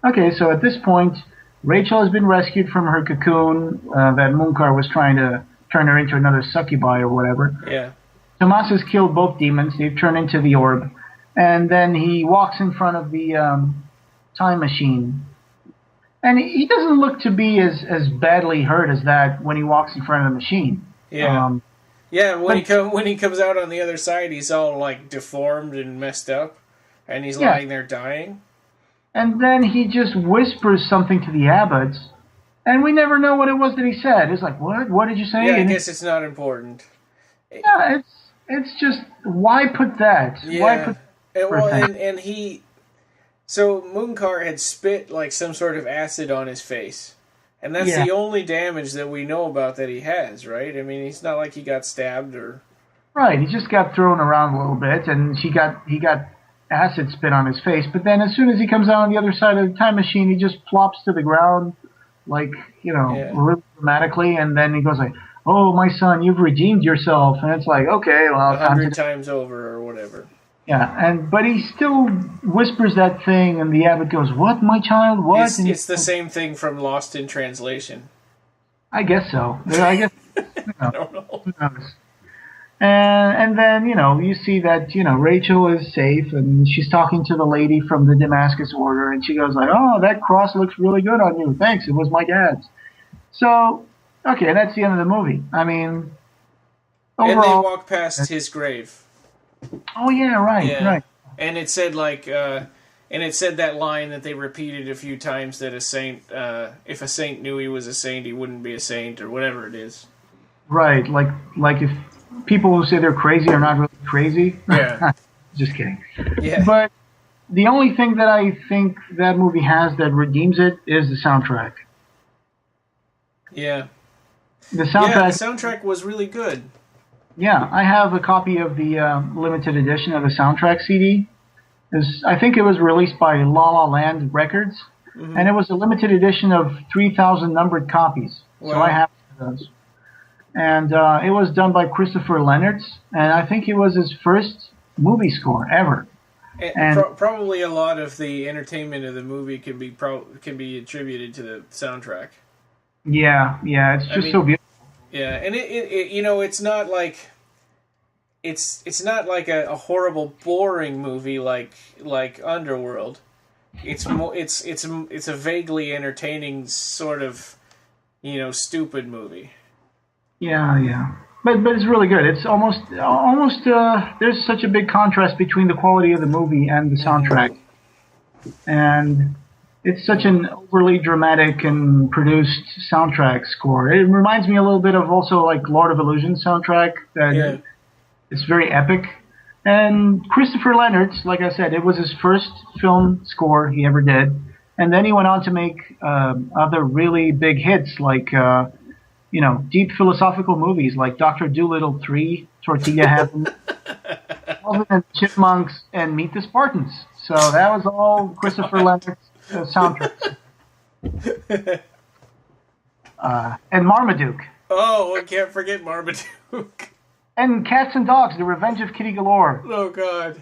okay, so at this point, Rachel has been rescued from her cocoon that Munkar was trying to turn her into another succubi or whatever. Yeah. Tomas has killed both demons. They've turned into the orb. And then he walks in front of the time machine. And he doesn't look to be as badly hurt as that when he walks in front of the machine. Yeah. When he comes out on the other side, he's all like deformed and messed up. And he's lying there dying. And then he just whispers something to the abbots. And we never know what it was that he said. It's like, what? What did you say? Yeah, I guess it's not important. Yeah, it's just, why put that? Yeah. Why put and he... So Munkar had spit like some sort of acid on his face. And that's the only damage that we know about that he has, right? I mean, it's not like he got stabbed or... Right, he just got thrown around a little bit, and he got acid spit on his face. But then as soon as he comes out on the other side of the time machine, he just plops to the ground, like, really dramatically, and then he goes like, "Oh, my son, you've redeemed yourself." And it's like, okay, well... 100 times over or whatever. Yeah, but he still whispers that thing, and the abbot goes, "What, my child, what?" It's the same thing from Lost in Translation. I guess so. I guess... I don't know. Who knows? And then, you see that, Rachel is safe, and she's talking to the lady from the Damascus Order, and she goes like, "Oh, that cross looks really good on you. Thanks, it was my dad's." So, okay, that's the end of the movie. I mean, overall... And they walk past his grave. Oh, yeah, right. And it said, that line that they repeated a few times, that a saint, if a saint knew he was a saint, he wouldn't be a saint, or whatever it is. Right, like if people who say they're crazy are not really crazy. Yeah. Just kidding. Yeah. But the only thing that I think that movie has that redeems it is the soundtrack. Yeah. The soundtrack was really good. Yeah, I have a copy of the limited edition of the soundtrack CD. I think it was released by La La Land Records, and it was a limited edition of 3,000 numbered copies. Wow. So I have those. And it was done by Christopher Leonard, and I think it was his first movie score ever. And probably a lot of the entertainment of the movie can be attributed to the soundtrack. Yeah, it's just so beautiful. Yeah, and it it's not like it's not like a horrible boring movie like Underworld. It's a vaguely entertaining sort of stupid movie. Yeah. But it's really good. It's almost there's such a big contrast between the quality of the movie and the soundtrack. And it's such an overly dramatic and produced soundtrack score. It reminds me a little bit of also like Lord of Illusion soundtrack. It's very epic. And Christopher Leonard, like I said, it was his first film score he ever did. And then he went on to make other really big hits like, deep philosophical movies like Dr. Dolittle 3, Tortilla Heaven, Alvin and the Chipmunks, and Meet the Spartans. So that was all Christopher Leonard's soundtrack. And Marmaduke. Oh, I can't forget Marmaduke. And Cats and Dogs, The Revenge of Kitty Galore. Oh, God.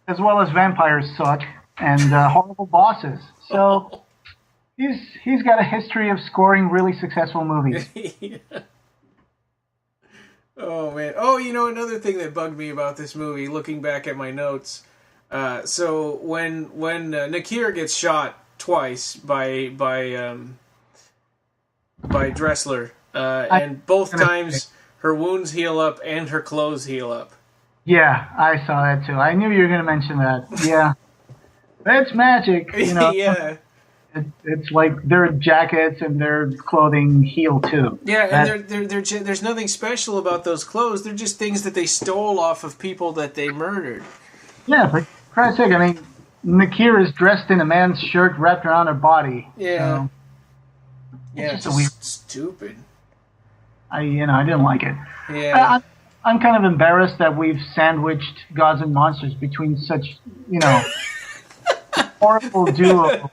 As well as Vampires Suck and Horrible Bosses. So he's got a history of scoring really successful movies. Yeah. Oh, man. Oh, another thing that bugged me about this movie, looking back at my notes. So when Nakir gets shot twice by Dressler, and both times her wounds heal up and her clothes heal up. Yeah, I saw that too. I knew you were going to mention that. Yeah, that's magic. Yeah. It's like their jackets and their clothing heal too. Yeah, and there's nothing special about those clothes. They're just things that they stole off of people that they murdered. Yeah, for Christ's sake, I mean, Nakir is dressed in a man's shirt wrapped around her body. Yeah. It's just weird. Stupid. I didn't like it. Yeah. I'm kind of embarrassed that we've sandwiched Gods and Monsters between such, horrible duo.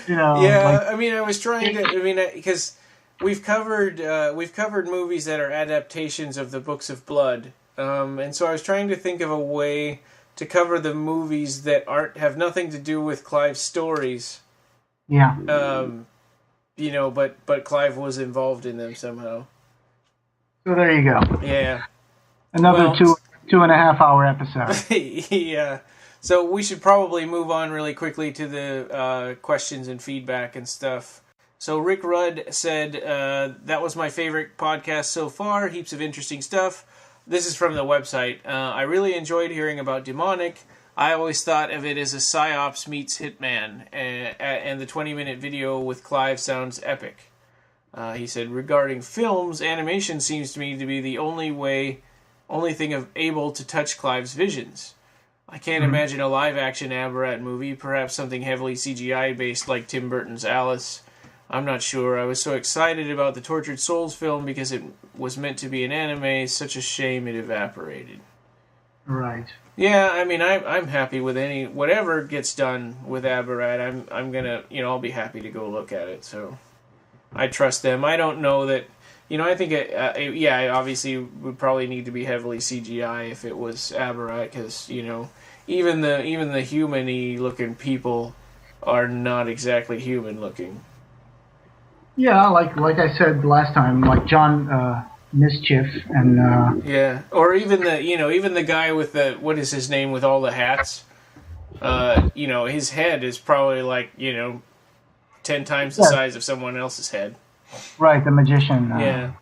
Yeah, I was trying to. Because we've covered movies that are adaptations of the Books of Blood, and so I was trying to think of a way to cover the movies that have nothing to do with Clive's stories. Yeah. But Clive was involved in them somehow. So there you go. Yeah. Another 2.5 hour episode. Yeah. So we should probably move on really quickly to the questions and feedback and stuff. So Rick Rudd said, that was my favorite podcast so far. Heaps of interesting stuff. This is from the website. I really enjoyed hearing about Demonic. I always thought of it as a PsyOps meets Hitman, and the 20-minute video with Clive sounds epic. He said, regarding films, animation seems to me to be the only thing able to touch Clive's visions. I can't imagine a live-action Aberrat movie, perhaps something heavily CGI-based like Tim Burton's Alice. I'm not sure. I was so excited about the Tortured Souls film because it was meant to be an anime. Such a shame it evaporated. Right. Yeah, I mean, I'm happy with whatever gets done with Aberrat. I'm gonna, I'll be happy to go look at it. So I trust them. I don't know that, I think obviously would probably need to be heavily CGI if it was Aberrat, because even the human-y looking people are not exactly human looking. Yeah, like I said last time, like John Mischief and yeah, or even the guy with what is his name with all the hats? His head is probably like 10 times the size of someone else's head. Right, the magician. Yeah.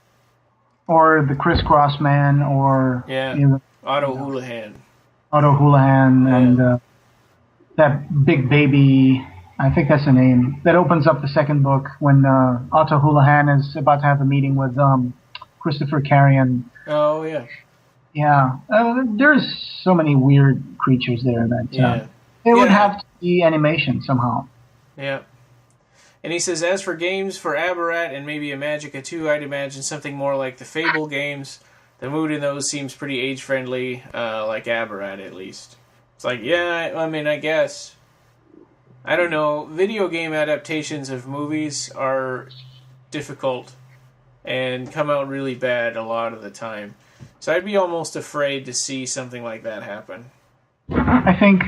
Or the crisscross man, or Otto Houlihan. Otto Houlihan, and that big baby. I think that's the name. That opens up the second book when Otto Houlihan is about to have a meeting with Christopher Carrion. Oh, yeah. Yeah. There's so many weird creatures there that it would have to be animation somehow. Yeah. And he says, as for games for Aberrat and maybe a Magica 2, I'd imagine something more like the Fable games. The mood in those seems pretty age-friendly, like Aberrat at least. It's like, I guess. I don't know. Video game adaptations of movies are difficult and come out really bad a lot of the time. So I'd be almost afraid to see something like that happen. I think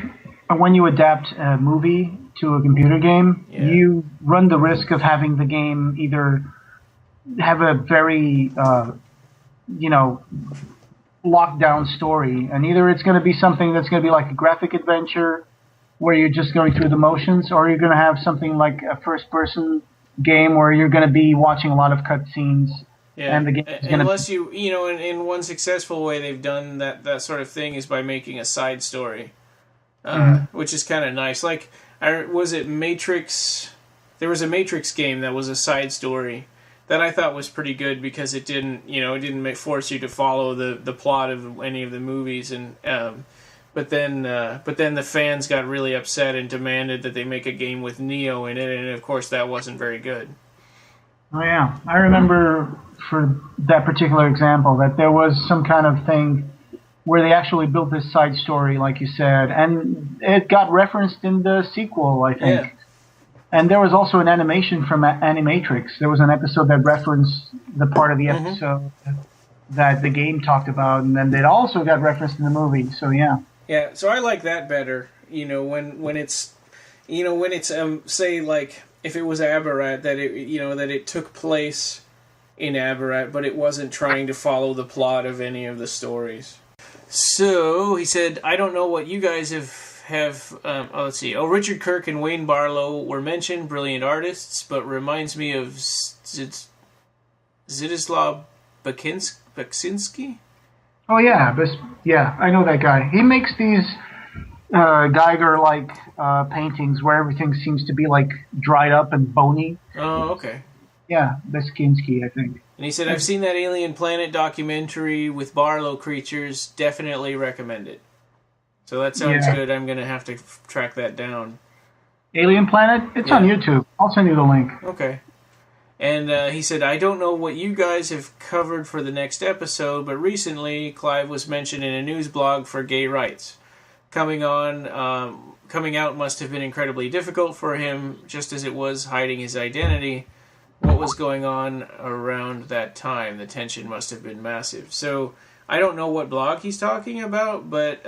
when you adapt a movie to a computer game, you run the risk of having the game either have a very, locked down story, and either it's going to be something that's going to be like a graphic adventure where you're just going through the motions, or you're going to have something like a first-person game where you're going to be watching a lot of cutscenes. Yeah, and the game is unless in one successful way they've done that sort of thing is by making a side story, which is kind of nice. Like, was it Matrix? There was a Matrix game that was a side story that I thought was pretty good because it didn't force you to follow the plot of any of the movies, and but then the fans got really upset and demanded that they make a game with Neo in it, and of course that wasn't very good. Oh yeah, I remember for that particular example that there was some kind of thing where they actually built this side story, like you said, and it got referenced in the sequel, I think. Yeah. And there was also an animation from Animatrix. There was an episode that referenced the part of the episode that the game talked about, and then it also got referenced in the movie. So yeah. Yeah, so I like that better. When it's say like if it was Aberrat, that it took place in Aberrat, but it wasn't trying to follow the plot of any of the stories. So he said, I don't know what you guys have let's see. Oh, Richard Kirk and Wayne Barlow were mentioned, brilliant artists, but reminds me of Zdzislaw Beksinski. Oh yeah, I know that guy. He makes these Geiger-like paintings where everything seems to be like dried up and bony. Oh, okay. Yeah, Beskinski, I think. And he said, I've seen that Alien Planet documentary with Barlow creatures. Definitely recommend it. So that sounds good. I'm going to have to track that down. Alien Planet? It's on YouTube. I'll send you the link. Okay. And he said, I don't know what you guys have covered for the next episode, but recently Clive was mentioned in a news blog for gay rights. Coming out must have been incredibly difficult for him, just as it was hiding his identity. What was going on around that time? The tension must have been massive. So I don't know what blog he's talking about, but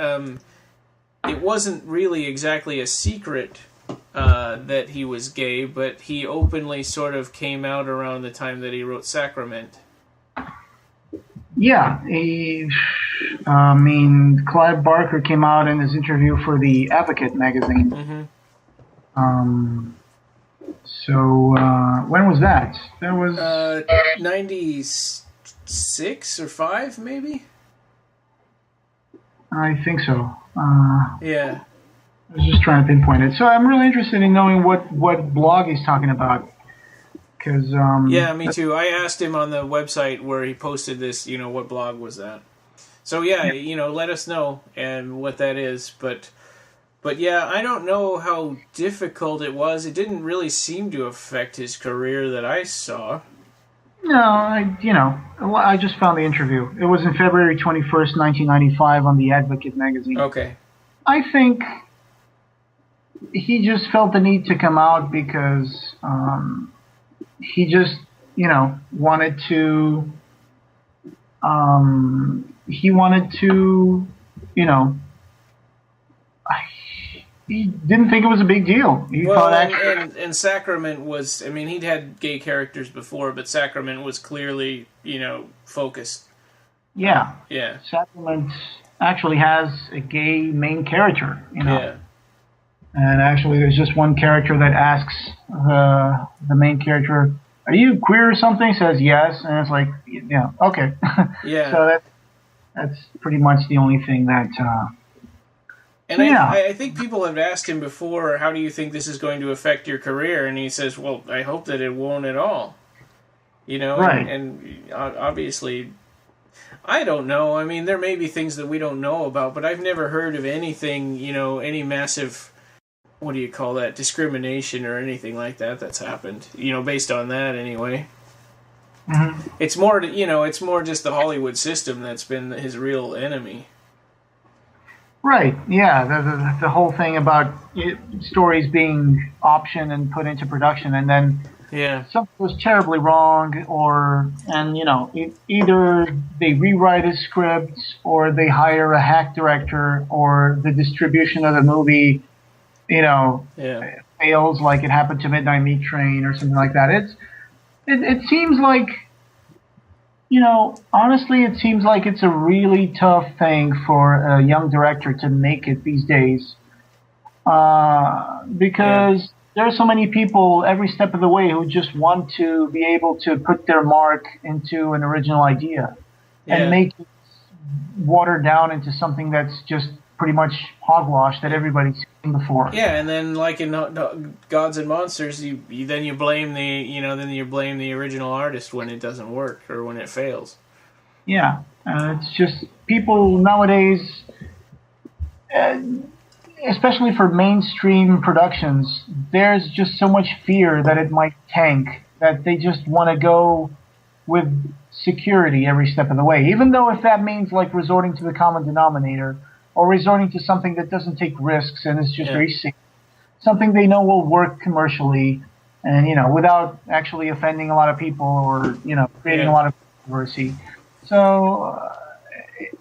it wasn't really exactly a secret that he was gay, but he openly sort of came out around the time that he wrote Sacrament. Yeah, I mean, Clive Barker came out in his interview for the Advocate magazine. So when was that? That was 96 or 5, maybe. I think so. Yeah. I was just trying to pinpoint it. So I'm really interested in knowing what blog he's talking about. Cause, yeah, me too. I asked him on the website where he posted this, what blog was that? So yeah, let us know and what that is. But yeah, I don't know how difficult it was. It didn't really seem to affect his career that I saw. No, I just found the interview. It was in February 21st, 1995 on the Advocate magazine. Okay. I think he just felt the need to come out because he just, wanted to, he didn't think it was a big deal. He thought and Sacrament was, he'd had gay characters before, but Sacrament was clearly, focused. Yeah. Yeah. Sacrament actually has a gay main character, Yeah. And actually there's just one character that asks the main character, "Are you queer or something?" Says yes, and it's like, yeah, okay. Yeah. So that's pretty much the only thing that... And I think people have asked him before, how do you think this is going to affect your career? And he says, well, I hope that it won't at all. Right. And obviously, I don't know. There may be things that we don't know about, but I've never heard of anything, any massive, what do you call that, discrimination or anything like that that's happened, based on that anyway. Mm-hmm. It's more, it's more just the Hollywood system that's been his real enemy. Right, yeah, the whole thing about stories being optioned and put into production, and then something was terribly wrong, either they rewrite a script, or they hire a hack director, or the distribution of the movie, fails, like it happened to Midnight Meat Train or something like that. It seems like, honestly, it seems like it's a really tough thing for a young director to make it these days. Because there are so many people every step of the way who just want to be able to put their mark into an original idea and make it watered down into something that's just pretty much hogwash that everybody's seen before. Yeah, and then like in Gods and Monsters, you blame the original artist when it doesn't work or when it fails. Yeah, it's just people nowadays, especially for mainstream productions, there's just so much fear that it might tank that they just want to go with security every step of the way, even though if that means like resorting to the common denominator, or resorting to something that doesn't take risks and is just very safe. Something they know will work commercially and, without actually offending a lot of people or, creating a lot of controversy. So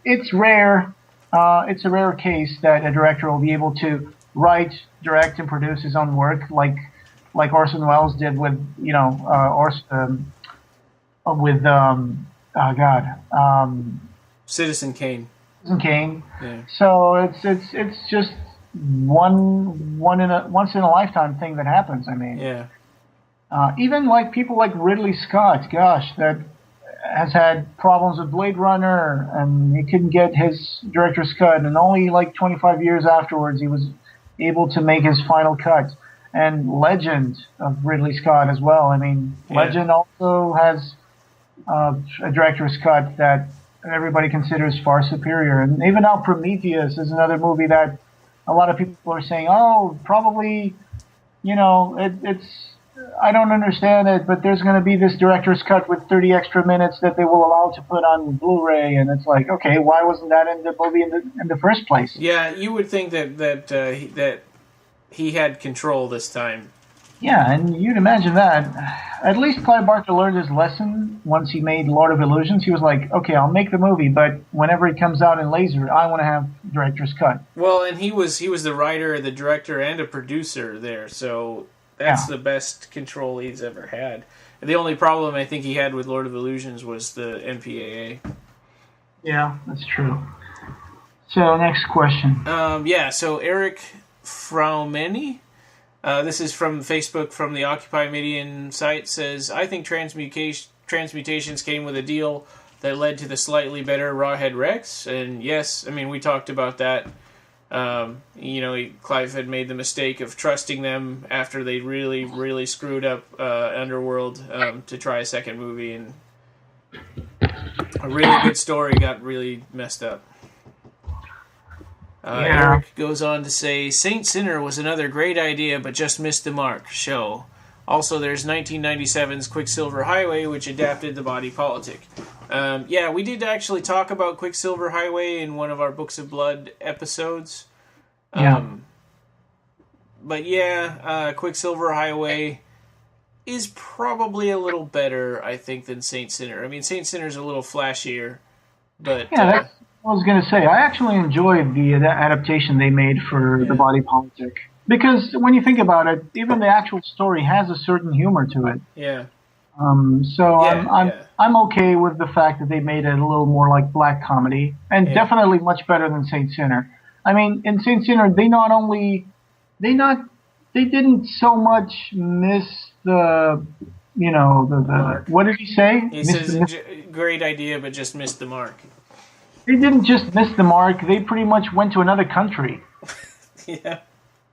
it's rare. It's a rare case that a director will be able to write, direct, and produce his own work like Orson Welles did with, Citizen Kane. Kane. Yeah. So it's just once in a lifetime thing that happens. Even like people like Ridley Scott, gosh, that has had problems with Blade Runner, and he couldn't get his director's cut, and only like 25 years afterwards he was able to make his final cut. And Legend of Ridley Scott as well. Legend also has a director's cut that everybody considers far superior. And even now Prometheus is another movie that a lot of people are saying, oh, probably, it's I don't understand it, but there's going to be this director's cut with 30 extra minutes that they will allow to put on Blu-ray. And it's like, okay, why wasn't that in the movie in the first place? Yeah, you would think that he had control this time. Yeah, and you'd imagine that. At least Clive Barker learned his lesson once he made Lord of Illusions. He was like, okay, I'll make the movie, but whenever it comes out in laser, I want to have director's cut. Well, and he was the writer, the director, and a producer there, so that's the best control he's ever had. And the only problem I think he had with Lord of Illusions was the MPAA. Yeah, that's true. So, next question. So Eric Fraumeni, this is from Facebook from the Occupy Midian site, says, I think Transmutations came with a deal that led to the slightly better Rawhead Rex. And yes, I mean, we talked about that. Clive had made the mistake of trusting them after they really, really screwed up Underworld to try a second movie, and a really good story got really messed up. Eric goes on to say, Saint Sinner was another great idea, but just missed the mark. Show. Also, there's 1997's Quicksilver Highway, which adapted the body politic. We did actually talk about Quicksilver Highway in one of our Books of Blood episodes. Quicksilver Highway is probably a little better, I think, than Saint Sinner. I mean, Saint Sinner's a little flashier, but... that's what I was going to say. I actually enjoyed the adaptation they made for the body politic. Because when you think about it, even the actual story has a certain humor to it. Yeah. I'm okay with the fact that they made it a little more like black comedy, and definitely much better than Saint Sinner. I mean, in Saint Sinner, they didn't so much miss the what did he say? He says great idea, but just missed the mark. They didn't just miss the mark. They pretty much went to another country. Yeah.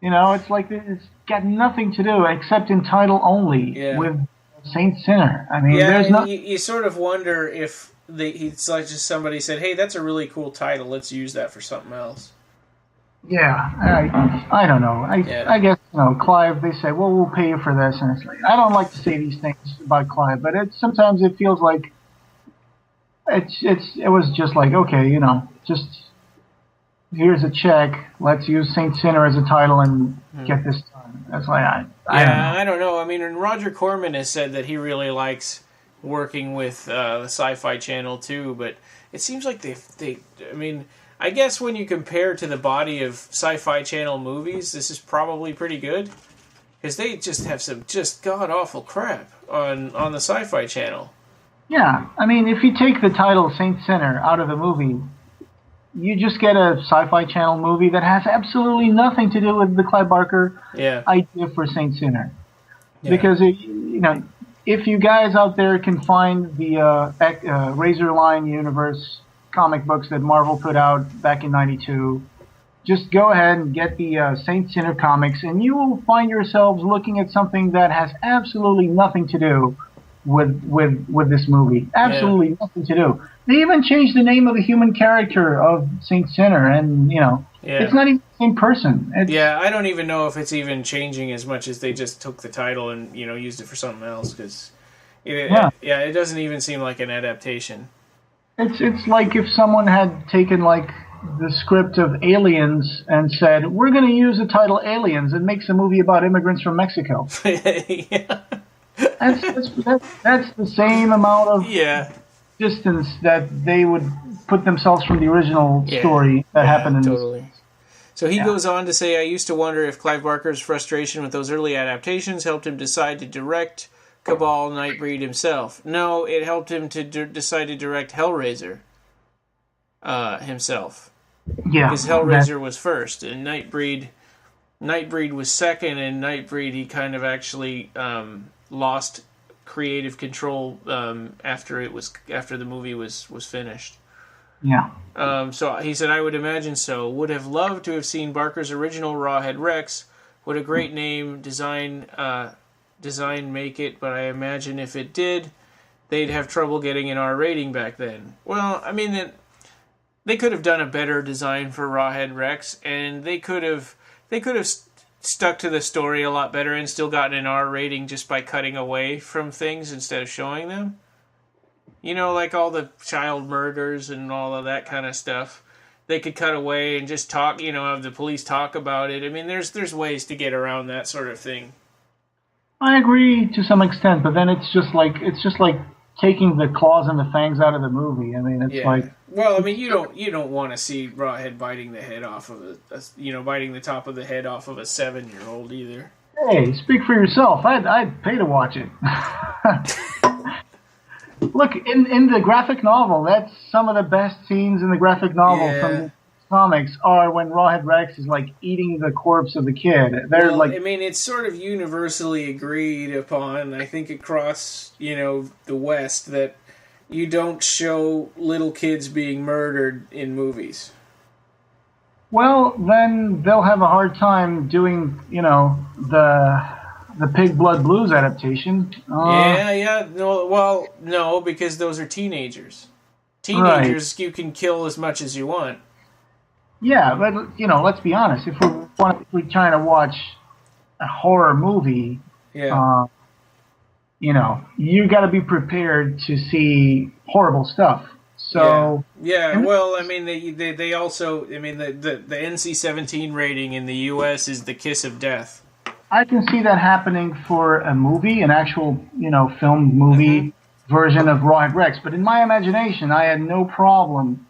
It's like it's got nothing to do except in title only with Saint Sinner. I mean, there's no. You sort of wonder if it's like just somebody said, "Hey, that's a really cool title. Let's use that for something else." Yeah, I don't know. I guess Clive. They say, "Well, we'll pay you for this," and it's like I don't like to say these things about Clive, but sometimes it feels like it was just like okay, just. Here's a check. Let's use Saint Sinner as a title and get this done. That's why I don't know. I mean, and Roger Corman has said that he really likes working with the Sci-Fi Channel too, but it seems like they. I mean, I guess when you compare to the body of Sci-Fi Channel movies, this is probably pretty good because they just have some just god awful crap on the Sci-Fi Channel. Yeah, I mean, if you take the title Saint Sinner out of the movie. You just get a Sci-Fi Channel movie that has absolutely nothing to do with the Clive Barker idea for Saint Sinner. Yeah. Because, if you guys out there can find the Razorline Universe comic books that Marvel put out back in '92, just go ahead and get the Saint Sinner comics, and you will find yourselves looking at something that has absolutely nothing to do with this movie. Absolutely nothing to do. They even changed the name of the human character of Saint Sinner, and it's not even the same person. I don't even know if it's even changing as much as they just took the title and used it for something else because it doesn't even seem like an adaptation. It's like if someone had taken like the script of Aliens and said, "We're going to use the title Aliens and makes a movie about immigrants from Mexico." That's the same amount of distance that they would put themselves from the original story that happened in totally. So he goes on to say, I used to wonder if Clive Barker's frustration with those early adaptations helped him decide to direct Cabal Nightbreed himself. No, it helped him to decide to direct Hellraiser himself. Yeah. Because Hellraiser was first, and Nightbreed was second, and Nightbreed he kind of actually lost creative control after the movie was finished. Yeah. So he said, I would imagine so. Would have loved to have seen Barker's original Rawhead Rex. What a great name, design make it, but I imagine if it did, they'd have trouble getting an R rating back then. Well, I mean, they could have done a better design for Rawhead Rex, and they could have stuck to the story a lot better and still gotten an R rating just by cutting away from things instead of showing them. Like all the child murders and all of that kind of stuff. They could cut away and just talk, have the police talk about it. I mean, there's ways to get around that sort of thing. I agree to some extent, but then it's just like taking the claws and the fangs out of the movie. I mean, it's like. Well, I mean, you don't want to see Rawhead biting the head off of biting the top of the head off of a 7-year-old either. Hey, speak for yourself. I'd pay to watch it. Look, in the graphic novel, that's some of the best scenes in the graphic novel from the comics are when Rawhead Rex is like eating the corpse of the kid. I mean, it's sort of universally agreed upon, I think, across, the West, that you don't show little kids being murdered in movies. Well, then they'll have a hard time doing, the Pig Blood Blues adaptation. No, because those are teenagers. Teenagers, you can kill as much as you want. Yeah, but, let's be honest. If we're trying to watch a horror movie, you got to be prepared to see horrible stuff. So well, I mean, they also, I mean, the NC-17 rating in the U.S. is the kiss of death. I can see that happening for a movie, an actual, filmed movie version of Rawhead Rex. But in my imagination, I had no problem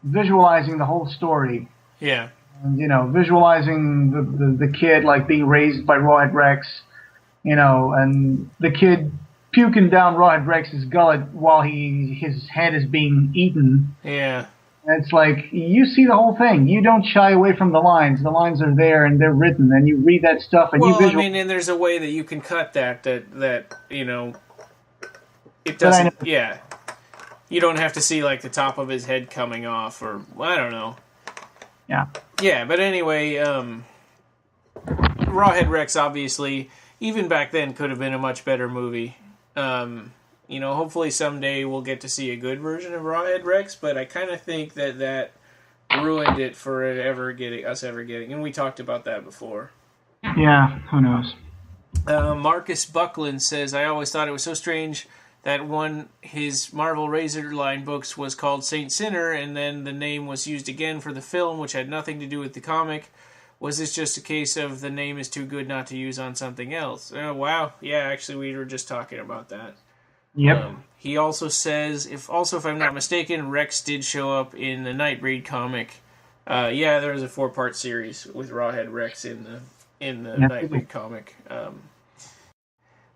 visualizing the whole story. Yeah. And, visualizing the kid, like, being raised by Rawhead Rex, and the kid puking down Rawhead Rex's gullet while his head is being eaten. Yeah. It's like, you see the whole thing. You don't shy away from the lines. The lines are there and they're written, and you read that stuff and you visualize. Well, I mean, and there's a way that you can cut that it doesn't, you don't have to see, like, the top of his head coming off, or, I don't know. Yeah. Yeah, but anyway, Rawhead Rex, obviously, even back then, could have been a much better movie. Hopefully someday we'll get to see a good version of Rawhead Rex, but I kind of think that ruined it for us ever getting, and we talked about that before. Yeah, who knows? Marcus Buckland says, I always thought it was so strange that his Marvel Razor line books was called Saint Sinner, and then the name was used again for the film, which had nothing to do with the comic. Was this just a case of the name is too good not to use on something else? Oh, wow. Yeah, actually, we were just talking about that. Yep. He also says, if I'm not mistaken, Rex did show up in the Nightbreed comic. There was a 4-part series with Rawhead Rex in the Nightbreed comic.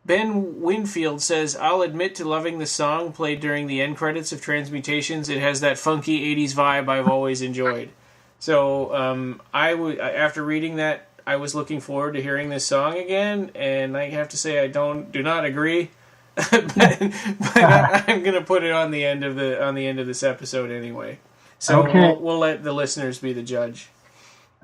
Ben Winfield says, I'll admit to loving the song played during the end credits of Transmutations. It has that funky 80s vibe I've always enjoyed. So after reading that, I was looking forward to hearing this song again, and I have to say I do not agree. but I'm going to put it on the end of this episode anyway. So okay. We'll let the listeners be the judge.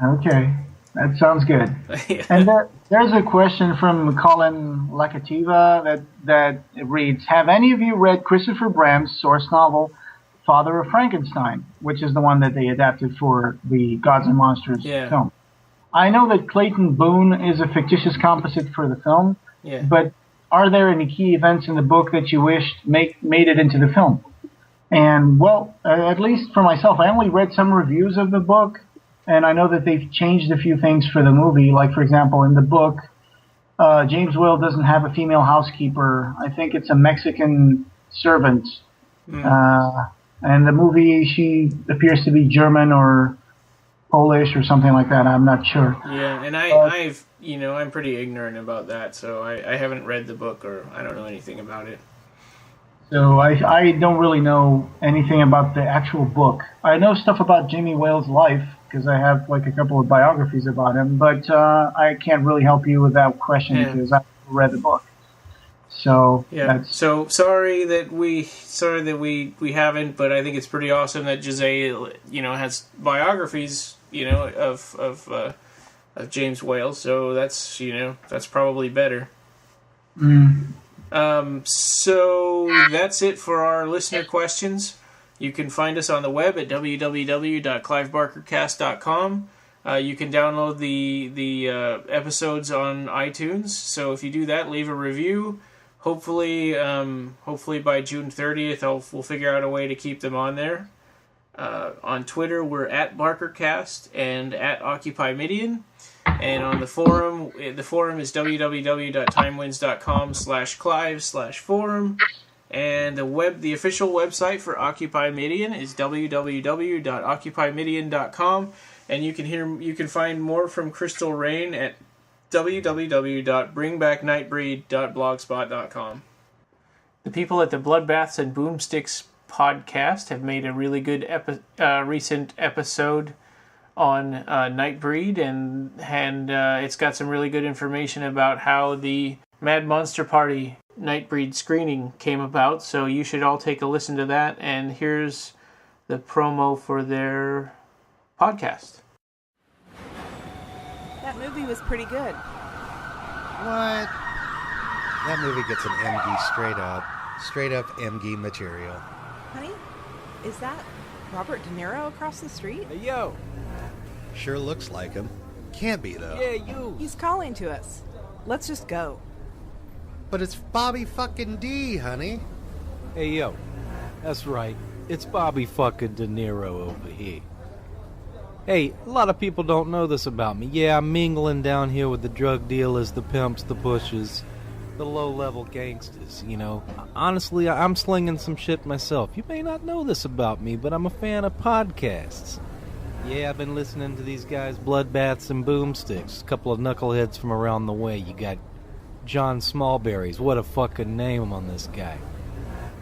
Okay, that sounds good. Yeah. And there's a question from Colin Lakativa that reads: have any of you read Christopher Bram's source novel Father of Frankenstein, which is the one that they adapted for the Gods and Monsters film? I know that Clayton Boone is a fictitious composite for the film, but are there any key events in the book that you wished made it into the film? And, well, at least for myself, I only read some reviews of the book, and I know that they've changed a few things for the movie. Like, for example, in the book, James Whale doesn't have a female housekeeper. I think it's a Mexican servant. And the movie, she appears to be German or Polish or something like that. I'm not sure. Yeah, and I'm pretty ignorant about that, so I haven't read the book, or I don't know anything about it. So I don't really know anything about the actual book. I know stuff about Jimmy Whale's life, because I have like a couple of biographies about him, but I can't really help you with that question because I read the book. So so sorry that we haven't, but I think it's pretty awesome that José has biographies of James Whale. So that's probably better. So that's it for our listener questions. You can find us on the web at www.clivebarkercast.com. You can download the episodes on iTunes. So if you do that, leave a review. Hopefully by June 30th, we'll figure out a way to keep them on there. On Twitter, we're at BarkerCast and at OccupyMidian. And on the forum is www.timewins.com/Clive/forum. And the official website for Occupy Midian is www.occupymidian.com. And you can find more from Crystal Rain at www.bringbacknightbreed.blogspot.com. The people at the Bloodbaths and Boomsticks podcast have made a really good recent episode on Nightbreed, and it's got some really good information about how the Mad Monster Party Nightbreed screening came about, so you should all take a listen to that, and here's the promo for their podcast. That movie was pretty good. What? That movie gets an MG straight up MG material. Honey, is that Robert De Niro across the street? Hey, yo! Sure looks like him. Can't be, though. Yeah, you! He's calling to us. Let's just go. But it's Bobby fucking D, honey. Hey, yo. That's right. It's Bobby fucking De Niro over here. Hey, a lot of people don't know this about me. Yeah, I'm mingling down here with the drug dealers, the pimps, the pushers, the low-level gangsters, you know. Honestly, I'm slinging some shit myself. You may not know this about me, but I'm a fan of podcasts. Yeah, I've been listening to these guys, Bloodbaths and Boomsticks. A couple of knuckleheads from around the way. You got John Smallberries. What a fucking name on this guy.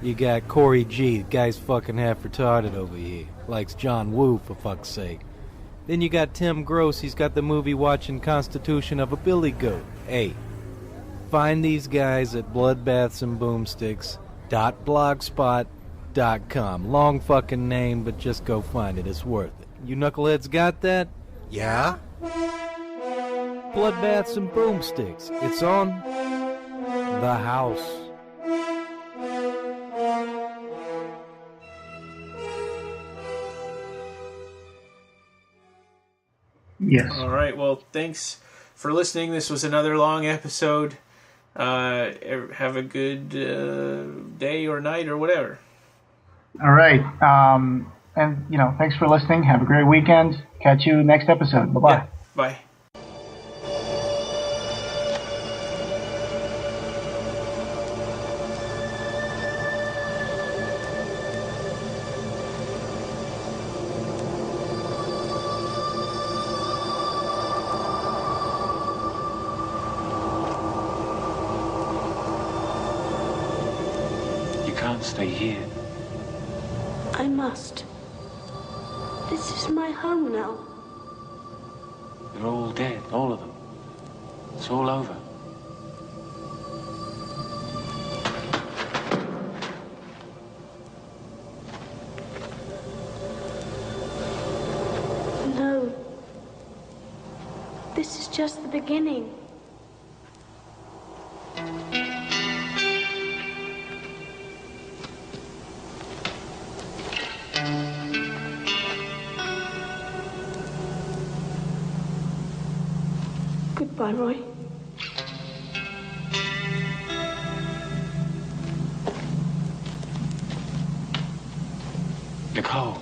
You got Corey G. The guy's fucking half retarded over here. Likes John Woo, for fuck's sake. Then you got Tim Gross. He's got the movie-watching constitution of a billy goat. Hey, find these guys at bloodbathsandboomsticks.blogspot.com. Long fucking name, but just go find it. It's worth it. You knuckleheads got that? Yeah? Bloodbaths and Boomsticks. It's on the house. Yes. All right. Well, thanks for listening. This was another long episode. Have a good day or night or whatever. All right. And, thanks for listening. Have a great weekend. Catch you next episode. Bye-bye. Yeah. Bye. Stay here. I must. This is my home now. They're all dead, all of them. It's all over. No. This is just the beginning. Goodbye, Roy. Nicole.